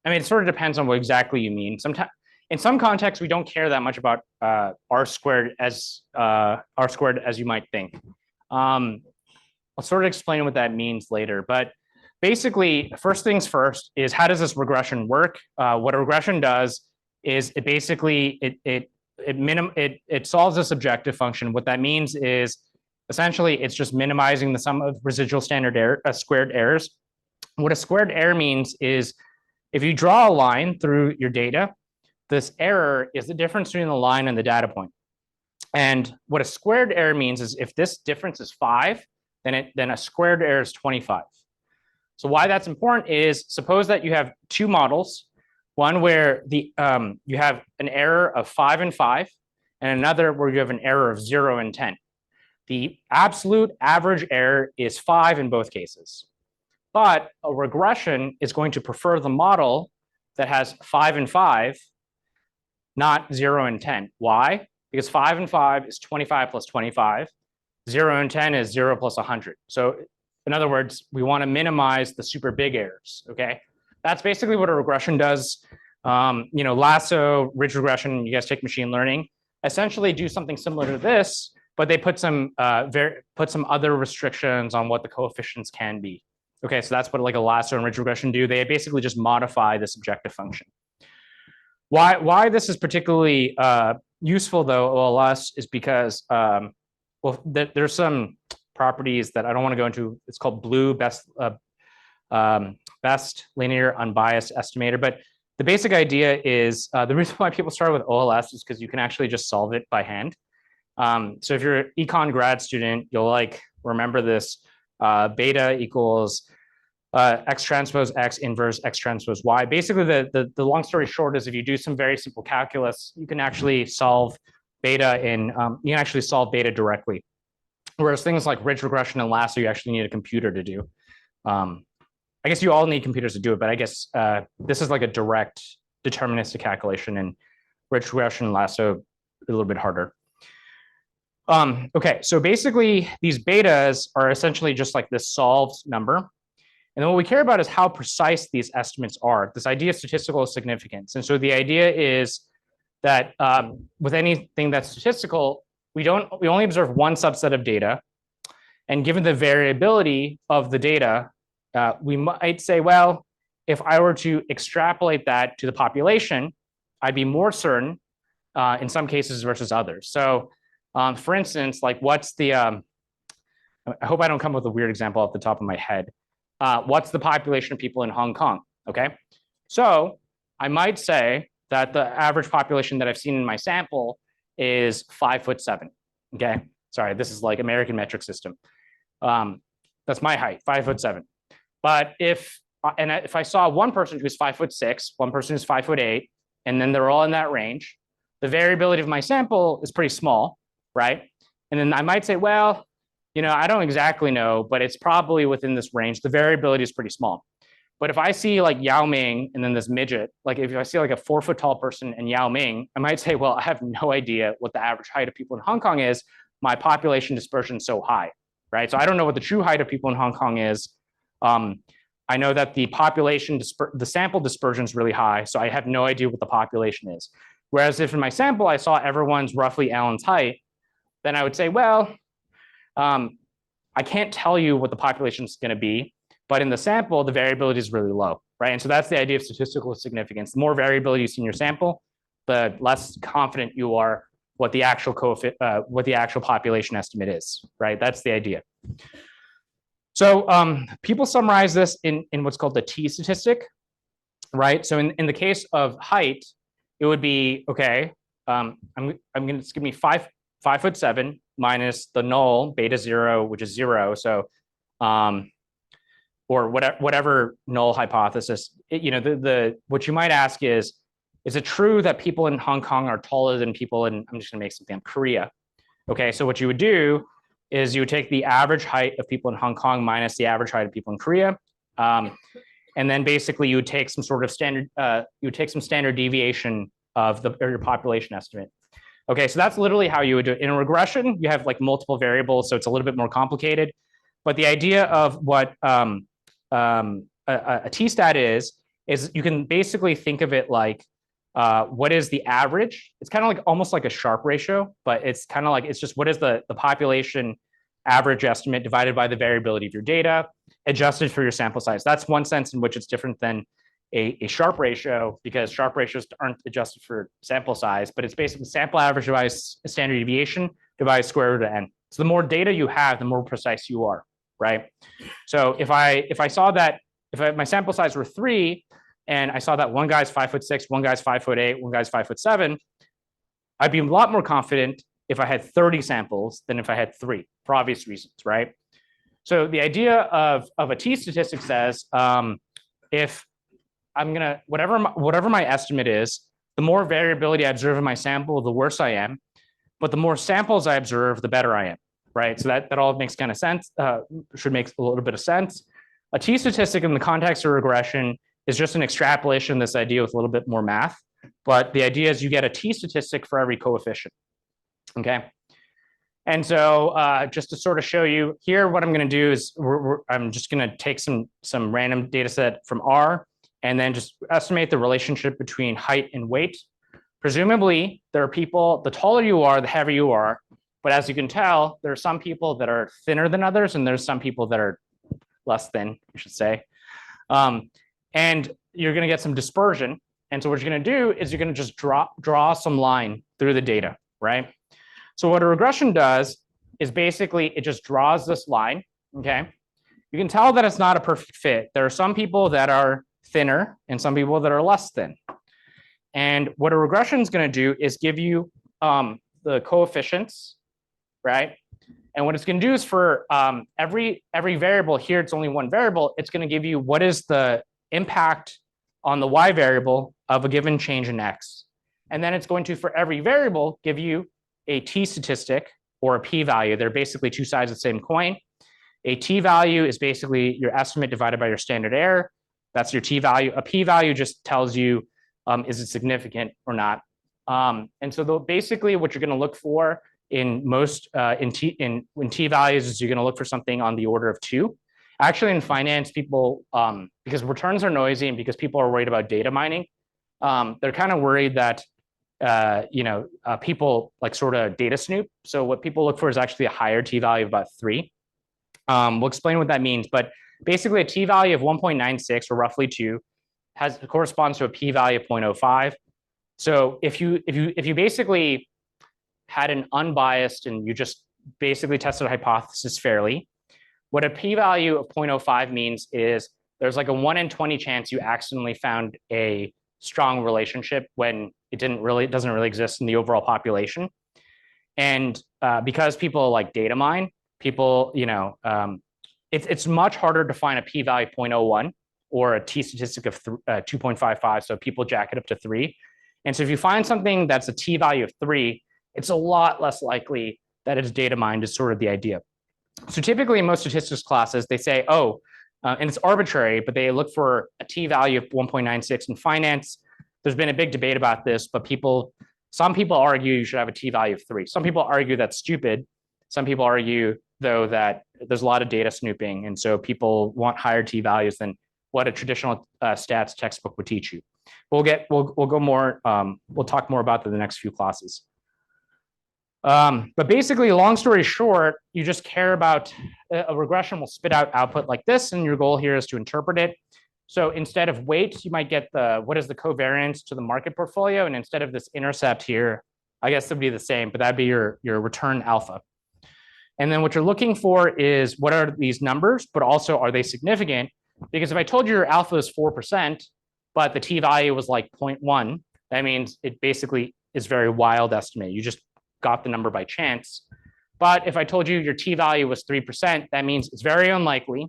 it sort of depends on what exactly you mean. Sometimes, in some contexts, we don't care that much about R squared as you might think. I'll sort of explain what that means later, but basically, first things first is how does this regression work? What a regression does is it basically it solves this objective function. What that means is essentially it's just minimizing the sum of residual standard error, squared errors. What a squared error means is if you draw a line through your data, this error is the difference between the line and the data point. And what a squared error means is if this difference is 5, then a squared error is 25. So why that's important is suppose that you have two models. One where you have an error of 5 and 5, and another where you have an error of 0 and 10. The absolute average error is 5 in both cases. But a regression is going to prefer the model that has 5 and 5, not 0 and 10. Why? Because 5 and 5 is 25 plus 25. 0 and 10 is 0 plus 100. So in other words, we want to minimize the super big errors, okay? That's basically what a regression does. Lasso, ridge regression, you guys take machine learning, essentially do something similar to this, but they put some other restrictions on what the coefficients can be. Okay, so that's what like a lasso and ridge regression do. They basically just modify this objective function. Why this is particularly useful though, OLS, is because there's some properties that I don't want to go into. It's called BLEU, best linear unbiased estimator. But the basic idea is the reason why people start with OLS is because you can actually just solve it by hand. So if you're an econ grad student, you'll like remember this. Beta equals x transpose x inverse x transpose y. Basically, the long story short is if you do some very simple calculus, you can actually solve beta directly. Whereas things like ridge regression and lasso, you actually need a computer to do. I guess you all need computers to do it, but I guess this is like a direct deterministic calculation, and ridge regression and lasso a little bit harder. Okay, so basically these betas are essentially just like this solved number. And then what we care about is how precise these estimates are, this idea of statistical significance. And so the idea is that with anything that's statistical, we only observe one subset of data. And given the variability of the data, we might say, well, if I were to extrapolate that to the population, I'd be more certain in some cases versus others. So for instance, like what's the, I hope I don't come up with a weird example off the top of my head. What's the population of people in Hong Kong? Okay, so I might say that the average population that I've seen in my sample is 5'7". Okay, sorry, this is like American metric system. That's my height, 5'7". But if I saw one person who's 5'6", one person who's 5'8", and then they're all in that range, the variability of my sample is pretty small, right? And then I might say, well, I don't exactly know, but it's probably within this range. The variability is pretty small. But if I see like Yao Ming and then this midget, like if I see like a 4 foot tall person and Yao Ming, I might say, well, I have no idea what the average height of people in Hong Kong is. My population dispersion is so high, right? So I don't know what the true height of people in Hong Kong is. I know that the sample dispersion is really high, so I have no idea what the population is. Whereas if in my sample I saw everyone's roughly Allen's height, then I would say, well, I can't tell you what the population is going to be, but in the sample, the variability is really low, right? And so that's the idea of statistical significance. The more variability you see in your sample, the less confident you are what the actual population estimate is, right? That's the idea. So people summarize this in what's called the T statistic, right? So in the case of height, it would be, okay, I'm going to give me 5'7" minus the null beta 0, which is 0. So, or whatever null hypothesis. What you might ask is it true that people in Hong Kong are taller than people in, I'm just going to make something up, Korea? Okay, so what you would do is you would take the average height of people in Hong Kong minus the average height of people in Korea, and then basically you would take some sort of standard deviation of your population estimate. Okay, so that's literally how you would do it. In a regression, you have like multiple variables, so it's a little bit more complicated. But the idea of what a t-stat is you can basically think of it like what is the average? It's kind of like almost like a Sharpe ratio, but it's kind of like, it's just what is the population average estimate divided by the variability of your data, adjusted for your sample size. That's one sense in which it's different than a Sharpe ratio, because Sharpe ratios aren't adjusted for sample size, but it's basically sample average divided standard deviation divided square root of n. So the more data you have, the more precise you are, right? So if my sample size were 3, and I saw that one guy's 5'6", one guy's 5'8", one guy's 5'7", I'd be a lot more confident if I had 30 samples than if I had 3, for obvious reasons, right? So the idea of a t-statistic says if whatever my estimate is, the more variability I observe in my sample, the worse I am. But the more samples I observe, the better I am, right? So that all makes kind of sense, should make a little bit of sense. A t-statistic in the context of regression is just an extrapolation of this idea with a little bit more math. But the idea is you get a t-statistic for every coefficient, okay? And so just to sort of show you here, what I'm going to do is I'm just going to take some random data set from R and then just estimate the relationship between height and weight. Presumably, there are people, the taller you are, the heavier you are. But as you can tell, there are some people that are thinner than others, and there's some people that are less thin, I should say. And you're going to get some dispersion. And so what you're going to do is you're going to just draw some line through the data, right? So what a regression does is basically it just draws this line, okay? You can tell that it's not a perfect fit. There are some people that are thinner and some people that are less thin. And what a regression is going to do is give you the coefficients, right? And what it's going to do is for every variable here, it's only one variable. It's going to give you what is the impact on the y variable of a given change in x. And then it's going to, for every variable, give you a t-statistic or a p-value. They're basically two sides of the same coin. A t-value is basically your estimate divided by your standard error. That's your t-value. A p-value just tells you, is it significant or not? And so basically what you're going to look for in most in t-values is you're going to look for something on the order of 2. Actually, in finance, people, because returns are noisy and because people are worried about data mining, they're kind of worried that people like sort of data snoop. So what people look for is actually a higher t-value of about 3. We'll explain what that means, but basically a t-value of 1.96 or roughly 2 corresponds to a p-value of 0.05. So if you basically had an unbiased and you just basically tested a hypothesis fairly, what a p-value of 0.05 means is there's like a 1 in 20 chance you accidentally found a strong relationship when it doesn't really exist in the overall population. And because people like data mine, people, it's much harder to find a p-value of 0.01 or a t-statistic of 2.55. So people jack it up to 3. And so if you find something that's a t-value of 3, it's a lot less likely that it's data mined is sort of the idea. So typically in most statistics classes, they say, and it's arbitrary, but they look for a t-value of 1.96 in finance. There's been a big debate about this, but some people argue you should have a t-value of 3. Some people argue that's stupid. Some people argue, though, that there's a lot of data snooping, and so people want higher t-values than what a traditional stats textbook would teach you. We'll go more. We'll talk more about that in the next few classes. But basically, long story short, you just care about a regression will spit out output like this, and your goal here is to interpret it. So instead of weight, you might get what is the covariance to the market portfolio, and instead of this intercept here, I guess it would be the same, but that'd be your return alpha. And then what you're looking for is what are these numbers, but also are they significant? Because if I told you your alpha is 4%, but the t-value was like 0.1, that means it basically is very wild estimate. You just got the number by chance. But if I told you your t-value was 3%, that means it's very unlikely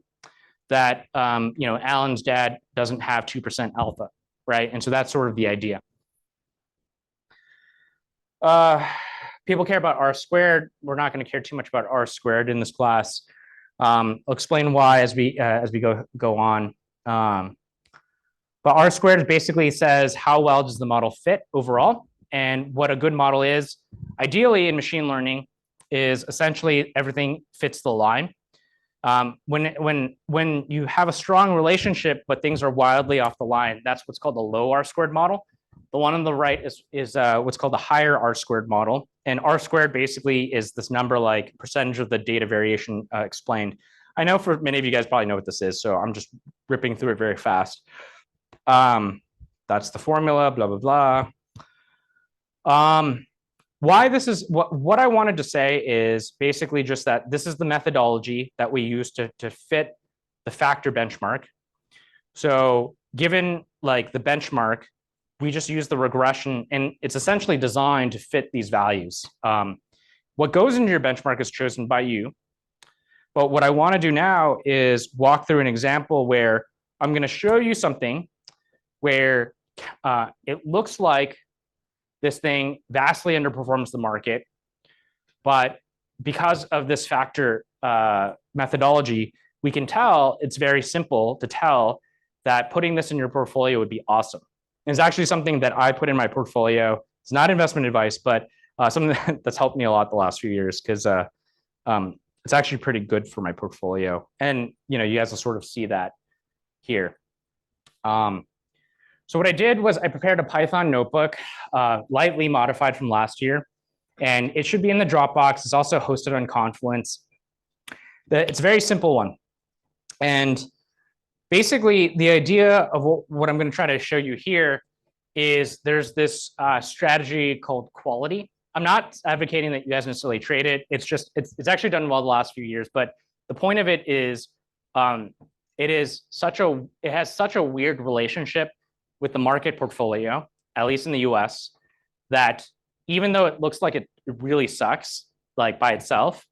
that Alan's dad doesn't have 2% alpha, right? And so that's sort of the idea. People care about R squared. We're not going to care too much about R squared in this class. I'll explain why as we go on. But R squared basically says how well does the model fit overall, and what a good model is. Ideally, in machine learning, is essentially everything fits the line. When you have a strong relationship, but things are wildly off the line, that's what's called the low R squared model. The one on the right is what's called the higher R squared model. And R squared basically is this number like percentage of the data variation explained. I know for many of you guys probably know what this is, so I'm just ripping through it very fast. That's the formula, blah, blah, blah. Why this is what I wanted to say is basically just that this is the methodology that we use to fit the factor benchmark. So given like the benchmark, we just use the regression, and it's essentially designed to fit these values. What goes into your benchmark is chosen by you. But what I want to do now is walk through an example where I'm going to show you something where it looks like this thing vastly underperforms the market, but because of this factor methodology, we can tell it's very simple to tell that putting this in your portfolio would be awesome. And it's actually something that I put in my portfolio. It's not investment advice, but something that's helped me a lot the last few years because it's actually pretty good for my portfolio. And you guys will sort of see that here. So what I did was I prepared a Python notebook, lightly modified from last year, and it should be in the Dropbox. It's also hosted on quant1. It's a very simple one. And basically, the idea of what I'm going to try to show you here is there's this strategy called quality. I'm not advocating that you guys necessarily trade it. It's just it's actually done well the last few years. But the point of it is it has such a weird relationship with the market portfolio, at least in the US, that even though it looks like it really sucks, like by itself,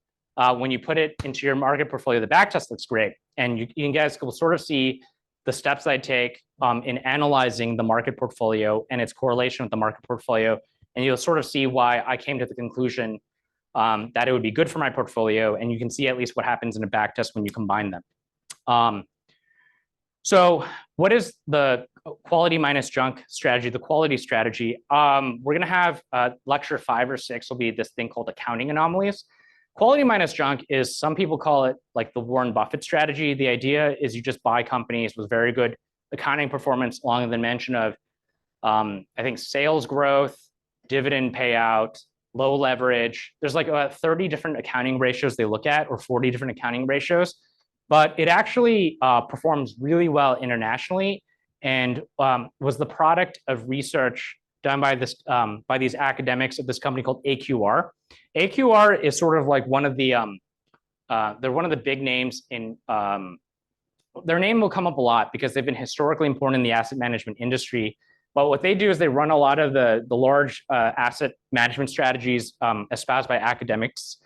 when you put it into your market portfolio, the backtest looks great. And you guys will sort of see the steps I take in analyzing the market portfolio and its correlation with the market portfolio. And you'll sort of see why I came to the conclusion that it would be good for my portfolio. And you can see at least what happens in a backtest when you combine them. So what is the quality minus junk strategy, the quality strategy? We're going to have lecture 5 or 6 will be this thing called accounting anomalies. Quality minus junk is, some people call it like the Warren Buffett strategy. The idea is you just buy companies with very good accounting performance along the dimension of, I think, sales growth, dividend payout, low leverage. There's like 30 different accounting ratios they look at, or 40 different accounting ratios. But it actually performs really well internationally, and was the product of research done by these academics at this company called AQR. AQR is sort of like one of the they're one of the big names in their name will come up a lot because they've been historically important in the asset management industry. But what they do is they run a lot of the large asset management strategies espoused by academics.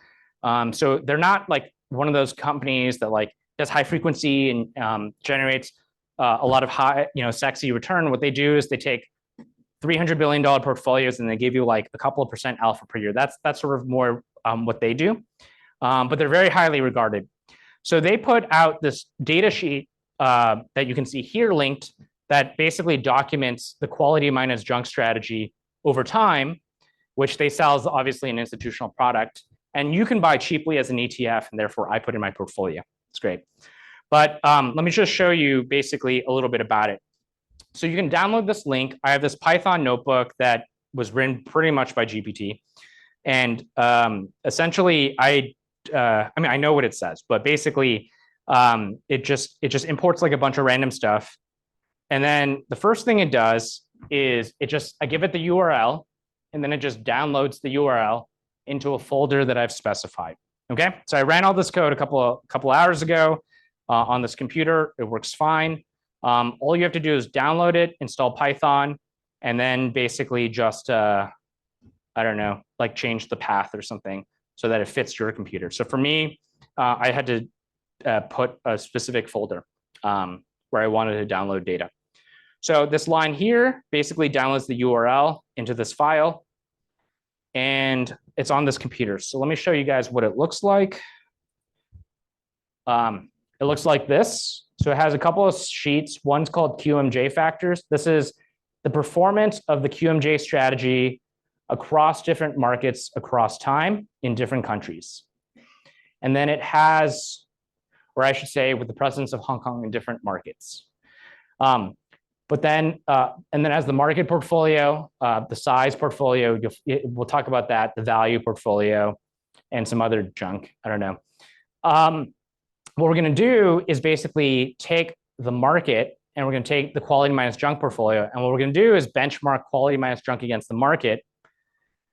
So they're not like one of those companies that like does high frequency and generates a lot of high, sexy return. What they do is they take $300 billion portfolios and they give you like a couple of % alpha per year. That's sort of more what they do, but they're very highly regarded. So they put out this data sheet that you can see here linked that basically documents the quality minus junk strategy over time, which they sell as obviously an institutional product. And you can buy cheaply as an ETF, and therefore I put in my portfolio. It's great. But let me just show you basically a little bit about it. So you can download this link. I have this Python notebook that was written pretty much by GPT. And essentially, I know what it says, but basically it just imports like a bunch of random stuff. And then the first thing it does is I give it the URL, and then it just downloads the URL into a folder that I've specified. Okay, so I ran all this code a couple hours ago on this computer. It works fine. All you have to do is download it, install Python, and then basically just I don't know, like change the path or something so that it fits your computer. So for me, I had to put a specific folder where I wanted to download data. So this line here basically downloads the URL into this file, and it's on this computer. So let me show you guys what it looks like. It looks like this. So it has a couple of sheets. One's called QMJ factors. This is the performance of the QMJ strategy across different markets across time in different countries. And then it has, or I should say, with the presence of Hong Kong in different markets. But then, and then as the market portfolio, the size portfolio, we'll talk about that, the value portfolio, and some other junk. I don't know. What we're going to do is basically take the market, and we're going to take the quality minus junk portfolio. And what we're going to do is benchmark quality minus junk against the market.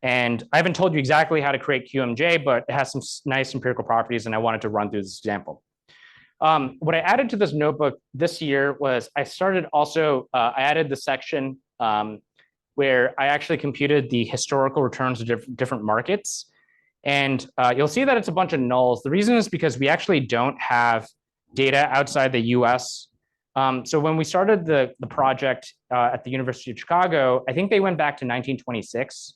And I haven't told you exactly how to create QMJ, but it has some nice empirical properties, and I wanted to run through this example. What I added to this notebook this year was I added the section where I actually computed the historical returns of different markets. And you'll see that it's a bunch of nulls. The reason is because we actually don't have data outside the US So when we started the project at the University of Chicago, I think they went back to 1926.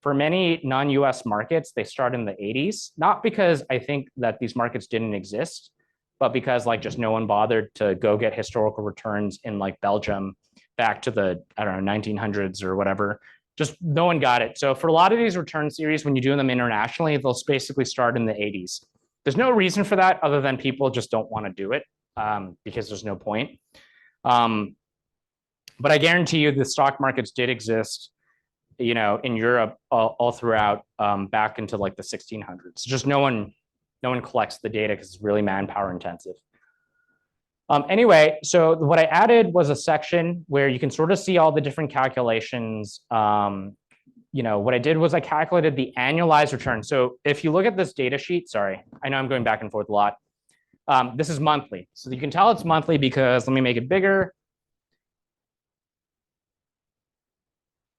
For many non-US markets, they started in the 80s, not because I think that these markets didn't exist, but because like just no one bothered to go get historical returns in like Belgium back to the, I don't know, 1900s or whatever. Just no one got it. So for a lot of these return series, when you do them internationally, they'll basically start in the 80s. There's no reason for that other than people just don't want to do it because there's no point. But I guarantee you the stock markets did exist, you know, in Europe all throughout back into like the 1600s. Just no one collects the data because it's really manpower intensive. Anyway, so what I added was a section where you can sort of see all the different calculations. You know, what I did was I calculated the annualized return. So if you look at this data sheet, sorry, I know I'm going back and forth a lot. This is monthly. So you can tell it's monthly because, let me make it bigger.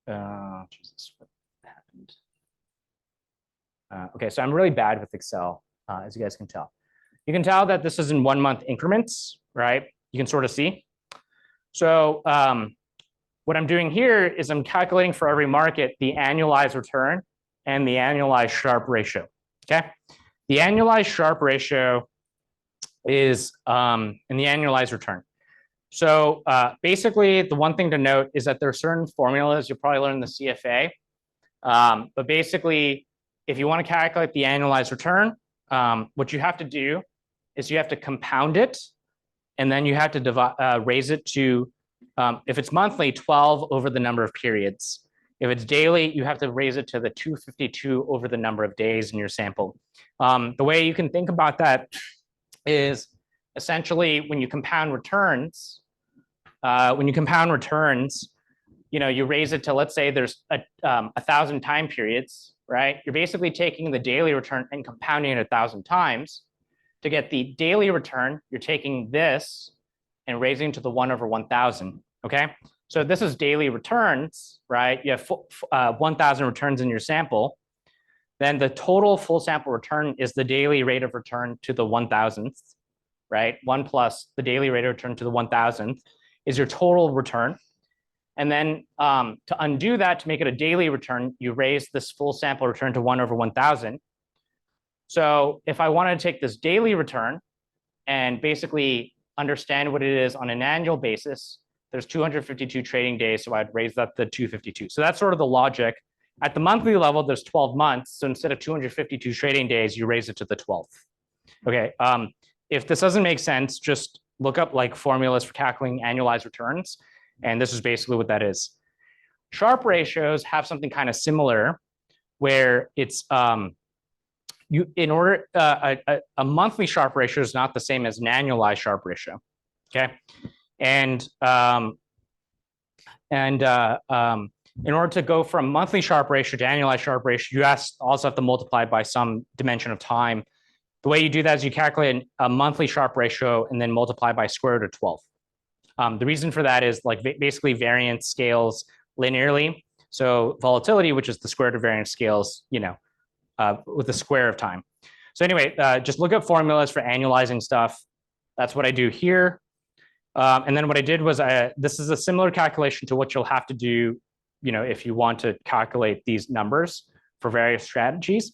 Jesus, what happened? Okay, so I'm really bad with Excel, as you guys can tell. You can tell that this is in 1 month increments, right? You can sort of see. So what I'm doing here is I'm calculating for every market the annualized return and the annualized Sharpe ratio, okay? The annualized Sharpe ratio is in the annualized return. So basically, the one thing to note is that there are certain formulas you'll probably learn in the CFA. But basically, if you want to calculate the annualized return, what you have to do is you have to compound it, and then you have to raise it to, if it's monthly, 12 over the number of periods. If it's daily, you have to raise it to the 252 over the number of days in your sample. The way you can think about that is essentially when you compound returns, you know, you raise it to, let's say there's 1,000 time periods, right? You're basically taking the daily return and compounding it 1,000 times. To get the daily return, you're taking this and raising to the 1 over 1,000, okay? So this is daily returns, right? You have 1,000 returns in your sample. Then the total full sample return is the daily rate of return to the 1,000th, right? 1 plus the daily rate of return to the 1,000th is your total return. And then to undo that, to make it a daily return, you raise this full sample return to 1 over 1,000. So if I wanted to take this daily return and basically understand what it is on an annual basis, there's 252 trading days, so I'd raise that to 252. So that's sort of the logic. At the monthly level, there's 12 months. So instead of 252 trading days, you raise it to the 12th. Okay, if this doesn't make sense, just look up like formulas for calculating annualized returns. And this is basically what that is. Sharpe ratios have something kind of similar where it's, a monthly Sharpe ratio is not the same as an annualized Sharpe ratio, okay? And in order to go from monthly Sharpe ratio to annualized Sharpe ratio, you also have to multiply it by some dimension of time. The way you do that is you calculate a monthly Sharpe ratio and then multiply by square root of 12. The reason for that is like basically variance scales linearly. So volatility, which is the square root of variance, scales, you know, with the square of time. So anyway, just look up formulas for annualizing stuff. That's what I do here. And then what I did was, this is a similar calculation to what you'll have to do, you know, if you want to calculate these numbers for various strategies.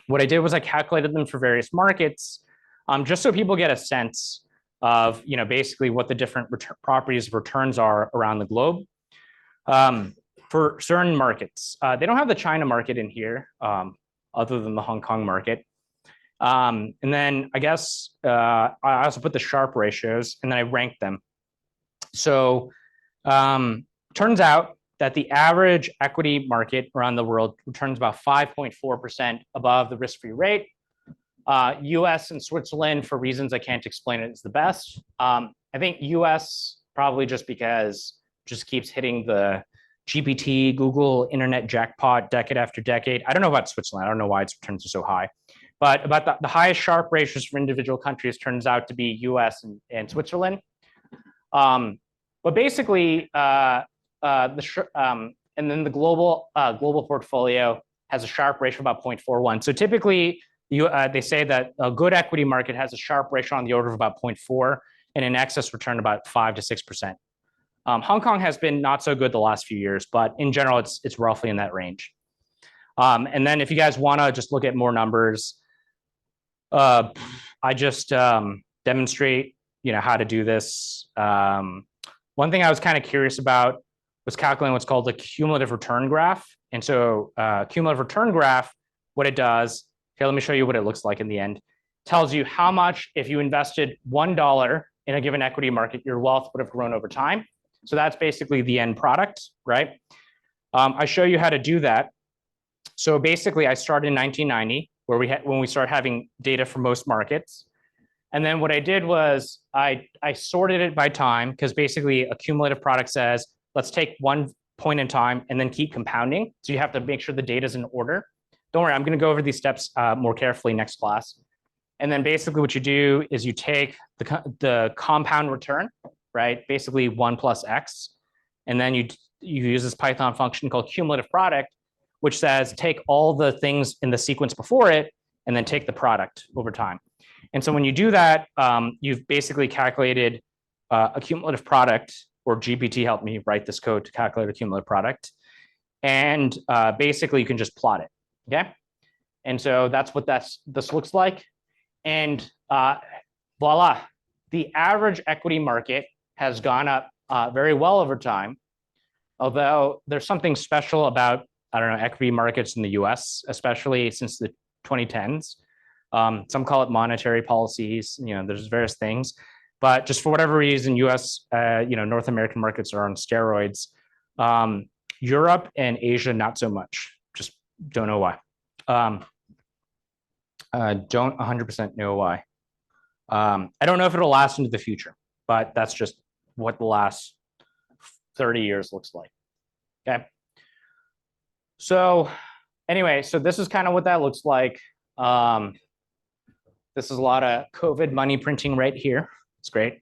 What I did was I calculated them for various markets, just so people get a sense of, you know, basically what the different properties of returns are around the globe. For certain markets, they don't have the China market in here, other than the Hong Kong market. And then I guess I also put the Sharpe ratios and then I ranked them. So turns out that the average equity market around the world returns about 5.4% above the risk-free rate. US and Switzerland, for reasons I can't explain it, is the best. I think US probably just because it just keeps hitting the GPT, Google, internet jackpot decade after decade. I don't know about Switzerland. I don't know why its returns are so high. But about the highest Sharpe ratios for individual countries turns out to be US and Switzerland. But basically, and then the global portfolio has a Sharpe ratio of about 0.41. So typically, they say that a good equity market has a Sharpe ratio on the order of about 0.4. and an excess return about 5 to 6%. Hong Kong has been not so good the last few years, but in general, it's roughly in that range. And then if you guys want to just look at more numbers, I just demonstrate, how to do this. One thing I was kind of curious about was calculating what's called the cumulative return graph. And so cumulative return graph, what it does, okay, let me show you what it looks like in the end. Tells you how much, if you invested $1 in a given equity market, your wealth would have grown over time. So that's basically the end product, right? I show you how to do that. So basically, I started in 1990, when we started having data for most markets. And then what I did was I sorted it by time, because basically a cumulative product says, let's take one point in time and then keep compounding. So you have to make sure the data is in order. Don't worry, I'm going to go over these steps more carefully next class. And then basically what you do is you take the compound return, right? Basically 1 plus x. And then you use this Python function called cumulative product, which says take all the things in the sequence before it and then take the product over time. And so when you do that, you've basically calculated a cumulative product, or GPT helped me write this code to calculate a cumulative product. And basically you can just plot it, okay? And so that's what this looks like. And voila, the average equity market has gone up very well over time. Although there's something special about, equity markets in the US, especially since the 2010s. Some call it monetary policies, there's various things. But just for whatever reason, US, North American markets are on steroids. Europe and Asia, not so much. Just don't know why. Don't 100% know why. I don't know if it'll last into the future, but that's just what the last 30 years looks like. Okay. So anyway, so this is kind of what that looks like. This is a lot of COVID money printing right here. It's great.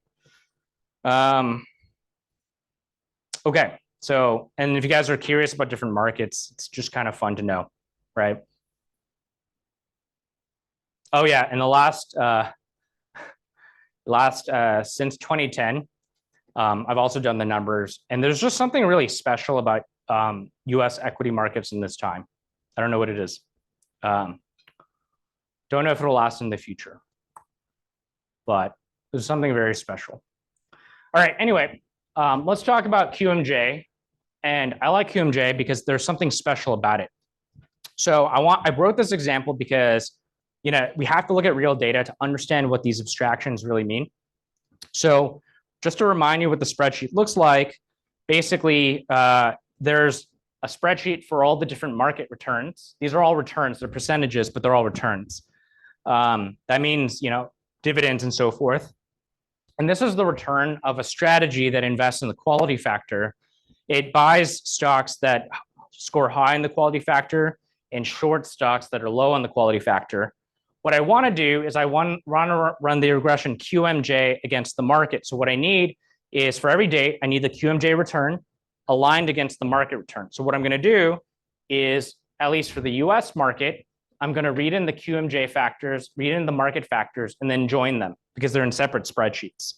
Okay. So, and if you guys are curious about different markets, it's just kind of fun to know, right? Oh yeah, and the last since 2010, I've also done the numbers, and there's just something really special about US equity markets in this time. I don't know what it is. Don't know if it'll last in the future, but there's something very special. All right, anyway, let's talk about QMJ. And I like QMJ because there's something special about it. So I wrote this example because we have to look at real data to understand what these abstractions really mean. So just to remind you what the spreadsheet looks like, basically, there's a spreadsheet for all the different market returns. These are all returns, they're percentages, but they're all returns. That means, dividends and so forth. And this is the return of a strategy that invests in the quality factor. It buys stocks that score high in the quality factor and short stocks that are low on the quality factor. What I want to do is I want to run the regression QMJ against the market. So what I need is, for every date, I need the QMJ return aligned against the market return. So what I'm going to do is, at least for the US market, I'm going to read in the QMJ factors, read in the market factors, and then join them because they're in separate spreadsheets.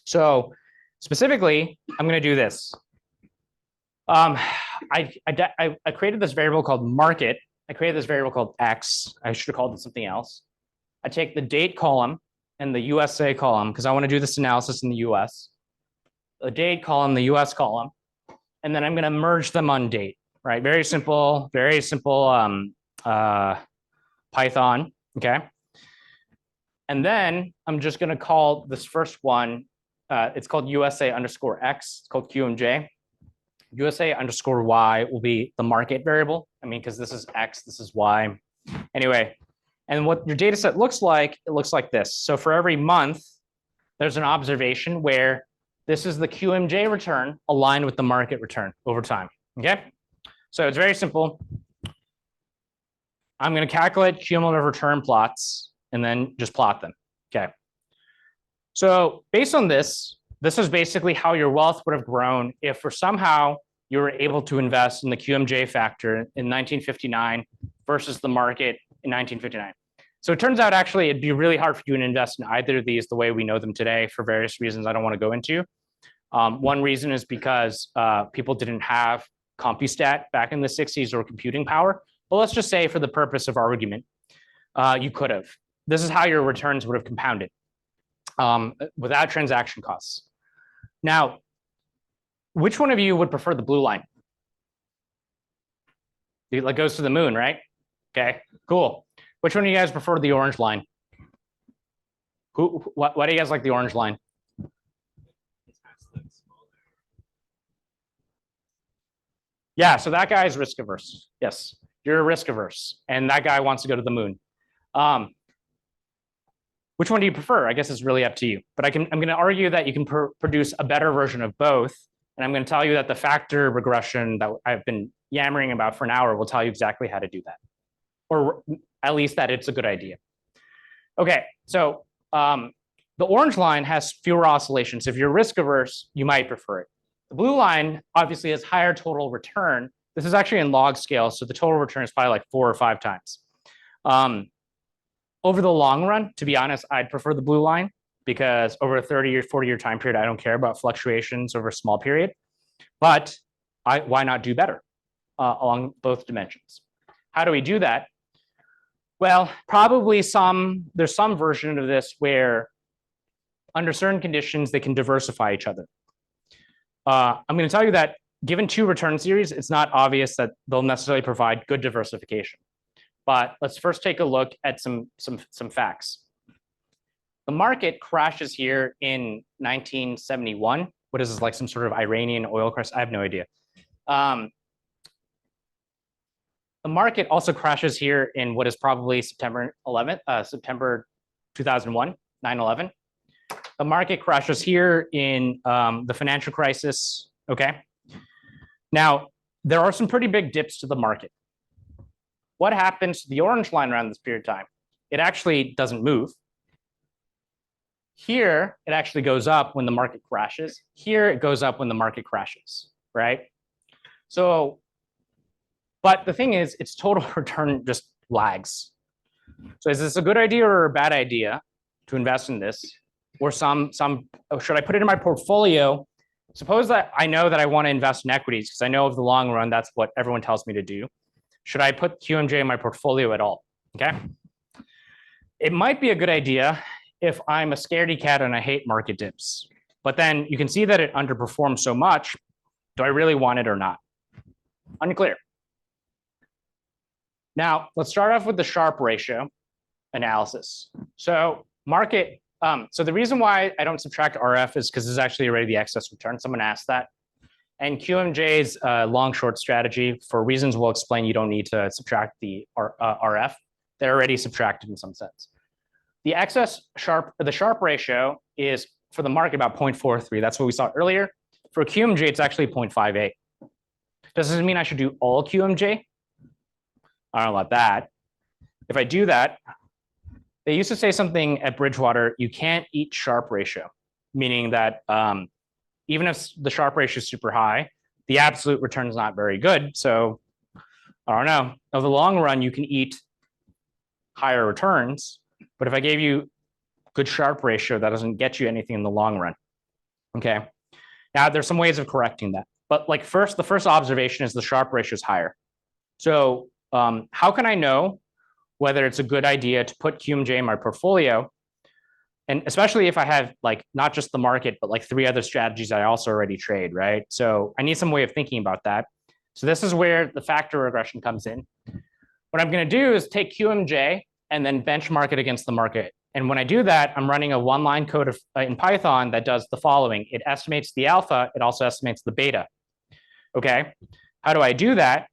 So specifically, I'm going to do this. I created this variable called market. I created this variable called X. I should have called it something else. I take the date column and the USA column because I want to do this analysis in the US. The date column, the US column, and then I'm going to merge them on date, right? Very simple Python, okay? And then I'm just going to call this first one, it's called USA underscore X, it's called QMJ. USA underscore Y will be the market variable. Because this is X, this is Y. Anyway, and what your data set looks like, it looks like this. So for every month, there's an observation where this is the QMJ return aligned with the market return over time, okay? So it's very simple. I'm going to calculate cumulative return plots and then just plot them, okay? So based on this, this is basically how your wealth would have grown if for somehow you were able to invest in the QMJ factor in 1959 versus the market in 1959. So it turns out actually it'd be really hard for you to invest in either of these the way we know them today for various reasons I don't want to go into. One reason is because people didn't have CompuStat back in the 60s or computing power. But let's just say for the purpose of argument, you could have. This is how your returns would have compounded without transaction costs. Now, which one of you would prefer the blue line? It like goes to the moon, right? Okay, cool. Which one of you guys prefer the orange line? Why do you guys like the orange line? Yeah, so that guy is risk averse. Yes, you're risk averse, and that guy wants to go to the moon. Which one do you prefer? I guess it's really up to you. But I'm going to argue that you can produce a better version of both. And I'm going to tell you that the factor regression that I've been yammering about for an hour will tell you exactly how to do that, or at least that it's a good idea. Okay, so the orange line has fewer oscillations. If you're risk averse, you might prefer it. The blue line obviously has higher total return. This is actually in log scale, so the total return is probably like 4 or 5 times. Over the long run, to be honest, I'd prefer the blue line because over a 30 or 40-year time period, I don't care about fluctuations over a small period. But why not do better along both dimensions? How do we do that? Well, probably there's some version of this where under certain conditions, they can diversify each other. I'm going to tell you that given 2 return series, it's not obvious that they'll necessarily provide good diversification. But let's first take a look at some facts. The market crashes here in 1971. What is this, like some sort of Iranian oil crash? I have no idea. The market also crashes here in what is probably September 2001, 9/11. The market crashes here in the financial crisis. Okay. Now, there are some pretty big dips to the market. What happens to the orange line around this period of time? It actually doesn't move. Here, it actually goes up when the market crashes. Here, it goes up when the market crashes, right? So, but the thing is, its total return just lags. So is this a good idea or a bad idea to invest in this? Or should I put it in my portfolio? Suppose that I know that I want to invest in equities because I know over the long run, that's what everyone tells me to do. Should I put QMJ in my portfolio at all? Okay. It might be a good idea if I'm a scaredy cat and I hate market dips. But then you can see that it underperforms so much. Do I really want it or not? Unclear. Now, let's start off with the Sharpe ratio analysis. So so the reason why I don't subtract RF is because this is actually already the excess return. Someone asked that. And QMJ's long-short strategy, for reasons we'll explain, you don't need to subtract the RF. They're already subtracted in some sense. The Sharpe ratio is for the market about 0.43. That's what we saw earlier. For QMJ, it's actually 0.58. Does this mean I should do all QMJ? I don't know about that. If I do that, they used to say something at Bridgewater, you can't eat Sharpe ratio, meaning that even if the Sharpe ratio is super high, the absolute return is not very good. So I don't know. Over the long run, you can eat higher returns. But if I gave you good Sharpe ratio, that doesn't get you anything in the long run. Okay. Now, there's some ways of correcting that. But like the first observation is the Sharpe ratio is higher. So how can I know whether it's a good idea to put QMJ in my portfolio? And especially if I have like not just the market, but like 3 other strategies I also already trade, right? So I need some way of thinking about that. So this is where the factor regression comes in. What I'm going to do is take QMJ and then benchmark it against the market. And when I do that, I'm running a 1-line code in Python that does the following. It estimates the alpha. It also estimates the beta. Okay. How do I do that?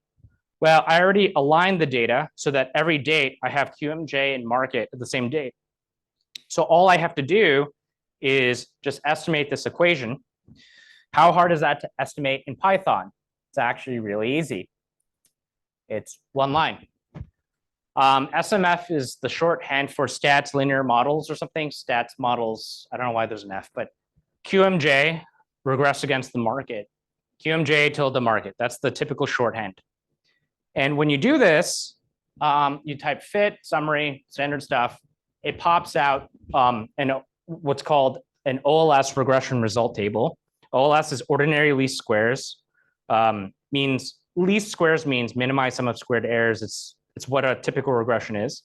Well, I already aligned the data so that every date I have QMJ and market at the same date. So all I have to do is just estimate this equation. How hard is that to estimate in Python? It's actually really easy. It's 1 line. SMF is the shorthand for stats linear models or something. Stats models, I don't know why there's an F, but QMJ regress against the market. QMJ tilde the market. That's the typical shorthand. And when you do this, You type fit, summary, standard stuff. It pops out what's called an OLS regression result table. OLS is ordinary least squares. Means least squares means minimize sum of squared errors. It's what a typical regression is.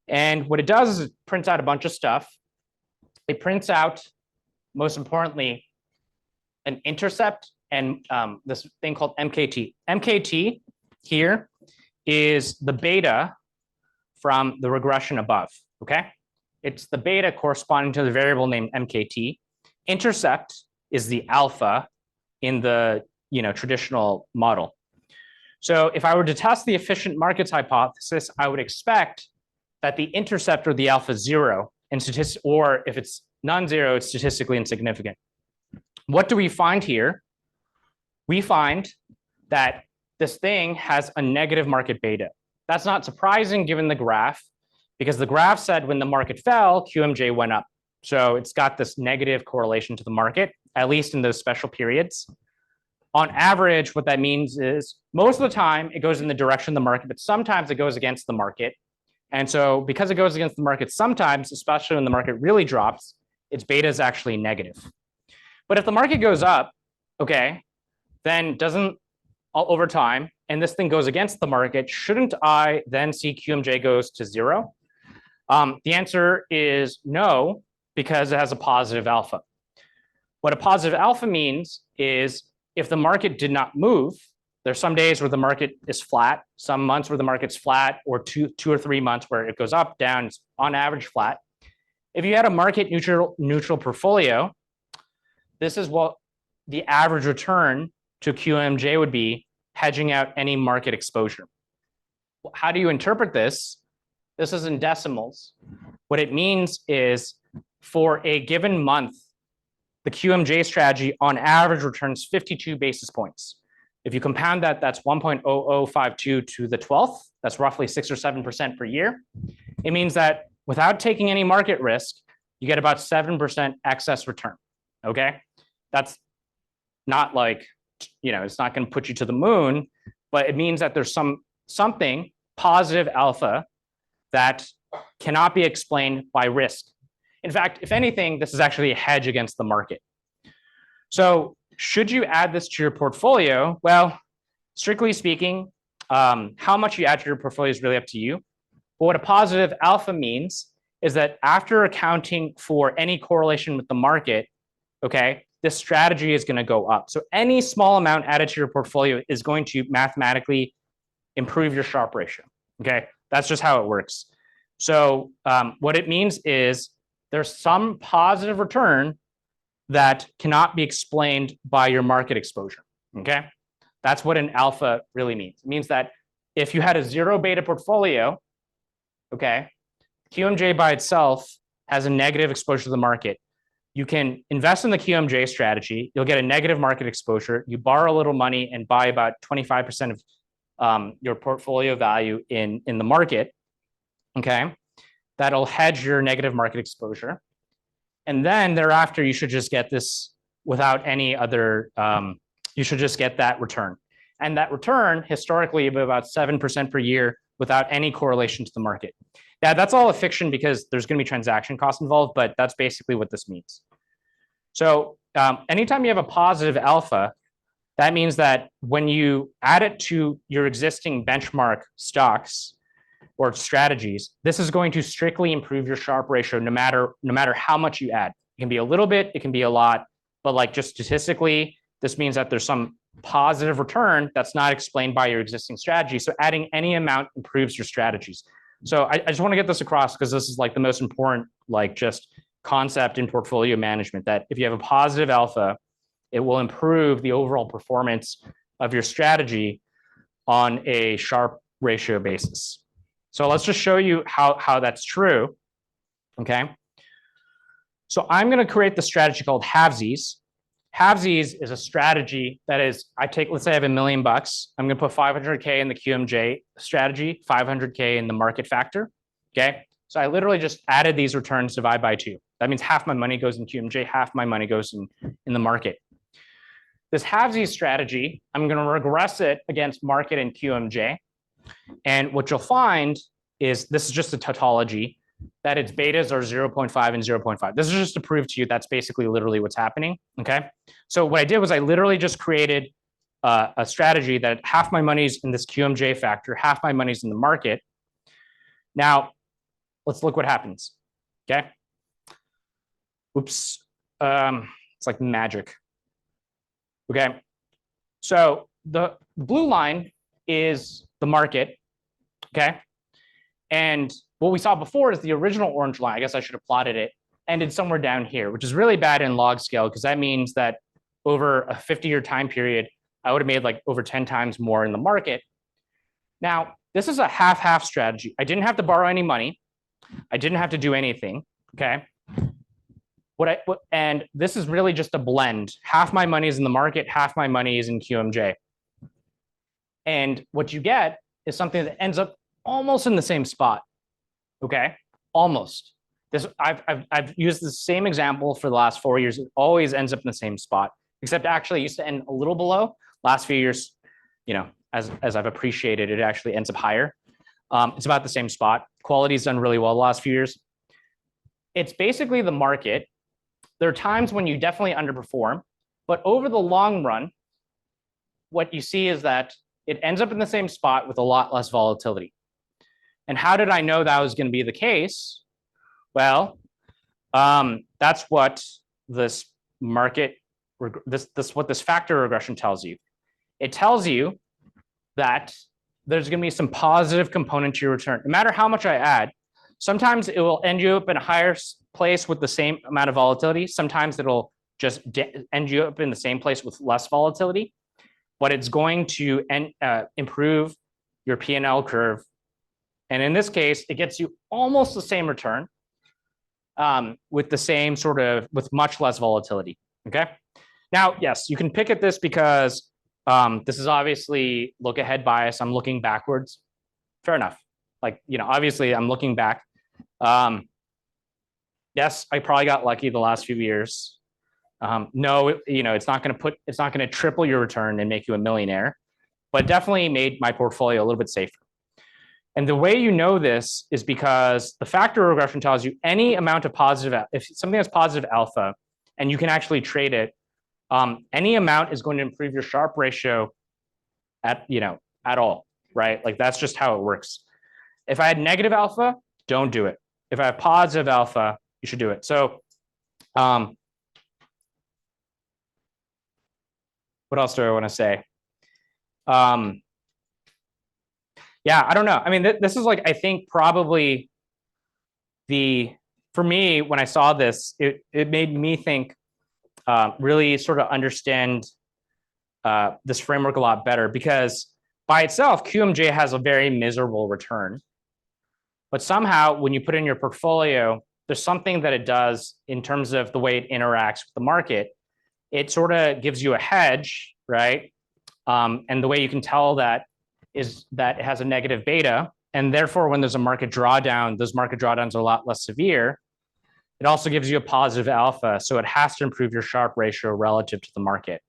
And what it does is it prints out a bunch of stuff. It prints out, most importantly, an intercept and this thing called MKT. MKT here is the beta from the regression above, okay? It's the beta corresponding to the variable named MKT. Intercept is the alpha in the traditional model. So if I were to test the efficient markets hypothesis, I would expect that the intercept or the alpha is 0, or if it's non-zero, it's statistically insignificant. What do we find here? We find that this thing has a negative market beta. That's not surprising given the graph, because the graph said when the market fell, QMJ went up. So it's got this negative correlation to the market, at least in those special periods. On average, what that means is most of the time it goes in the direction of the market, but sometimes it goes against the market. And so because it goes against the market sometimes, especially when the market really drops, its beta is actually negative. But if the market goes up, okay, then doesn't over time, and this thing goes against the market, shouldn't I then see QMJ goes to 0? The answer is no, because it has a positive alpha. What a positive alpha means is if the market did not move, there's some days where the market is flat, some months where the market's flat, or two or 3 months where it goes up, down, it's on average flat. If you had a market neutral portfolio, this is what the average return to QMJ would be, hedging out any market exposure. How do you interpret this? This is in decimals. What it means is for a given month, the QMJ strategy on average returns 52 basis points. If you compound that, that's 1.0052 to the 12th. That's roughly 6 or 7% per year. It means that without taking any market risk, you get about 7% excess return, okay? That's not like, it's not going to put you to the moon, but it means that there's something positive alpha that cannot be explained by risk. In fact, if anything, this is actually a hedge against the market. So should you add this to your portfolio? Well, strictly speaking, how much you add to your portfolio is really up to you. But what a positive alpha means is that after accounting for any correlation with the market, okay, this strategy is going to go up. So any small amount added to your portfolio is going to mathematically improve your Sharpe ratio. Okay, that's just how it works. So what it means is there's some positive return that cannot be explained by your market exposure. Okay, that's what an alpha really means. It means that if you had a 0 beta portfolio, okay, QMJ by itself has a negative exposure to the market. You can invest in the QMJ strategy. You'll get a negative market exposure. You borrow a little money and buy about 25% of your portfolio value in the market. Okay, that'll hedge your negative market exposure. And then thereafter, you should just get this without any other, you should just get that return. And that return historically about 7% per year without any correlation to the market. Yeah, that's all a fiction because there's going to be transaction costs involved, but that's basically what this means. So anytime you have a positive alpha, that means that when you add it to your existing benchmark stocks or strategies, this is going to strictly improve your Sharpe ratio no matter how much you add. It can be a little bit, it can be a lot, but like just statistically, this means that there's some positive return that's not explained by your existing strategy. So adding any amount improves your strategies. So I just want to get this across because this is like the most important, like just concept in portfolio management, that if you have a positive alpha, it will improve the overall performance of your strategy on a Sharpe ratio basis. So let's just show you how that's true. Okay. So I'm going to create the strategy called halvesies. Halvesies is a strategy that is, let's say I have $1 million. I'm going to put 500K in the QMJ strategy, 500K in the market factor. Okay. So I literally just added these returns, divide by 2. That means half my money goes in QMJ, half my money goes in the market. This halvesies strategy, I'm going to regress it against market and QMJ. And what you'll find is this is just a tautology that its betas are 0.5 and 0.5. This is just to prove to you that's basically literally what's happening. Okay. So what I did was I literally just created a strategy that half my money's in this QMJ factor, half my money's in the market. Now, let's look what happens. Okay. Oops. It's like magic. Okay. So the blue line is the market. Okay. And what we saw before is the original orange line. I guess I should have plotted it, ended somewhere down here, which is really bad in log scale because that means that over a 50-year time period, I would have made like over 10 times more in the market. Now, this is a half-half strategy. I didn't have to borrow any money. I didn't have to do anything. Okay. And this is really just a blend. Half my money is in the market, half my money is in QMJ. And what you get is something that ends up almost in the same spot. Okay, almost. This I've used the same example for the last 4 years. It always ends up in the same spot, except actually it used to end a little below. Last few years, you know, as I've appreciated, it actually ends up higher. It's about the same spot. Quality's done really well the last few years. It's basically the market. There are times when you definitely underperform, but over the long run, what you see is that it ends up in the same spot with a lot less volatility. And how did I know that was going to be the case? Well, that's what this market, what this factor regression tells you. It tells you that there's going to be some positive component to your return. No matter how much I add, sometimes it will end you up in a higher place with the same amount of volatility. Sometimes it'll just end you up in the same place with less volatility. But it's going to improve your P&L curve. And in this case, it gets you almost the same return with the same sort of, with much less volatility. Okay. Now, yes, you can pick at this because this is obviously look ahead bias. I'm looking backwards. Fair enough. Like, you know, obviously I'm looking back. Yes, I probably got lucky the last few years. No, you know, it's not going to triple your return and make you a millionaire, but definitely made my portfolio a little bit safer. And the way you know this is because the factor regression tells you any amount of positive, if something has positive alpha and you can actually trade it, any amount is going to improve your Sharpe ratio at all, right? Like that's just how it works. If I had negative alpha, don't do it. If I have positive alpha, you should do it. So, what else do I want to say? Yeah, I don't know. I mean, this is like, I think probably for me, when I saw this, it made me think, really sort of understand this framework a lot better because by itself, QMJ has a very miserable return. But somehow when you put in your portfolio, there's something that it does in terms of the way it interacts with the market. It sort of gives you a hedge, right? And the way you can tell that is that it has a negative beta. And therefore, when there's a market drawdown, those market drawdowns are a lot less severe. It also gives you a positive alpha. So it has to improve your Sharpe ratio relative to the market.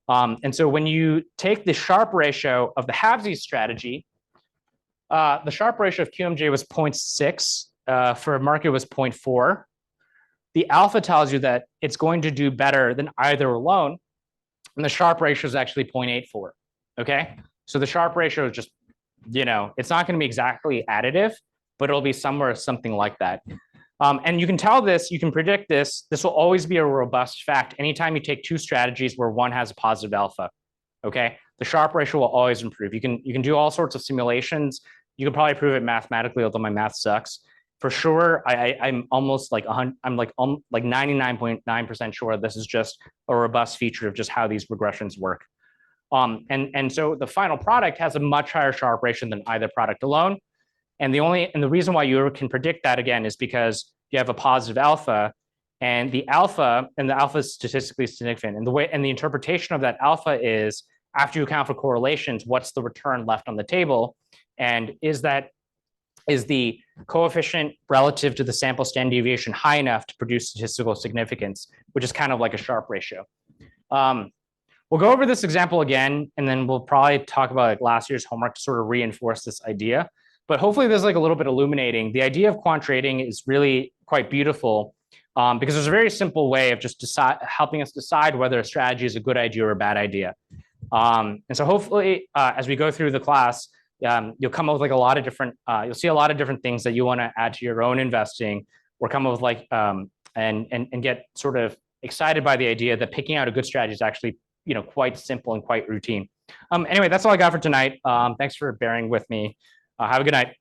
And so when you take the Sharpe ratio of the halvesies strategy, the Sharpe ratio of QMJ was 0.6, for a market was 0.4. The alpha tells you that it's going to do better than either alone. And the Sharpe ratio is actually 0.84. Okay. So the Sharpe ratio is just, you know, it's not going to be exactly additive, but it'll be somewhere something like that. And you can tell this, you can predict this. This will always be a robust fact anytime you take two strategies where one has a positive alpha. Okay. The Sharpe ratio will always improve. You can do all sorts of simulations. You can probably prove it mathematically, although my math sucks. For sure, I'm almost like 99.9% sure this is just a robust feature of just how these regressions work. And so the final product has a much higher Sharpe ratio than either product alone. And the reason why you can predict that again is because you have a positive alpha, and the alpha is statistically significant. And the interpretation of that alpha is after you account for correlations, what's the return left on the table, and is the coefficient relative to the sample standard deviation high enough to produce statistical significance, which is kind of like a Sharpe ratio. We'll go over this example again, and then we'll probably talk about like last year's homework to sort of reinforce this idea. But hopefully this is like a little bit illuminating. The idea of quant trading is really quite beautiful because there's a very simple way of just helping us decide whether a strategy is a good idea or a bad idea. And so hopefully as we go through the class, you'll come up with like a lot of different, you'll see a lot of different things that you want to add to your own investing, or come up with like, and get sort of excited by the idea that picking out a good strategy is actually, quite simple and quite routine. Anyway, that's all I got for tonight. Thanks for bearing with me. Have a good night.